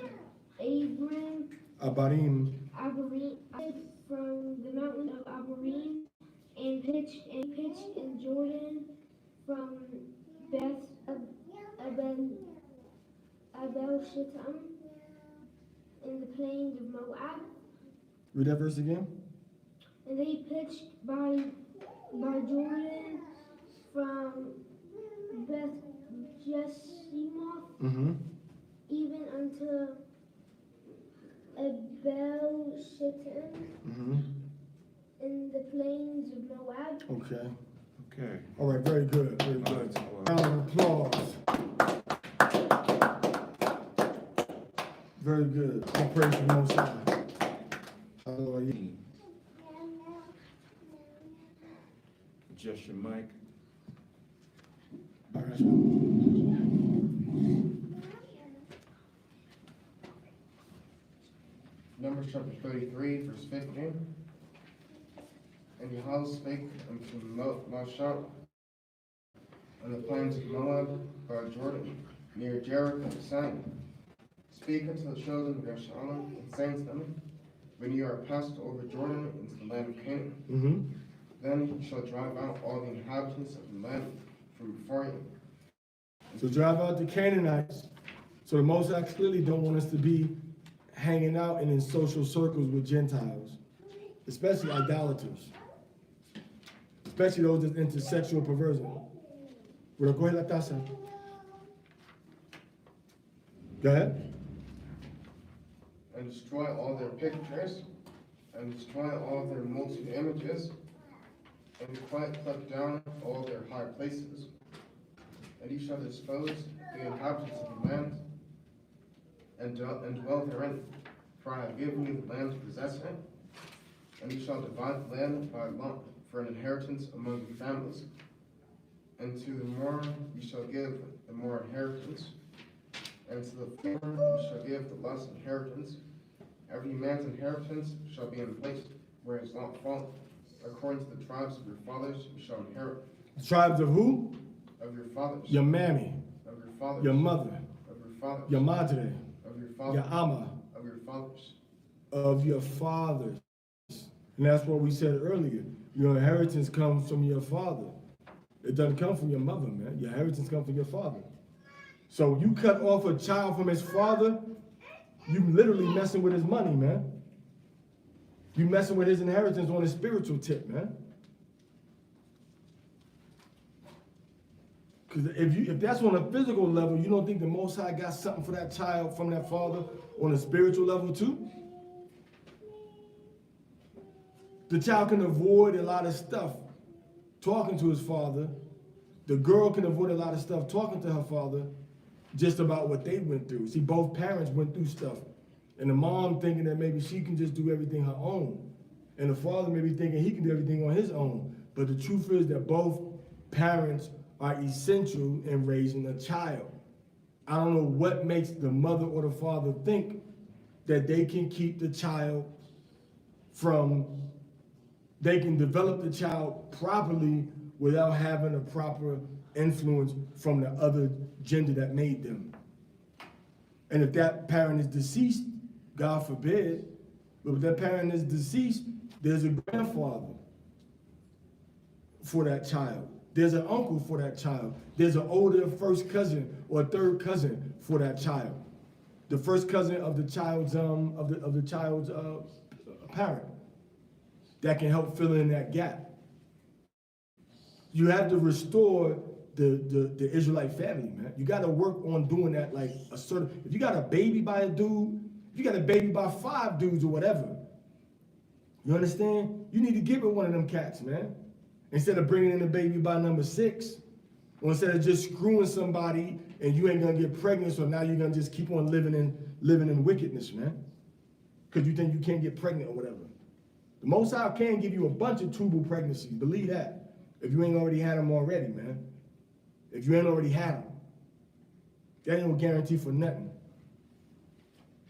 Speaker 2: Abarim.
Speaker 3: Abarim, from the mountain of Abarim, and pitched in Jordan from Beth Abel Shittim in the plains of Moab.
Speaker 2: Read that verse again.
Speaker 3: And they pitched by Jordan from Beth Jeshimoth even unto Abel Shittim in the plains of Moab.
Speaker 2: Okay.
Speaker 1: Okay.
Speaker 2: All right, very good, very good. Round of applause. Very good. All praise to the Most High. Hallelujah.
Speaker 1: Adjust your mic.
Speaker 2: All right.
Speaker 5: Numbers chapter 33, verse 15. And Yahweh spake unto Massei on the plains of Moab by Jordan, near Jericho, saying, Speak unto the children of Yasharim, and saying to them, When you are passed over Jordan into the land of Canaan, then you shall drive out all the inhabitants of the land from before you.
Speaker 2: So drive out the Canaanites. So the Most High clearly don't want us to be hanging out and in social circles with Gentiles, especially idolaters, especially those that's into sexual perversion. Go ahead, La Taza. Go ahead.
Speaker 5: And destroy all their pictures, and destroy all their molten images, and quite cut down all their high places. And you shall dispose the inhabitants of the land, and dwell therein, for I have given you the land to possess it. And you shall divide the land by lot for an inheritance among your families. And to the more you shall give the more inheritance, and to the former you shall give the less inheritance. Every man's inheritance shall be in place where his lot falleth. According to the tribes of your fathers you shall inherit.
Speaker 2: The tribes of who?
Speaker 5: Of your fathers.
Speaker 2: Your mammy.
Speaker 5: Of your fathers.
Speaker 2: Your mother.
Speaker 5: Of your fathers.
Speaker 2: Your madre.
Speaker 5: Of your fathers.
Speaker 2: Your ama.
Speaker 5: Of your fathers.
Speaker 2: Of your fathers. And that's what we said earlier. Your inheritance comes from your father. It doesn't come from your mother, man. Your inheritance comes from your father. So you cut off a child from his father, you literally messing with his money, man. You messing with his inheritance on a spiritual tip, man. Because if that's on a physical level, you don't think the Most High got something for that child from that father on a spiritual level too? The child can avoid a lot of stuff talking to his father. The girl can avoid a lot of stuff talking to her father just about what they went through. See, both parents went through stuff. And the mom thinking that maybe she can just do everything her own. And the father maybe thinking he can do everything on his own. But the truth is that both parents are essential in raising a child. I don't know what makes the mother or the father think that they can keep the child they can develop the child properly without having a proper influence from the other gender that made them. And if that parent is deceased, God forbid, but if that parent is deceased, there's a grandfather for that child. There's an uncle for that child. There's an older first cousin or third cousin for that child. The first cousin of the child's parent that can help fill in that gap. You have to restore the Israelite family, man. You gotta work on doing that like a certain, if you got a baby by a dude, if you got a baby by 5 dudes or whatever, you understand? You need to get with one of them cats, man. Instead of bringing in a baby by number 6, or instead of just screwing somebody and you ain't gonna get pregnant, so now you're gonna just keep on living in wickedness, man. Because you think you can't get pregnant or whatever. The Most High can give you a bunch of tubal pregnancies, believe that. If you ain't already had them already, man. If you ain't already had them. That ain't no guarantee for nothing.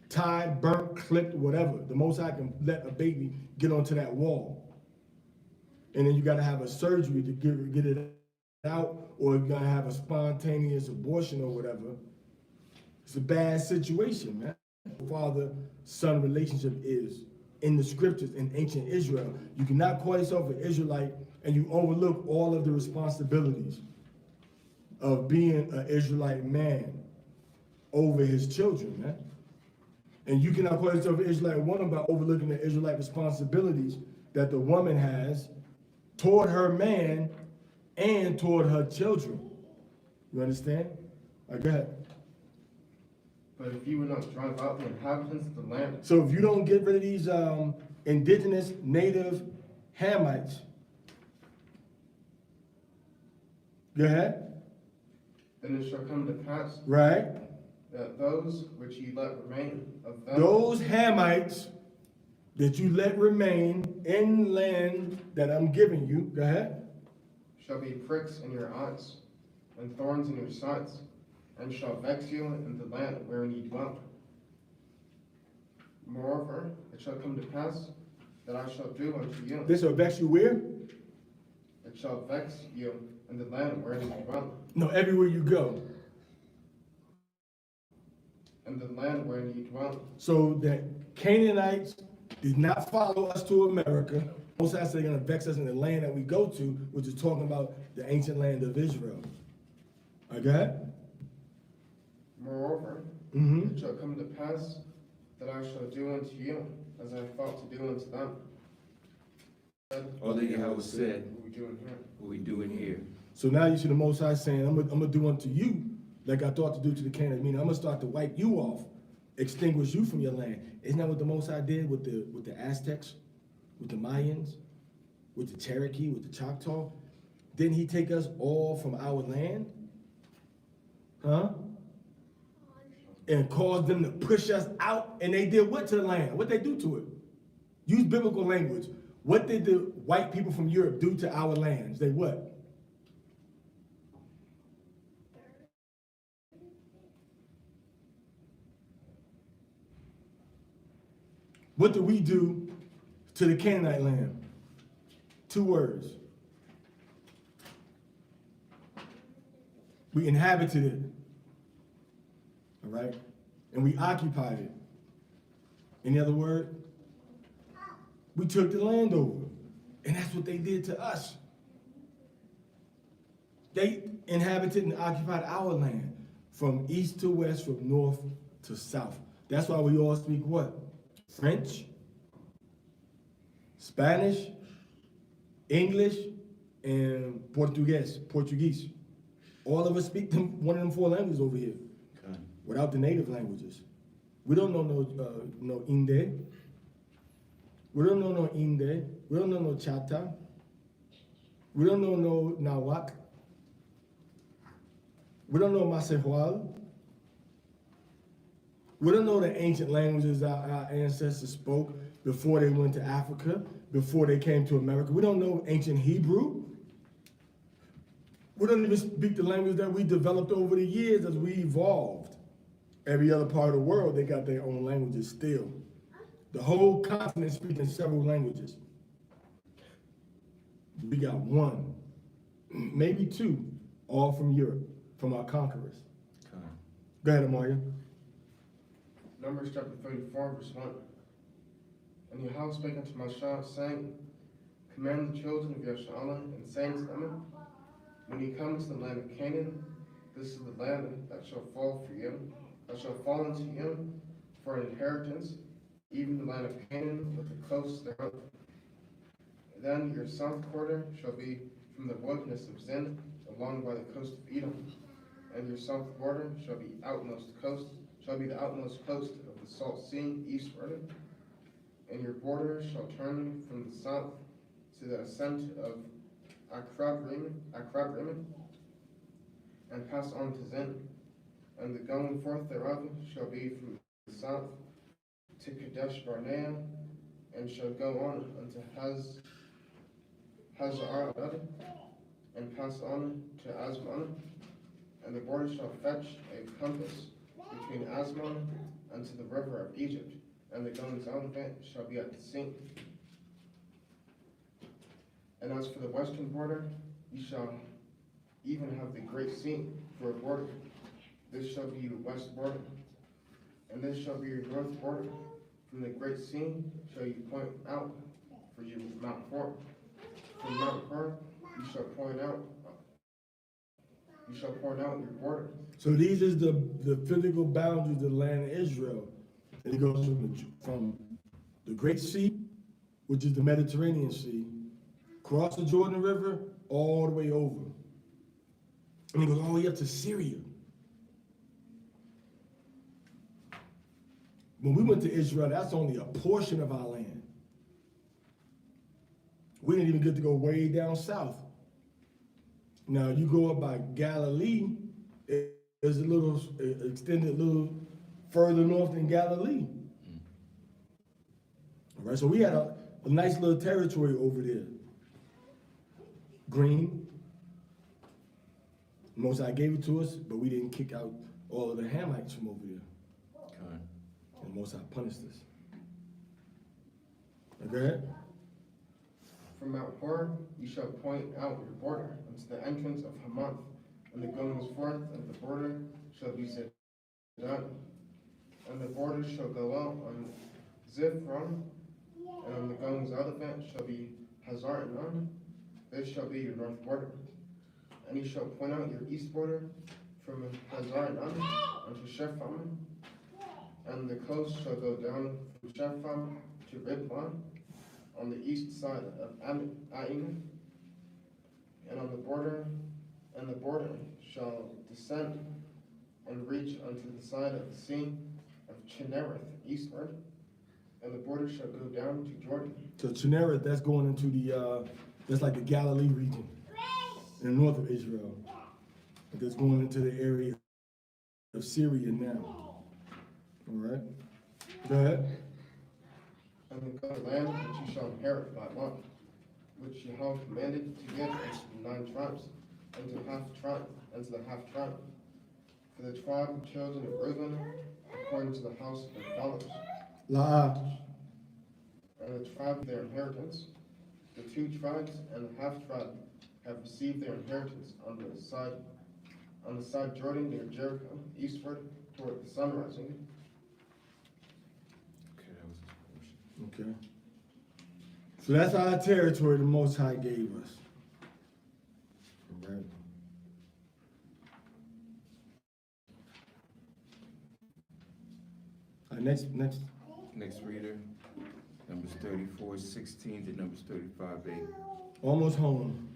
Speaker 2: Tied, burnt, clipped, whatever. The Most High can let a baby get onto that wall. And then you gotta have a surgery to get it out, or you gotta have a spontaneous abortion or whatever. It's a bad situation, man. Father-son relationship is in the scriptures in ancient Israel. You cannot call yourself an Israelite and you overlook all of the responsibilities of being an Israelite man over his children, man. And you cannot call yourself an Israelite woman by overlooking the Israelite responsibilities that the woman has toward her man and toward her children. You understand? All right, go ahead.
Speaker 5: But if you would not drive out the inhabitants of the land,
Speaker 2: So if you don't get rid of these indigenous native Hamites, go ahead.
Speaker 5: then it shall come to pass
Speaker 2: Right?
Speaker 5: that those which ye let remain of them
Speaker 2: Those Hamites that you let remain in land that I'm giving you, go ahead.
Speaker 5: shall be pricks in your eyes, and thorns in your sides, and shall vex you in the land wherein ye dwell. Moreover, it shall come to pass that I shall do unto you.
Speaker 2: This will vex you where?
Speaker 5: It shall vex you in the land wherein ye dwell.
Speaker 2: No, everywhere you go.
Speaker 5: In the land wherein ye dwell.
Speaker 2: So that Canaanites did not follow us to America. Most I say they're going to vex us in the land that we go to, which is talking about the ancient land of Israel. All right, go ahead.
Speaker 5: Moreover,
Speaker 2: Mm-hmm.
Speaker 5: it shall come to pass that I shall do unto you as I thought to do unto them.
Speaker 1: All that Yahweh said,
Speaker 5: What we doing here?
Speaker 1: what we doing here.
Speaker 2: So now you see the Most High saying, I'm gonna do unto you like I thought to do to the Canaanites. Meaning I'm gonna start to wipe you off, extinguish you from your land. Isn't that what the Most High did with the Aztecs, with the Mayans, with the Cherokee, with the Choctaw? Didn't he take us all from our land? Huh? And cause them to push us out, and they did what to the land? What they do to it? Use biblical language. What did the white people from Europe do to our lands? They what? What do we do to the Canaanite land? 2 words. We inhabited it. All right? And we occupied it. Any other word? We took the land over. And that's what they did to us. They inhabited and occupied our land from east to west, from north to south. That's why we all speak what? French, Spanish, English, and Portuguese. All of us speak one of them 4 languages over here, without the native languages. We don't know no Inde. We don't know no Inde. We don't know no Chata. We don't know no Nawak. We don't know Massei. We don't know the ancient languages our ancestors spoke before they went to Africa, before they came to America. We don't know ancient Hebrew. We don't even speak the language that we developed over the years as we evolved. Every other part of the world, they got their own languages still. The whole continent speaking several languages. We got 1, maybe 2, all from Europe, from our conquerors. Go ahead, Amaria.
Speaker 5: Numbers chapter 34, verse 1. And Yahweh spake unto Massei, saying, Command the children of Yasharallah, and saying to them, When ye come to the land of Canaan, this is the land that shall fall for you, that shall fall unto you for an inheritance, even the land of Canaan with the coasts thereof. Then your south quarter shall be from the wilderness of Zin, along by the coast of Edom. And your south border shall be the outmost coast of the salt sea eastward. And your border shall turn from the south to the ascent of Akrab-Rimmon, and pass on to Zin. And the going forth thereof shall be from the south to Kadesh Barnea, and shall go on unto Hazar, and pass on to Asmon. And the border shall fetch a compass between Asmon and to the river of Egypt, and the goings out of it shall be at the sea. And as for the western border, ye shall even have the great sea for a border. This shall be the west border, and this shall be your north border. From the great sea shall you point out for you Mount Hor. From Mount Hor you shall point out your border.
Speaker 2: So these is the physical boundaries of the land of Israel. And it goes from the Great Sea, which is the Mediterranean Sea, across the Jordan River, all the way over. And it goes all the way up to Syria. When we went to Israel, that's only a portion of our land. We didn't even get to go way down south. Now, you go up by Galilee, there's a little extended little further north than Galilee. All right, so we had a nice little territory over there. Green. Most High gave it to us, but we didn't kick out all of the Hamites from over there.
Speaker 1: Okay.
Speaker 2: And Most High punished us. Okay?
Speaker 5: From Mount Hor you shall point out your border unto the entrance of Hamath, and the goings forth of the border shall be Zidon. And the border shall go out on Ziphron, and on the goings out of it shall be Hazar-Enon. This shall be your north border. And ye shall point out your east border from Hazar-Enon unto Shepham, and the coast shall go down from Shepham to Riblah, on the east side of Ain, and the border shall descend and reach unto the side of the sea of Chinnereth eastward, and the border shall go down to Jordan.
Speaker 2: So Chinnereth, that's going into that's like the Galilee region in the north of Israel. That's going into the area of Syria now. All right? Go ahead.
Speaker 5: And the good land which ye shall inherit by lot, which Yahweh commanded to give unto the 9 tribes, and to the half tribe. For the tribe of children of Reuben, according to the house of their fathers. And the tribe of their inheritance, the 2 tribes and the half tribe have received their inheritance on the side Jordan near Jericho, eastward toward the sun rising.
Speaker 1: Okay, that was his portion.
Speaker 2: Okay. So that's our territory the Most High gave us. All right. Next.
Speaker 1: Next reader, Numbers 34:16 to Numbers 35:8.
Speaker 2: Almost home.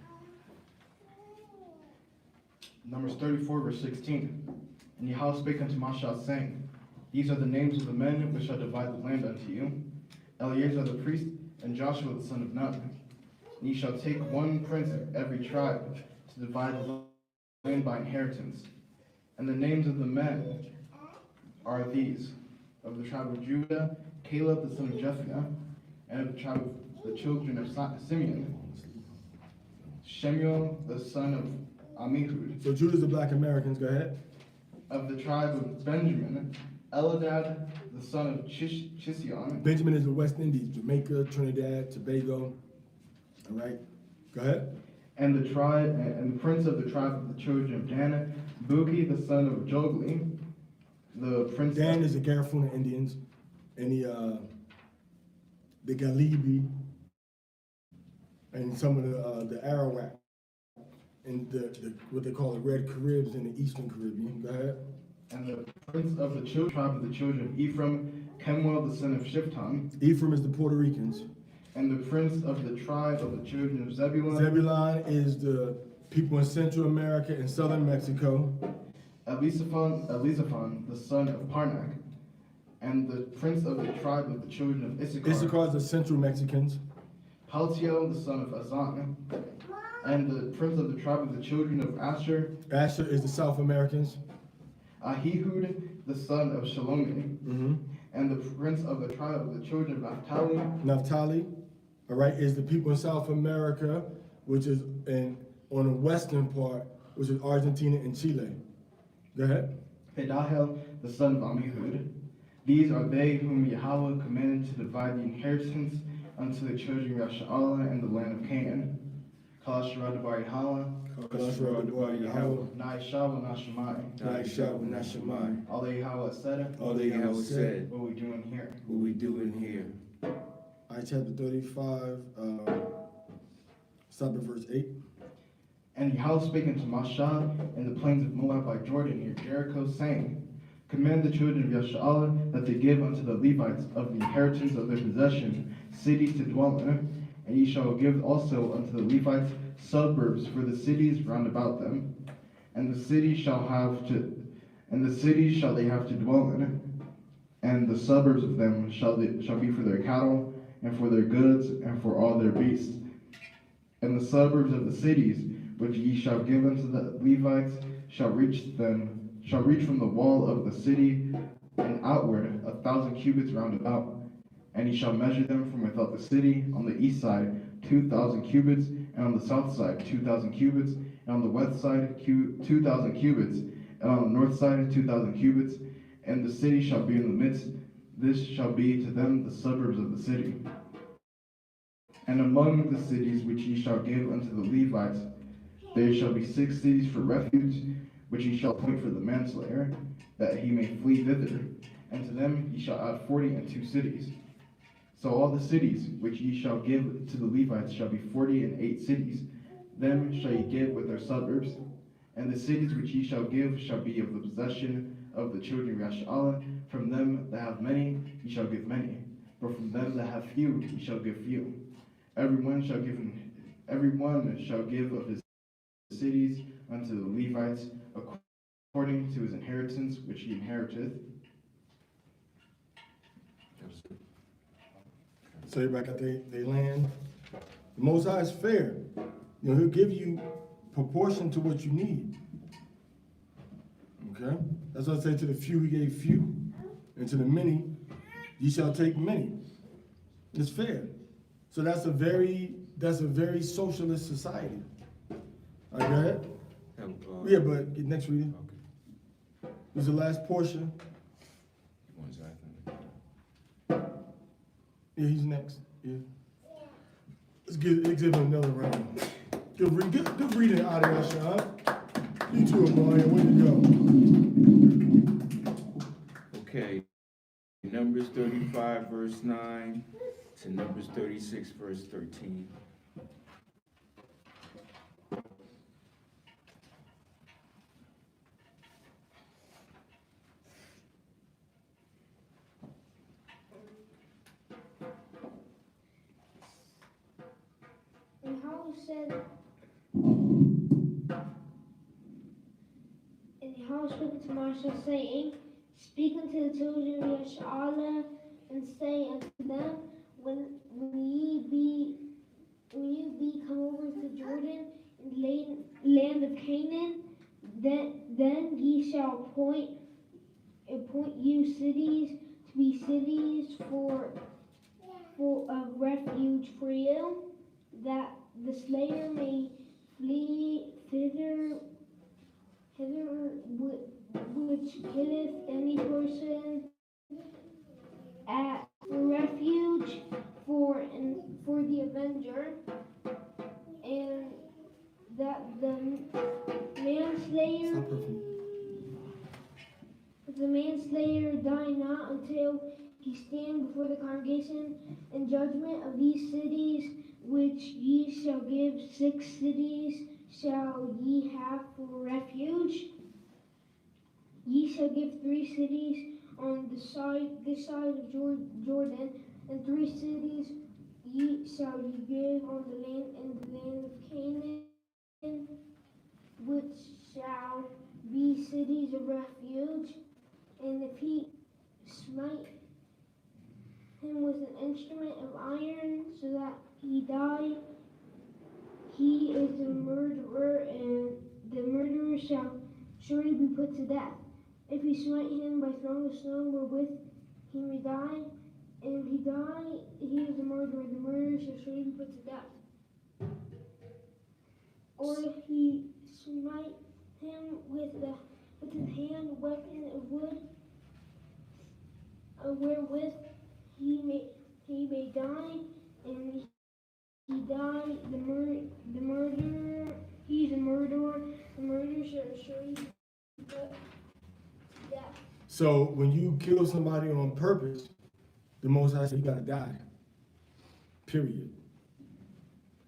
Speaker 4: Numbers 34, verse 16. And Yahweh spake unto Massei, saying, These are the names of the men which shall divide the land unto you, Eleazar the priest, and Joshua the son of Nun. And ye shall take one prince of every tribe to divide the land by inheritance. And the names of the men are these: of the tribe of Judah, Caleb the son of Jephunneh, and of the tribe of the children of Simeon, Shemuel the son of Amihud.
Speaker 2: So Judah's the Black Americans. Go ahead.
Speaker 4: Of the tribe of Benjamin, Eladad the son of Chision.
Speaker 2: Benjamin is the West Indies, Jamaica, Trinidad, Tobago. All right. Go ahead.
Speaker 4: And the prince of the tribe of the children of Dan, Buki the son of Jogli. The prince
Speaker 2: Dan is the Garifuna Indians, and the Galibi, and some of the Arawak, and the what they call the Red Caribs in the Eastern Caribbean. Go ahead.
Speaker 4: And the prince of the tribe of the children of Ephraim, Kemuel the son of Shiftan.
Speaker 2: Ephraim is the Puerto Ricans.
Speaker 4: And the prince of the tribe of the children of Zebulun,
Speaker 2: Zebulun is the people in Central America and Southern Mexico.
Speaker 4: Elizaphan, the son of Parnak. And the prince of the tribe of the children of Issachar,
Speaker 2: Issachar is the Central Mexicans.
Speaker 4: Paltiel, the son of Azan. And the prince of the tribe of the children of Asher,
Speaker 2: Asher is the South Americans.
Speaker 4: Ahihud, the son of Shalomi.
Speaker 2: Mm-hmm.
Speaker 4: And the prince of the tribe of the children of Naphtali,
Speaker 2: Naphtali, all right, is the people in South America, which is on the western part, which is Argentina and Chile. Go ahead.
Speaker 4: Pedahel, the son of Ammihud. These are they whom Yahweh commanded to divide the inheritance unto the children of Yasha'ala and the land of Canaan. Kalashra Debar Yahala, Naisha wa Nashemai. All that Yahweh said,
Speaker 1: All that Yahweh said,
Speaker 4: what we doing here.
Speaker 1: what we doing here.
Speaker 2: All right, chapter 35, stop at verse 8.
Speaker 4: And Yahweh spake unto Massei in the plains of Moab by Jordan near Jericho, saying, Command the children of Yasha'ala that they give unto the Levites of the inheritance of their possession cities to dwell in, and ye shall give also unto the Levites suburbs for the cities round about them, and the cities shall they have to dwell in, and the suburbs of them shall be for their cattle, and for their goods, and for all their beasts. And the suburbs of the cities which ye shall give unto the Levites shall reach from the wall of the city and outward 1,000 cubits round about. And ye shall measure them from without the city on the east side 2,000 cubits, and on the south side 2,000 cubits, and on the west side 2,000 cubits, and on the north side 2,000 cubits. And the city shall be in the midst. This shall be to them the suburbs of the city. And among the cities which ye shall give unto the Levites, there shall be 6 cities for refuge, which ye shall appoint for the manslayer, that he may flee thither. And to them ye shall add 42 cities. So all the cities which ye shall give to the Levites shall be 48 cities. Them shall ye give with their suburbs. And the cities which ye shall give shall be of the possession of the children of Yasha'ala. From them that have many ye shall give many, but from them that have few ye shall give few. Everyone shall give of his cities unto the Levites according to his inheritance which he inheriteth.
Speaker 2: So everybody got their land. The Most High is fair. You know, he'll give you proportion to what you need. Okay? That's what I say, to the few he gave few, and to the many ye shall take many. It's fair. So that's a very socialist society. All right, go ahead. Yeah, but next reading.
Speaker 1: Okay.
Speaker 2: Was the last portion.
Speaker 1: One second.
Speaker 2: Yeah, he's next. Yeah. Let's give him another round. Good reading out of there, Sean. You two are Mario. Where you go?
Speaker 1: Okay. Numbers 35, verse 9 to Numbers 36, verse 13.
Speaker 3: And Yahweh said, and Yahweh spoke to Massei, saying, Speak unto the children of Yasha'ala, and say unto them, when ye be come over to Jordan in the land of Canaan, then ye shall appoint you cities to be cities for of refuge for you, that the slayer may flee thither which killeth any person at refuge for the avenger, and that the manslayer die not until he stand before the congregation in judgment of these cities which ye shall give. 6 cities shall ye have for refuge. Ye shall give 3 cities on this side of Jordan, and 3 cities ye shall ye give on the land in the land of Canaan, which shall be cities of refuge. And if he smite him with an instrument of iron, so that he die, he is a murderer, and the murderer shall surely be put to death. If he smite him by throwing a stone wherewith he may die, and if he die, he is a murderer. The murderer shall surely be put to death. Or if he smite him with his hand a weapon of wood, wherewith he may die, and he die, the murderer, he is a murderer. The murderer shall surely be put to death.
Speaker 2: So when you kill somebody on purpose, the Most High said you gotta die. Period.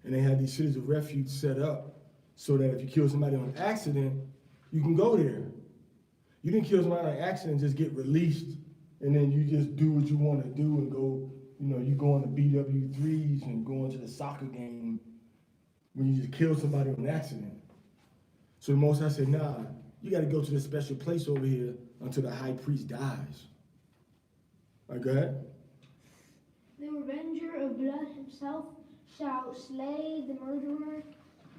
Speaker 2: And they had these cities of refuge set up so that if you kill somebody on accident, you can go there. You didn't kill somebody on accident and just get released, and then you just do what you want to do and go, you go on the BW3s and go into the soccer game when you just kill somebody on accident. So the Most High said, nah, you got to go to this special place over here until the high priest dies. All right, go ahead.
Speaker 3: The revenger of blood himself shall slay the murderer.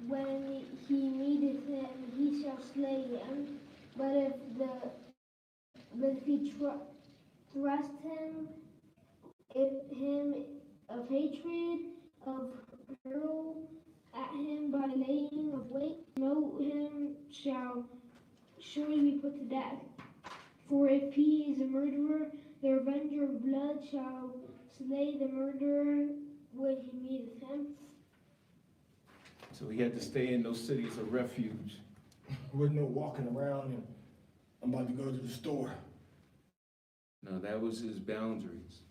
Speaker 3: When he meeteth him, he shall slay him. But if he thrust him of hatred, of hurl at him by laying of weight, smote him, shall surely be put to death. For if he is a murderer, the revenger of blood shall slay the murderer when he meeteth him.
Speaker 1: So he had to stay in those cities of refuge.
Speaker 2: With no walking around and I'm about to go to the store.
Speaker 1: Now that was his boundaries.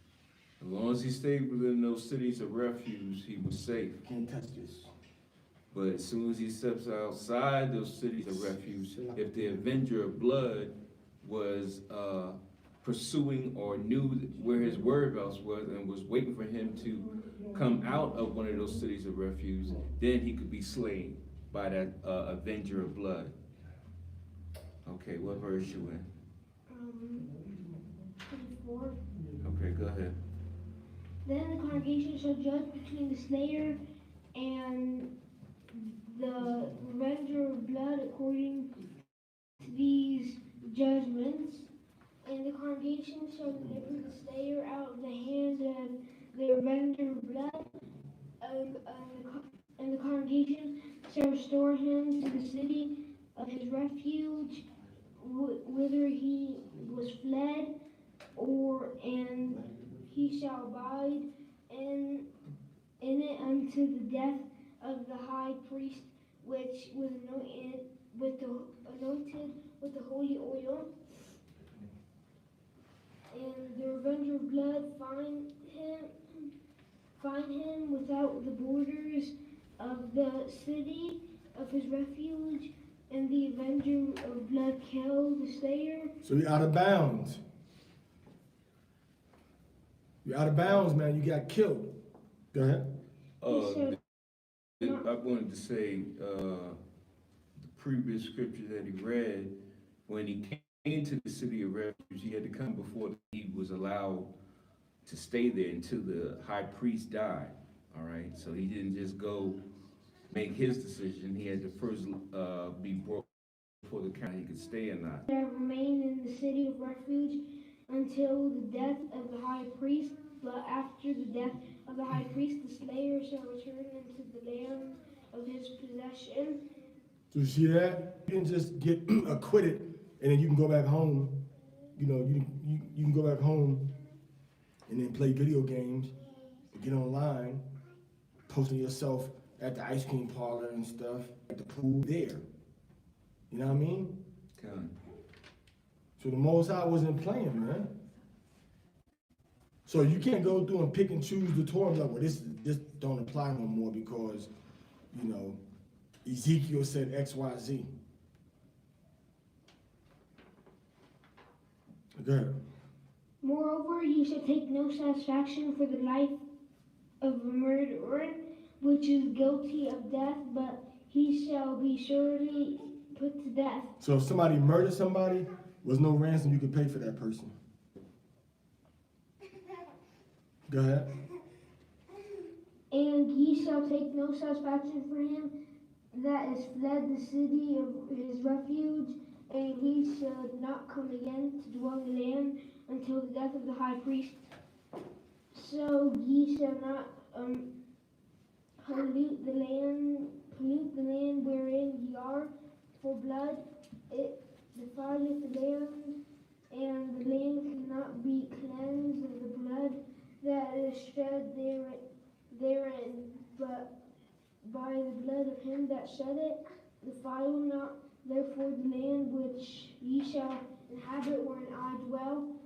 Speaker 1: As long as he stayed within those cities of refuge, he was safe.
Speaker 2: Can't touch this.
Speaker 1: But as soon as he steps outside those cities of refuge, if the avenger of blood was pursuing or knew where his whereabouts was and was waiting for him to come out of one of those cities of refuge, then he could be slain by that avenger of blood. Okay, what verse you in?
Speaker 3: 24.
Speaker 1: Okay, go ahead.
Speaker 3: Then the congregation shall judge between the slayer and the revenger of blood according to these judgments. And the congregation shall deliver the slayer out of the hand of the revenger of blood, and the congregation shall restore him to the city of his refuge, whither he was fled, and he shall abide in it unto the death of the high priest, which was anointed with the holy oil. And the revenger of blood find him without the borders of the city of his refuge, and the avenger of blood kill the slayer.
Speaker 2: So you're out of bounds. You're out of bounds, man. You got killed. Go ahead.
Speaker 1: I wanted to say the previous scripture that he read, when he came to the city of refuge, he had to come before he was allowed to stay there until the high priest died. All right, so he didn't just go make his decision. He had to first be brought before the council he could stay or not.
Speaker 3: Shall remain in the city of refuge until the death of the high priest. But after the death of the high priest, the slayer shall return into the land of his possession.
Speaker 2: So you see that? You can just get acquitted and then you can go back home. You can go back home and then play video games, get online, posting yourself at the ice cream parlor and stuff, at the pool there. You know what I mean?
Speaker 1: Okay.
Speaker 2: So the Most High wasn't playing, man. So you can't go through and pick and choose the Torah, like, well, this don't apply no more because, Ezekiel said X, Y, Z. Go ahead.
Speaker 3: Moreover, you shall take no satisfaction for the life of a murderer, which is guilty of death, but he shall be surely put to death.
Speaker 2: So if somebody murdered somebody, was no ransom you could pay for that person. Go ahead.
Speaker 3: And ye shall take no satisfaction for him that is fled the city of his refuge, and he shall not come again to dwell in the land until the death of the high priest. So ye shall not pollute the land wherein ye are, for blood it defileth the land, and the land cannot be cleansed of the blood that is shed therein, but by the blood of him that shed it. Defile not therefore the land which ye shall inhabit wherein I dwell,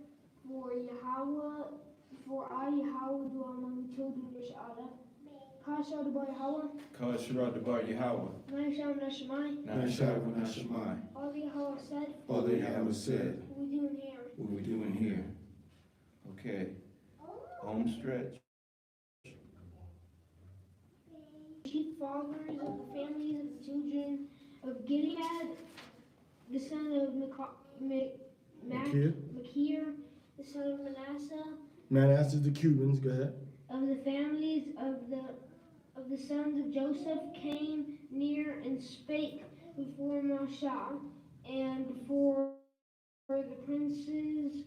Speaker 3: for I Yahweh dwell among the children of Israel. Parashah Debar Yahweh,
Speaker 1: Parashah Debar Yahweh,
Speaker 3: Nasham Nashmai,
Speaker 1: Nashab Nashmai.
Speaker 3: all the Yahweh said,
Speaker 1: All they have said,
Speaker 3: what we doing here?
Speaker 1: what we doing here? Okay, home stretch.
Speaker 3: Chief fathers of the families of the children of Gilead, the son of Machir, the son of Manasseh,
Speaker 2: Manasseh the Cubans, go ahead.
Speaker 3: of the families of the sons of Joseph, came near and spake before Massei, and before the princes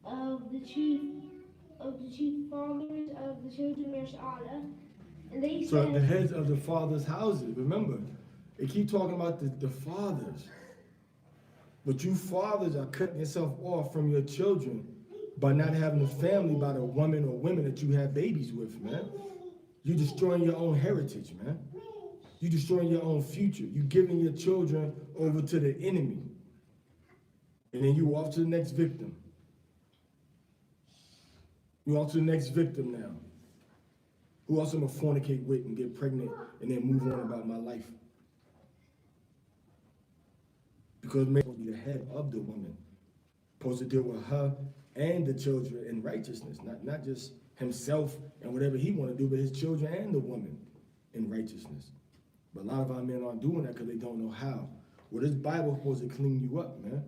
Speaker 3: of the chief fathers of the children of Israel. And they
Speaker 2: So the
Speaker 3: said,
Speaker 2: heads of the fathers' houses, remember, they keep talking about the fathers. But you fathers are cutting yourself off from your children by not having a family by the woman or women that you have babies with, man. You're destroying your own heritage, man. You're destroying your own future. You're giving your children over to the enemy. And then you off to the next victim. You off to the next victim now. Who else I'm gonna fornicate with and get pregnant and then move on about my life? Because man supposed to be the head of the woman. Supposed to deal with her and the children in righteousness. Not just himself and whatever he want to do, but his children and the woman in righteousness. But a lot of our men aren't doing that because they don't know how. Well, this Bible is supposed to clean you up, man.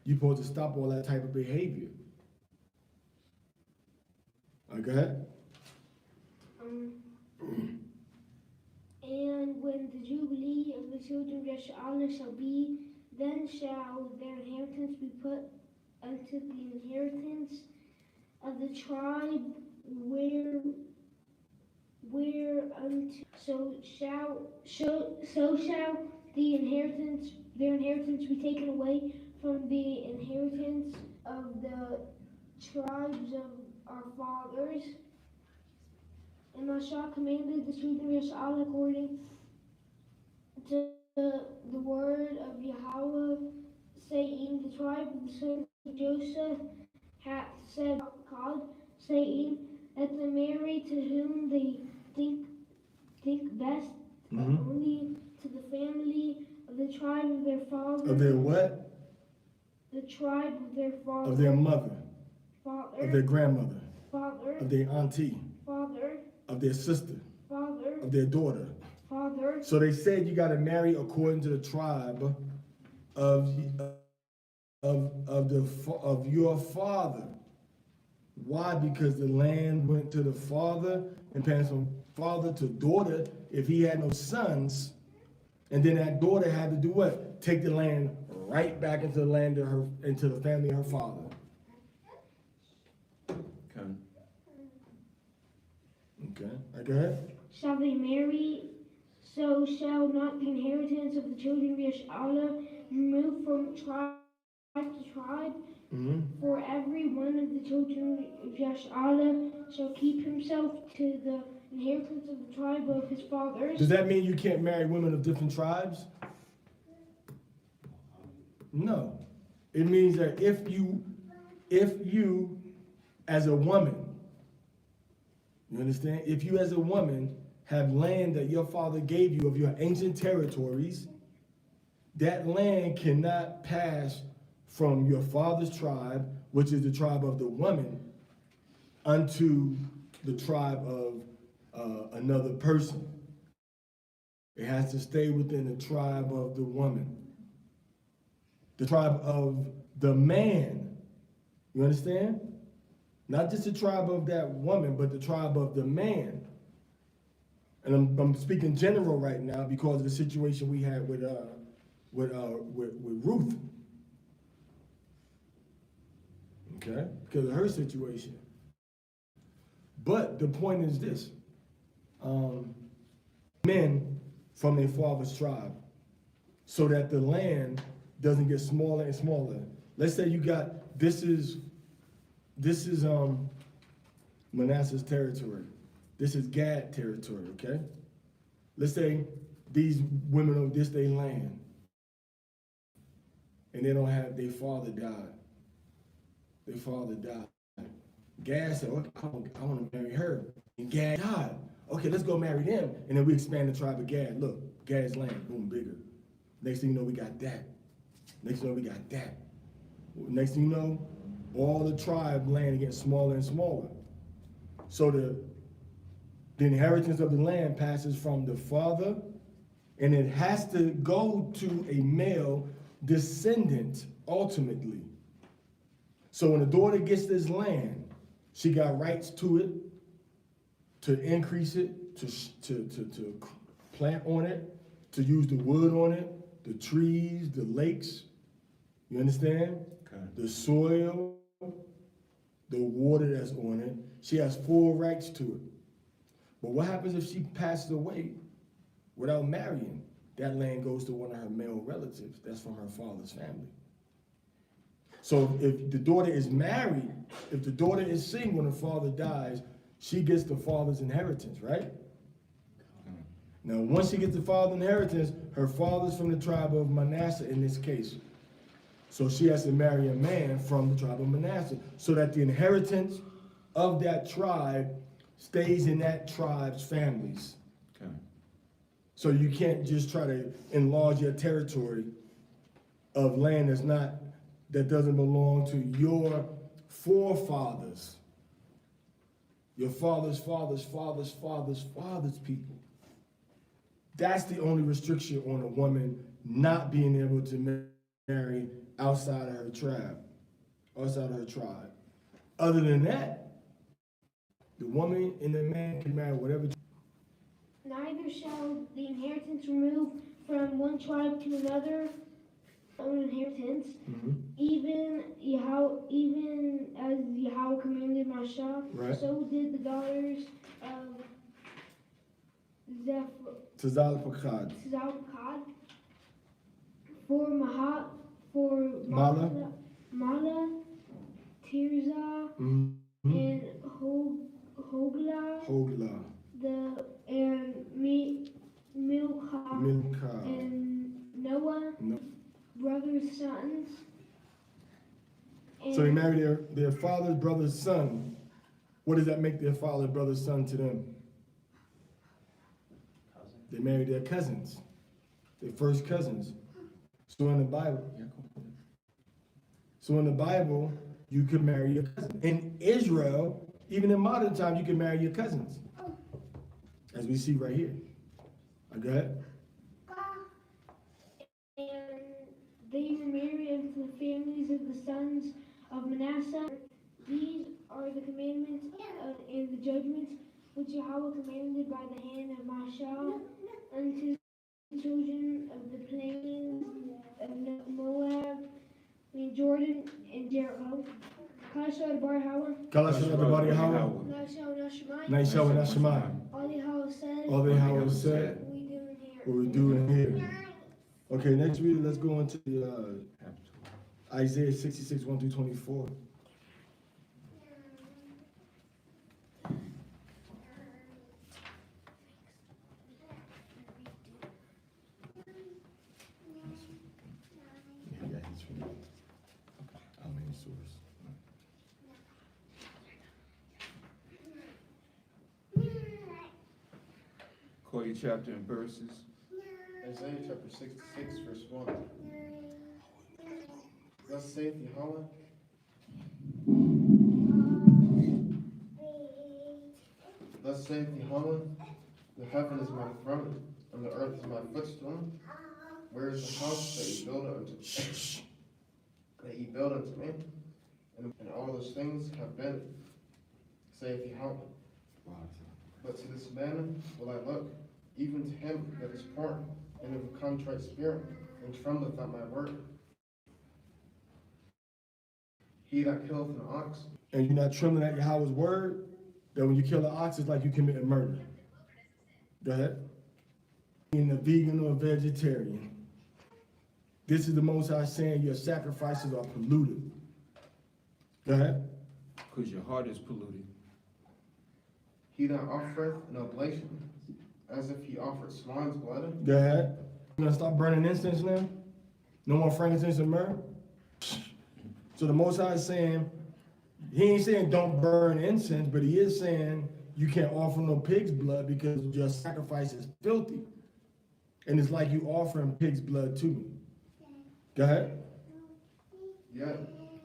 Speaker 2: You're supposed to stop all that type of behavior. All right, go ahead.
Speaker 3: And when the jubilee of the children of Israel shall be, then shall their inheritance be put unto the inheritance of the tribe whereunto so shall their inheritance be taken away from the inheritance of the tribes of our fathers. And Massei commanded the children of Israel according to the word of Yahweh, saying, the tribe of the sons of Joseph hath said God, saying, let them marry to whom they think best, but only to the family of the tribe of their father.
Speaker 2: Of their what?
Speaker 3: The tribe of their father.
Speaker 2: Of their mother.
Speaker 3: Father.
Speaker 2: Of their grandmother.
Speaker 3: Father.
Speaker 2: Of their auntie.
Speaker 3: Father.
Speaker 2: Of their sister.
Speaker 3: Father.
Speaker 2: Of their daughter.
Speaker 3: Father.
Speaker 2: So they said you got to marry according to the tribe of your father. Why? Because the land went to the father and passed from father to daughter if he had no sons, and then that daughter had to do what? Take the land right back into the land of her, into the family of her father. Okay, go ahead.
Speaker 3: Shall they marry? So shall not the inheritance of the children of Israel remove from tribe to tribe? For every one of the children of Israel shall keep himself to the inheritance of the tribe of his fathers.
Speaker 2: Does that mean you can't marry women of different tribes? No. It means that if you as a woman, you understand? If you as a woman have land that your father gave you of your ancient territories, that land cannot pass from your father's tribe, which is the tribe of the woman, unto the tribe of another person. It has to stay within the tribe of the woman. The tribe of the man. You understand? Not just the tribe of that woman, but the tribe of the man. And I'm speaking general right now because of the situation we had with Ruth. Okay? Because of her situation. But the point is this. Men from their father's tribe, so that the land doesn't get smaller and smaller. Let's say you got, this is Manasseh's territory. This is Gad territory, okay? Let's say these women of this day land, and they don't have, their father died. Their father died. Gad said, okay, I want to marry her. And Gad died. Okay, let's go marry them. And then we expand the tribe of Gad. Look, Gad's land, boom, bigger. Next thing you know, we got that. Next thing you know, we got that. Next thing you know, all the tribe land gets smaller and smaller. So the inheritance of the land passes from the father, and it has to go to a male descendant ultimately. So when the daughter gets this land, she got rights to it, to increase it, to plant on it, to use the wood on it, the trees, the lakes. You understand?
Speaker 1: Okay.
Speaker 2: The soil, the water that's on it. She has full rights to it. But what happens if she passes away without marrying? That land goes to one of her male relatives. That's from her father's family. So if the daughter is married, if the daughter is single when the father dies, she gets the father's inheritance, right? Now, once she gets the father's inheritance, her father's from the tribe of Manasseh in this case. So she has to marry a man from the tribe of Manasseh so that the inheritance of that tribe stays in that tribe's families.
Speaker 1: Okay.
Speaker 2: So you can't just try to enlarge your territory of land that doesn't belong to your forefathers. Your father's people. That's the only restriction on a woman not being able to marry outside of her tribe. Other than that, the woman and the man can marry whatever.
Speaker 3: Neither shall the inheritance remove from one tribe to another own inheritance, even as Yahweh commanded Massei,
Speaker 2: Right.
Speaker 3: so did the daughters of
Speaker 2: Tzalpachad.
Speaker 3: Zalpakad for
Speaker 2: Mala.
Speaker 3: Tirzah, and Hogla, and Milcah, and Noah, brothers' sons.
Speaker 2: So they marry their father's brother's son. What does that make their father's brother's son to them?
Speaker 6: Cousin.
Speaker 2: They marry their cousins, their first cousins. So in the Bible, you could marry your cousin. In Israel, even in modern time, you can marry your cousins. As we see right here. Go ahead.
Speaker 3: And they were married into the families of the sons of Manasseh. These are the commandments and the judgments which Yahweh commanded by the hand of Massei unto the children of the plains of Moab, and Jordan and Jericho. Parashah Bar Howard.
Speaker 2: Naishah Nashemai.
Speaker 3: All the Howard
Speaker 2: All
Speaker 3: said.
Speaker 2: the Howard said. What we doing here? Okay, next reading, let's go into the Isaiah 66, 1 through 24.
Speaker 1: Call your chapter and verses.
Speaker 5: Isaiah chapter 66, verse 1. Thus saith Yahweh, Thus saith Yahweh, the heaven is my throne, and the earth is my footstool. Where is the house that ye build unto me? And all those things have been, saith Yahweh. But to this man will I look, even to him that is poor, and of a contrite spirit, and trembleth at my word. He that killeth an ox,
Speaker 2: And you're not trembling at Yahweh's word, that when you kill an ox, it's like you committed murder. Go ahead. Being a vegan or a vegetarian, this is the Most High saying your sacrifices are polluted. Go ahead.
Speaker 1: Because your heart is polluted.
Speaker 5: he that offereth an oblation, as if he offered swine's blood.
Speaker 2: Go ahead. You gonna stop burning incense now? No more frankincense and myrrh? So the Most High is saying, he ain't saying don't burn incense, but he is saying you can't offer no pig's blood because your sacrifice is filthy. And it's like you offering pig's blood to me. Go ahead.
Speaker 5: Yet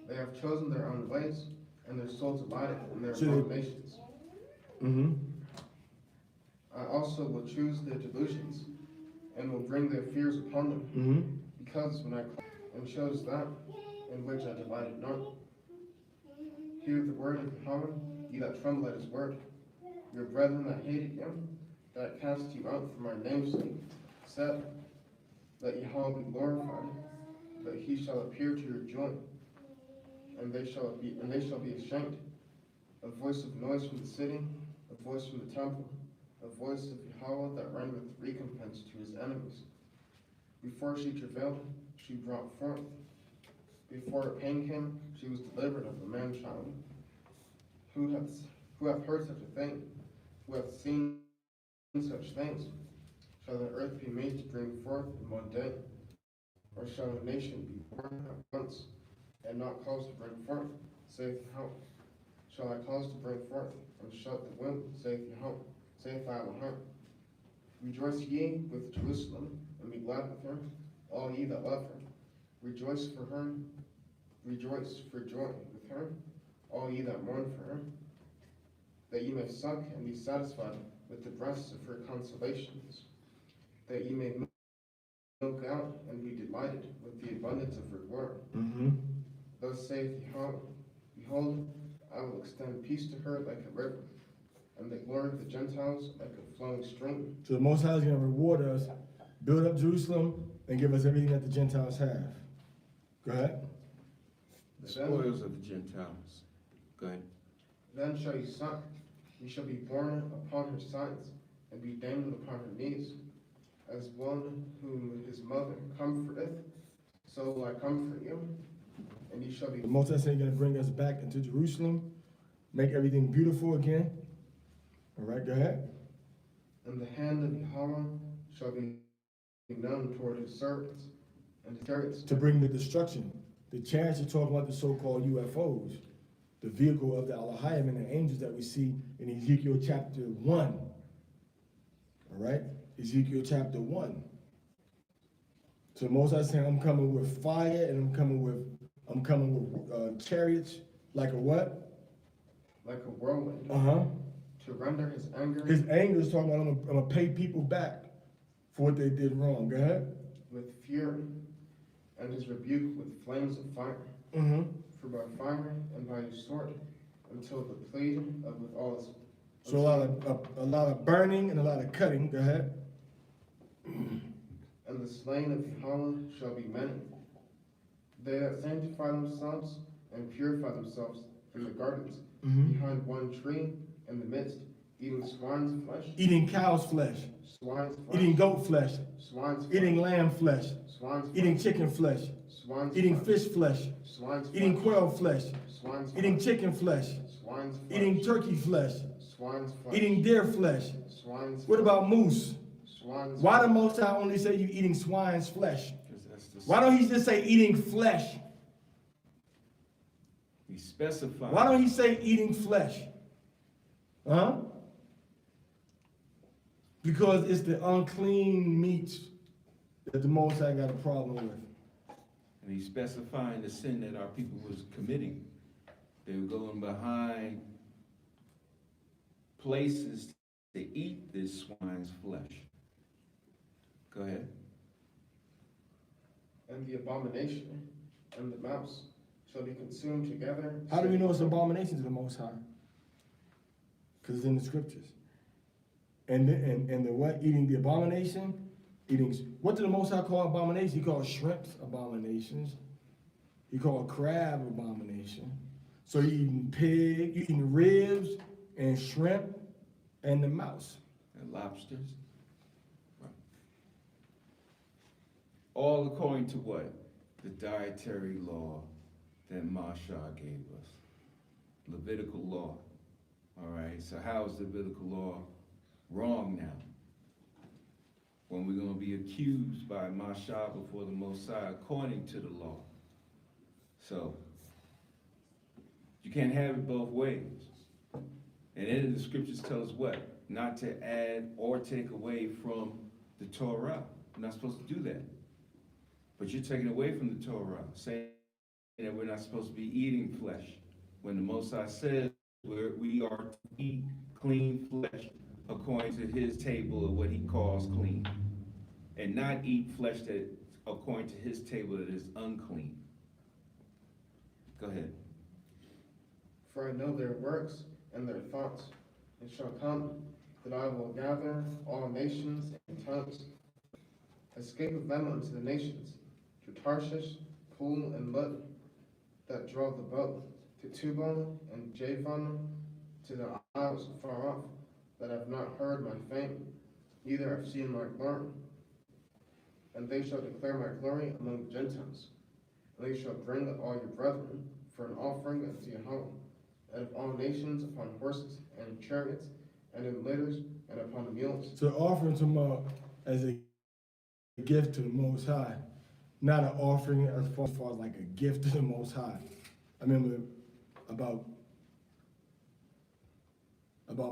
Speaker 5: they have chosen their own ways, and their soul delighteth in their
Speaker 2: So they-
Speaker 5: abominations.
Speaker 2: Mm-hmm.
Speaker 5: I also will choose their delusions, and will bring their fears upon them.
Speaker 2: Mm-hmm.
Speaker 5: Because when I and chose that in which I delighted not. Hear the word of Yahweh, ye that tremble at his word. Your brethren that hated you, that cast you out for my name's sake, said, let Yahweh be glorified, but he shall appear to your joy, and they shall be ashamed. A voice of noise from the city, a voice from the temple, a voice of Yahweh that rendereth recompense to his enemies. Before she travailed, she brought forth. Before a pain came, she was delivered of a man-child. Who hath heard such a thing? Who hath seen such things? Shall the earth be made to bring forth in one day? Or shall a nation be born at once, and not cause to bring forth, saith Yahweh? Shall I cause to bring forth, and shut the womb, saith Yahweh, saith Elohim? Rejoice ye with Jerusalem, and be glad with her, all ye that love her. Rejoice for her, rejoice for joy with her, all ye that mourn for her, that ye may suck and be satisfied with the breasts of her consolations, that ye may milk out and be delighted with the abundance of her glory.
Speaker 2: Mm-hmm.
Speaker 5: Thus saith Yahweh, behold, I will extend peace to her like a river, and the glory of the Gentiles like a flowing stream.
Speaker 2: So the Most High is going to reward us, build up Jerusalem, and give us everything that the Gentiles have. Go ahead.
Speaker 1: The spoils of the Gentiles. Go ahead.
Speaker 5: Then shall ye suck, ye shall be borne upon her sides, and be dangled upon her knees. As one whom his mother comforteth, so will I comfort you, and ye shall be.
Speaker 2: The Most High is going to bring us back into Jerusalem, make everything beautiful again. All right, go ahead.
Speaker 5: And the hand of Yahweh shall be known toward his servants, and his chariots.
Speaker 2: To bring the destruction. The chariots are talking about the so-called UFOs, the vehicle of the Elohim and the angels that we see in Ezekiel chapter 1. All right? Ezekiel chapter 1. So Moses saying, I'm coming with fire, and I'm coming with chariots like a what?
Speaker 5: Like a whirlwind,
Speaker 2: Uh-huh.
Speaker 5: to render his anger
Speaker 2: His anger is talking about I'm gonna pay people back for what they did wrong. Go ahead.
Speaker 5: with fury, and his rebuke with flames of fire.
Speaker 2: Mm-hmm.
Speaker 5: For by fire and by his sword, until the plead of with all his.
Speaker 2: So a lot of burning and a lot of cutting. Go ahead.
Speaker 5: And the slain of Yahweh shall be many. They that sanctify themselves and purify themselves in the gardens,
Speaker 2: Mm-hmm.
Speaker 5: behind one tree in the midst, eating swine's flesh,
Speaker 2: Eating cow's flesh,
Speaker 5: swine's flesh,
Speaker 2: eating goat flesh,
Speaker 5: swine's flesh,
Speaker 2: eating lamb flesh,
Speaker 5: swine's flesh,
Speaker 2: eating chicken flesh,
Speaker 5: swine's
Speaker 2: eating
Speaker 5: flesh,
Speaker 2: fish flesh,
Speaker 5: swine's
Speaker 2: eating
Speaker 5: flesh,
Speaker 2: quail flesh,
Speaker 5: swine's
Speaker 2: eating
Speaker 5: flesh,
Speaker 2: chicken flesh,
Speaker 5: swine's flesh,
Speaker 2: eating turkey flesh,
Speaker 5: swine's flesh,
Speaker 2: eating deer flesh.
Speaker 5: swine's
Speaker 2: What
Speaker 5: flesh,
Speaker 2: about moose?
Speaker 5: swine's
Speaker 2: Why
Speaker 5: flesh.
Speaker 2: the Most High only say you eating swine's flesh?
Speaker 1: Because that's the.
Speaker 2: Why don't he just say eating flesh?
Speaker 1: He specified.
Speaker 2: Why don't he say eating flesh? Huh? Because it's the unclean meats that the Most High got a problem with.
Speaker 1: And he's specifying the sin that our people was committing. They were going behind places to eat this swine's flesh. Go ahead.
Speaker 5: And the abomination and the mouse shall be consumed together.
Speaker 2: How do we know it's an abomination to the Most High? Because it's in the scriptures. And the what? Eating the abomination? What did the Most High call abomination? He called shrimps abominations. He called crab abomination. So you eating pig, you eating ribs and shrimp and the mouse.
Speaker 1: And lobsters. Right. All according to what? The dietary law that Massei gave us. Levitical law. All right, so how is the Levitical law wrong now? When we're going to be accused by Massei before the Massei according to the law. So, you can't have it both ways. And then the scriptures tell us what? Not to add or take away from the Torah. We're not supposed to do that. But you're taking away from the Torah, saying that we're not supposed to be eating flesh. When the Most High says we are to eat clean flesh according to his table of what he calls clean. And not eat flesh that according to his table that is unclean. Go ahead.
Speaker 5: For I know their works and their thoughts. It shall come that I will gather all nations and tongues. Escape of them unto the nations, to Tarshish, Pool, and Lud, that draw the boat, to Tubal and Javan, to the isles far off, that have not heard my fame, neither have seen my glory. And they shall declare my glory among the Gentiles. And they shall bring all your brethren for an offering unto Yahweh, and of all nations upon horses and in chariots and in litters and upon mules.
Speaker 2: So offering to as a gift to the Most High, not an offering as far as like a gift to the Most High. I remember about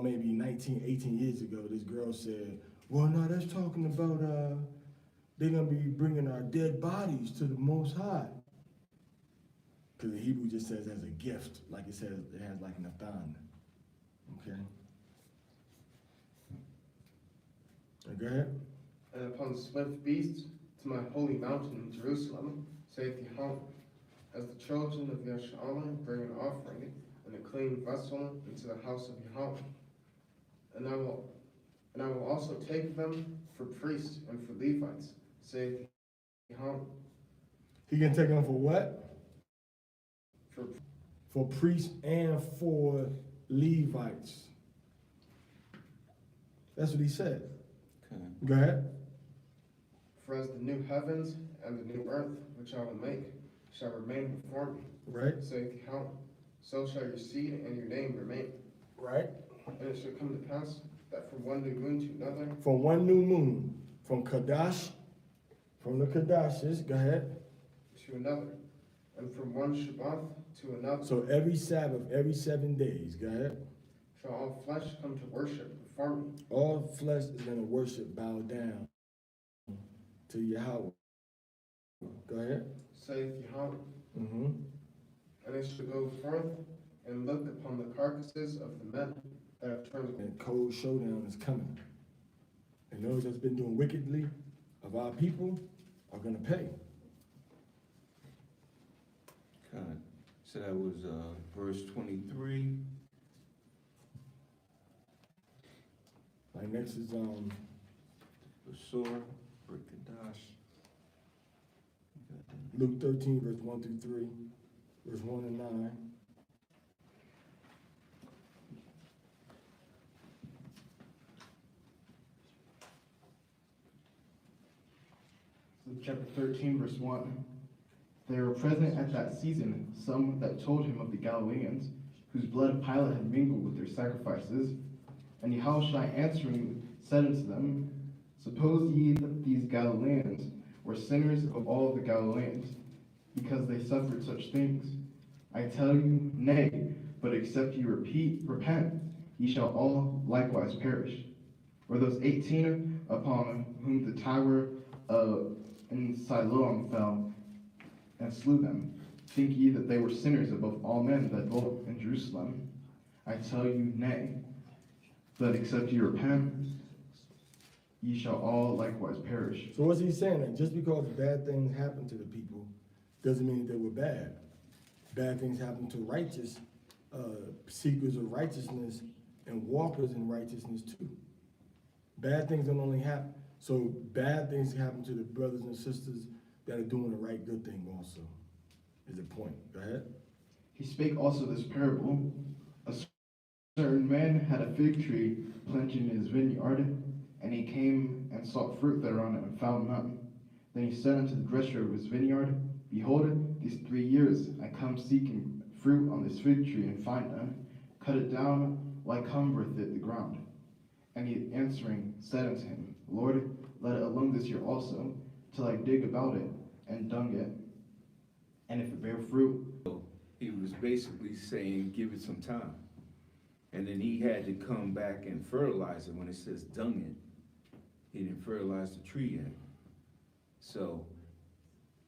Speaker 2: maybe 19, 18 years ago, this girl said, well, no, that's talking about they're gonna be bringing our dead bodies to the Most High. Because the Hebrew just says as a gift, like it says, it has like Nathan. Okay? Go ahead.
Speaker 5: And upon swift beasts to my holy mountain in Jerusalem, saith Yahweh, as the children of Yasharim bring an offering and a clean vessel into the house of Yahweh. And I will also take them for priests and for Levites, saith Yahweh.
Speaker 2: He can take them for what?
Speaker 5: For
Speaker 2: priests and for Levites. That's what he said.
Speaker 1: Okay.
Speaker 2: Go ahead.
Speaker 5: For as the new heavens and the new earth, which I will make, shall remain before me,
Speaker 2: Right.
Speaker 5: saith Yahweh, so shall your seed and your name remain.
Speaker 2: Right.
Speaker 5: And it shall come to pass that from one new moon to another,
Speaker 2: From one new moon, from Kadash, from the Kadashes, go ahead.
Speaker 5: to another, and from one Shabbat to another,
Speaker 2: So every Sabbath, every 7 days, go ahead.
Speaker 5: shall all flesh come to worship before me. All
Speaker 2: flesh is going to worship, bow down to Yahweh. Go ahead.
Speaker 5: saith Yahweh.
Speaker 2: Mm-hmm.
Speaker 5: And they shall go forth and look upon the carcasses of the men that have turned.
Speaker 2: And cold showdown is coming. And those that's been doing wickedly of our people are going to pay.
Speaker 1: Okay. So that was verse 23.
Speaker 2: Like next is
Speaker 1: Basur, Brikadash.
Speaker 2: Luke 13, verse 1 through 3, verse 1 and 9.
Speaker 4: So chapter 13, verse 1. There were present at that season some that told him of the Galileans, whose blood Pilate had mingled with their sacrifices. And Yahushua answering said unto them, Suppose ye that these Galileans were sinners of all the Galileans, because they suffered such things? I tell you, nay, but except ye repent, ye shall all likewise perish. Or those 18 upon whom the tower in Siloam fell, and slew them, think ye that they were sinners above all men that dwelt in Jerusalem? I tell you, nay. that except ye repent, ye shall all likewise perish.
Speaker 2: So what's he saying? That just because bad things happen to the people doesn't mean that they were bad. Bad things happen to righteous seekers of righteousness and walkers in righteousness too. Bad things don't only happen. So bad things happen to the brothers and sisters that are doing the right good thing also, is the point. Go ahead.
Speaker 4: He spake also this parable. A certain man had a fig tree planted in his vineyard, and he came and sought fruit thereon, and found none. Then he said unto the dresser of his vineyard, Behold, these 3 years I come seeking fruit on this fig tree, and find none. Cut it down, why cumbereth it the ground? And he answering said unto him, Lord, let it alone this year also, till I dig about it, and dung it. And if it bear fruit,
Speaker 1: He was basically saying, give it some time. And then he had to come back and fertilize it. When it says dung it, he didn't fertilize the tree yet. So,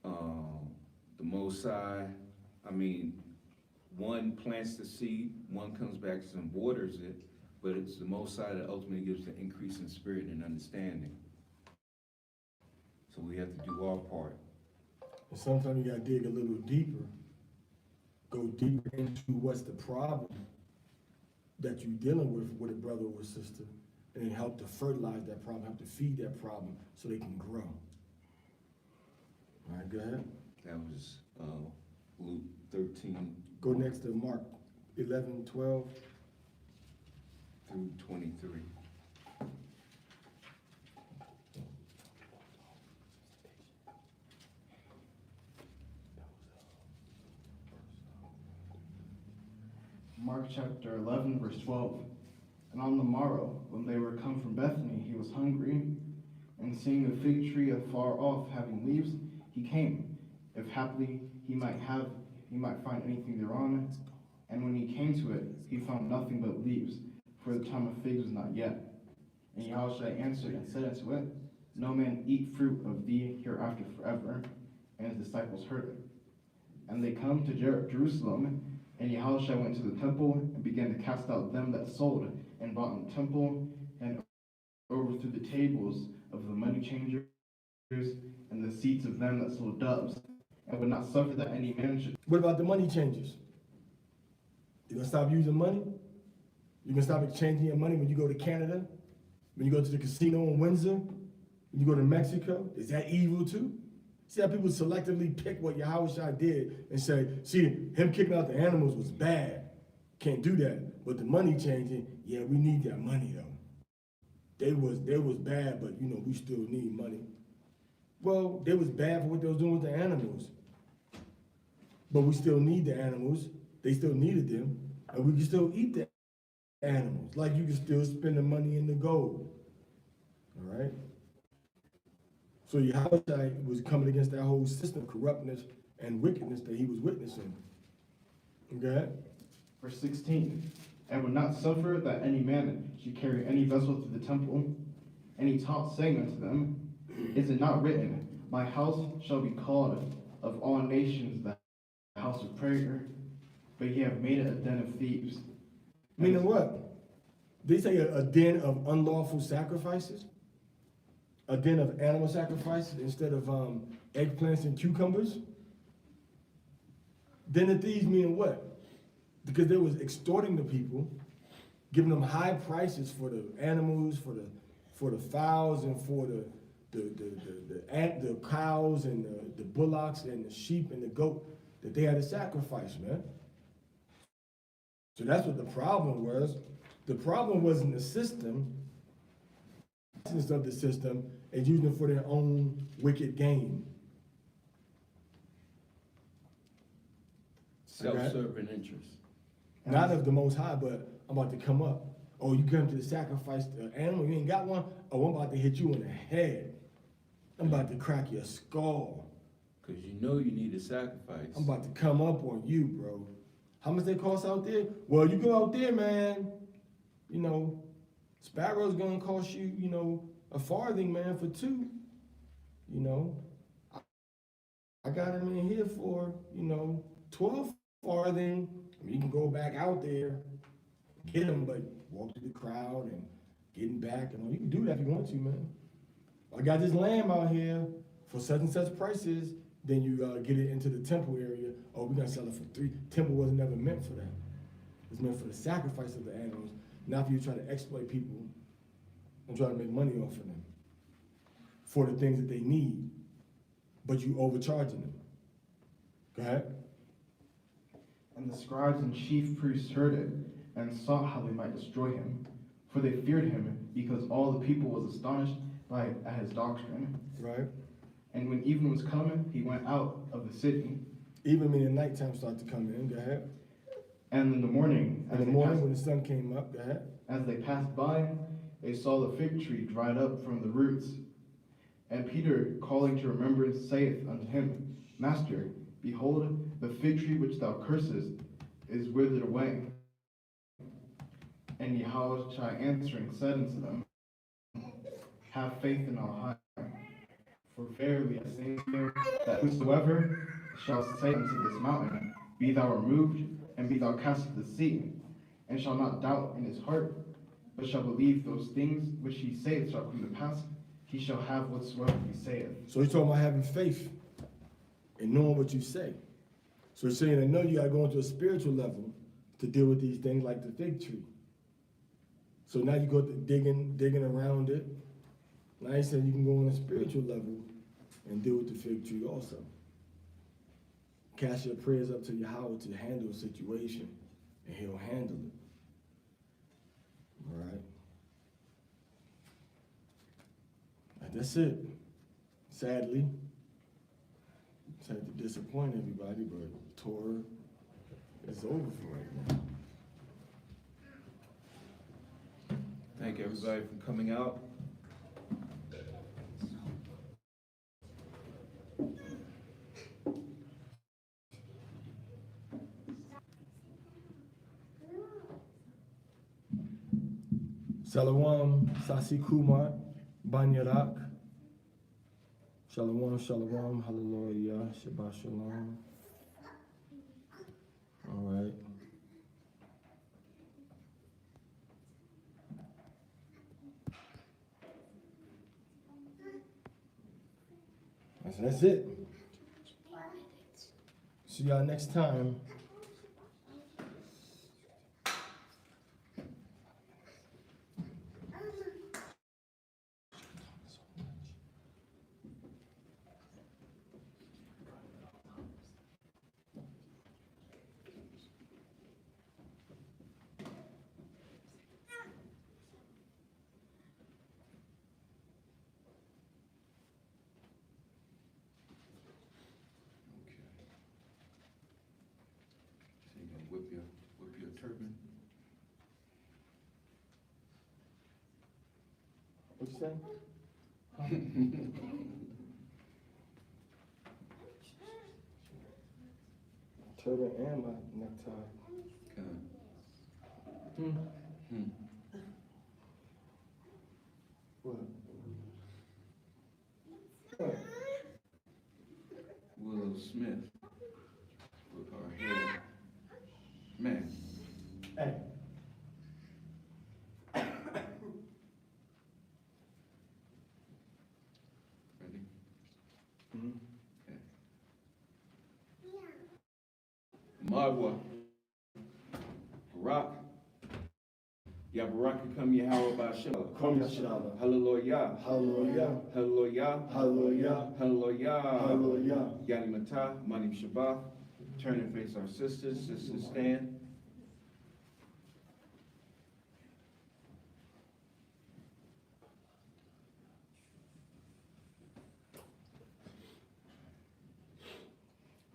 Speaker 1: the Massei, one plants the seed, one comes back and waters it, but it's the Massei that ultimately gives the increase in spirit and understanding. So we have to do our part.
Speaker 2: And sometimes you gotta dig a little deeper. Go deeper into what's the problem that you're dealing with a brother or sister, and then help to fertilize that problem, help to feed that problem so they can grow. All right, go ahead.
Speaker 1: That was Luke 13.
Speaker 2: Go next to Mark 11, 12.
Speaker 1: Through 23.
Speaker 4: Mark chapter 11, verse 12. And on the morrow, when they were come from Bethany, he was hungry, and seeing a fig tree afar off having leaves, he came, if haply he might find anything thereon. And when he came to it, he found nothing but leaves, for the time of figs was not yet. And Yahushua answered and said unto it, No man eat fruit of thee hereafter forever. And his disciples heard it. And they come to Jerusalem, and Yahushua went to the temple, and began to cast out them that sold and bought in the temple, and overthrew the tables of the money changers, and the seats of them that sold doves, and would not suffer that any man should.
Speaker 2: What about the money changers? You gonna stop using money? You gonna stop exchanging your money when you go to Canada? When you go to the casino in Windsor? When you go to Mexico? Is that evil too? See how people selectively pick what Yahushua did and say, see, him kicking out the animals was bad. Can't do that. But the money changing, yeah, we need that money though. They was bad, but we still need money. Well, they was bad for what they was doing with the animals. But we still need the animals. They still needed them. And we can still eat the animals. Like you can still spend the money in the gold. All right? So Yahweh was coming against that whole system of corruptness and wickedness that he was witnessing. Okay?
Speaker 4: Verse 16. And would not suffer that any man should carry any vessel to the temple. And he taught, saying unto them, Is it not written, My house shall be called of all nations the house of prayer? But ye have made it a den of thieves.
Speaker 2: Meaning what? They say a den of unlawful sacrifices? A den of animal sacrifices instead of eggplants and cucumbers? Den of thieves meaning what? Because they was extorting the people, giving them high prices for the animals, for the fowls, and for the cows and the bullocks and the sheep and the goat that they had to sacrifice, man. So that's what the problem was. The problem wasn't the system, of the system, and using it for their own wicked gain.
Speaker 1: Self-serving interest.
Speaker 2: Not of the Most High, but I'm about to come up. Oh, you come to the sacrifice animal, you ain't got one? Oh, I'm about to hit you in the head. I'm about to crack your skull.
Speaker 1: Because you need a sacrifice.
Speaker 2: I'm about to come up on you, bro. How much they cost out there? Well, you go out there, man. Sparrow's gonna cost you, a farthing, man, for 2. I got him in here for, 12 farthing. You can go back out there, get him, but walk through the crowd and getting back. And all. You can do that if you want to, man. I got this lamb out here for such and such prices. Then you get it into the temple area. Oh, we're gonna sell it for $3. Temple wasn't never meant for that. It's meant for the sacrifice of the animals, not for you to try to exploit people and try to make money off of them for the things that they need, but you overcharging them. Go ahead.
Speaker 4: And the scribes and chief priests heard it, and sought how they might destroy him. For they feared him, because all the people was astonished at his doctrine.
Speaker 2: Right.
Speaker 4: And when evening was coming, he went out of the city.
Speaker 2: Even when the nighttime started to come in, go ahead.
Speaker 4: And in the morning,
Speaker 2: When the sun came up, go ahead.
Speaker 4: as they passed by, they saw the fig tree dried up from the roots. And Peter, calling to remembrance, saith unto him, Master, behold, the fig tree which thou cursest is withered away. And Yahushua answering said unto them, Have faith in Allah high. For verily I say unto you, that whosoever shall say unto this mountain, Be thou removed, and be thou cast into the sea, and shall not doubt in his heart, but shall believe those things which he saith shall come to pass, he shall have whatsoever he saith.
Speaker 2: So he's talking about having faith and knowing what you say. So he's saying, I know you got to go into a spiritual level to deal with these things like the fig tree. So now you go to digging around it. Now he said you can go on a spiritual level and deal with the fig tree also. Cast your prayers up to Yahweh to handle a situation, and he'll handle it. All right. And that's it. Sadly, sad to disappoint everybody, but Torah is over for right now.
Speaker 1: Thank everybody for coming out.
Speaker 2: Shalom, Sasi Kumar, Banyarak. Shalom, shalom, hallelujah, Shabbat shalom. All right. That's it. See y'all next time.
Speaker 1: So you're gonna whip your turban.
Speaker 2: What you say? Turban and my necktie.
Speaker 1: Kind
Speaker 2: What? What?
Speaker 1: Willow Smith with our hair. Man,
Speaker 2: Hey.
Speaker 1: ready?
Speaker 2: Mm-hmm.
Speaker 1: Magwa, Barak, Ya Baraka come Yahweh Ba'Shem.
Speaker 2: Come Yashala.
Speaker 1: Hallelujah,
Speaker 2: Hallelujah.
Speaker 1: Hallelujah,
Speaker 2: Hallelujah.
Speaker 1: Hallelujah,
Speaker 2: Hallelujah.
Speaker 1: Yani Matah, Manim Shabbat. Turn and face our sisters, sisters stand.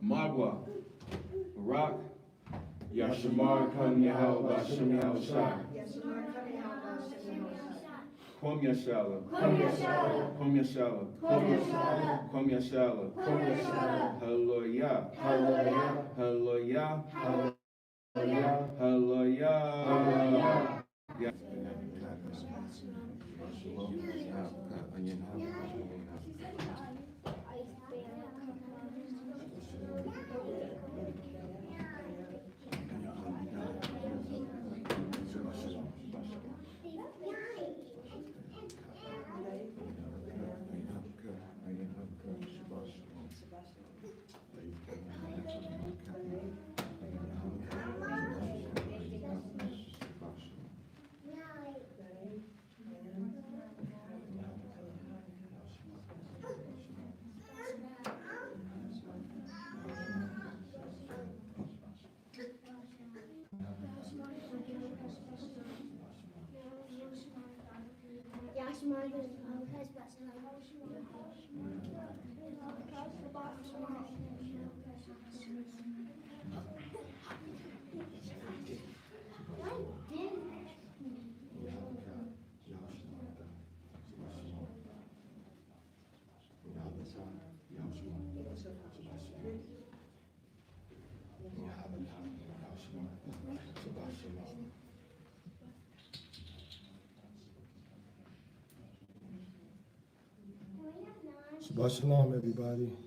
Speaker 1: Magwa, Barak, Yashamar Kan Yahweh Ba'Shem Yahushai. Kom Yashala,
Speaker 3: Kom Yashala.
Speaker 1: Kom Yashala,
Speaker 3: Kom Yashala.
Speaker 1: Kom Yashala,
Speaker 3: Kom Yashala.
Speaker 1: Hallelujah,
Speaker 2: Hallelujah.
Speaker 1: Hallelujah,
Speaker 2: Hallelujah.
Speaker 1: Hallelujah. Yeah.
Speaker 2: Shabbat shalom, everybody.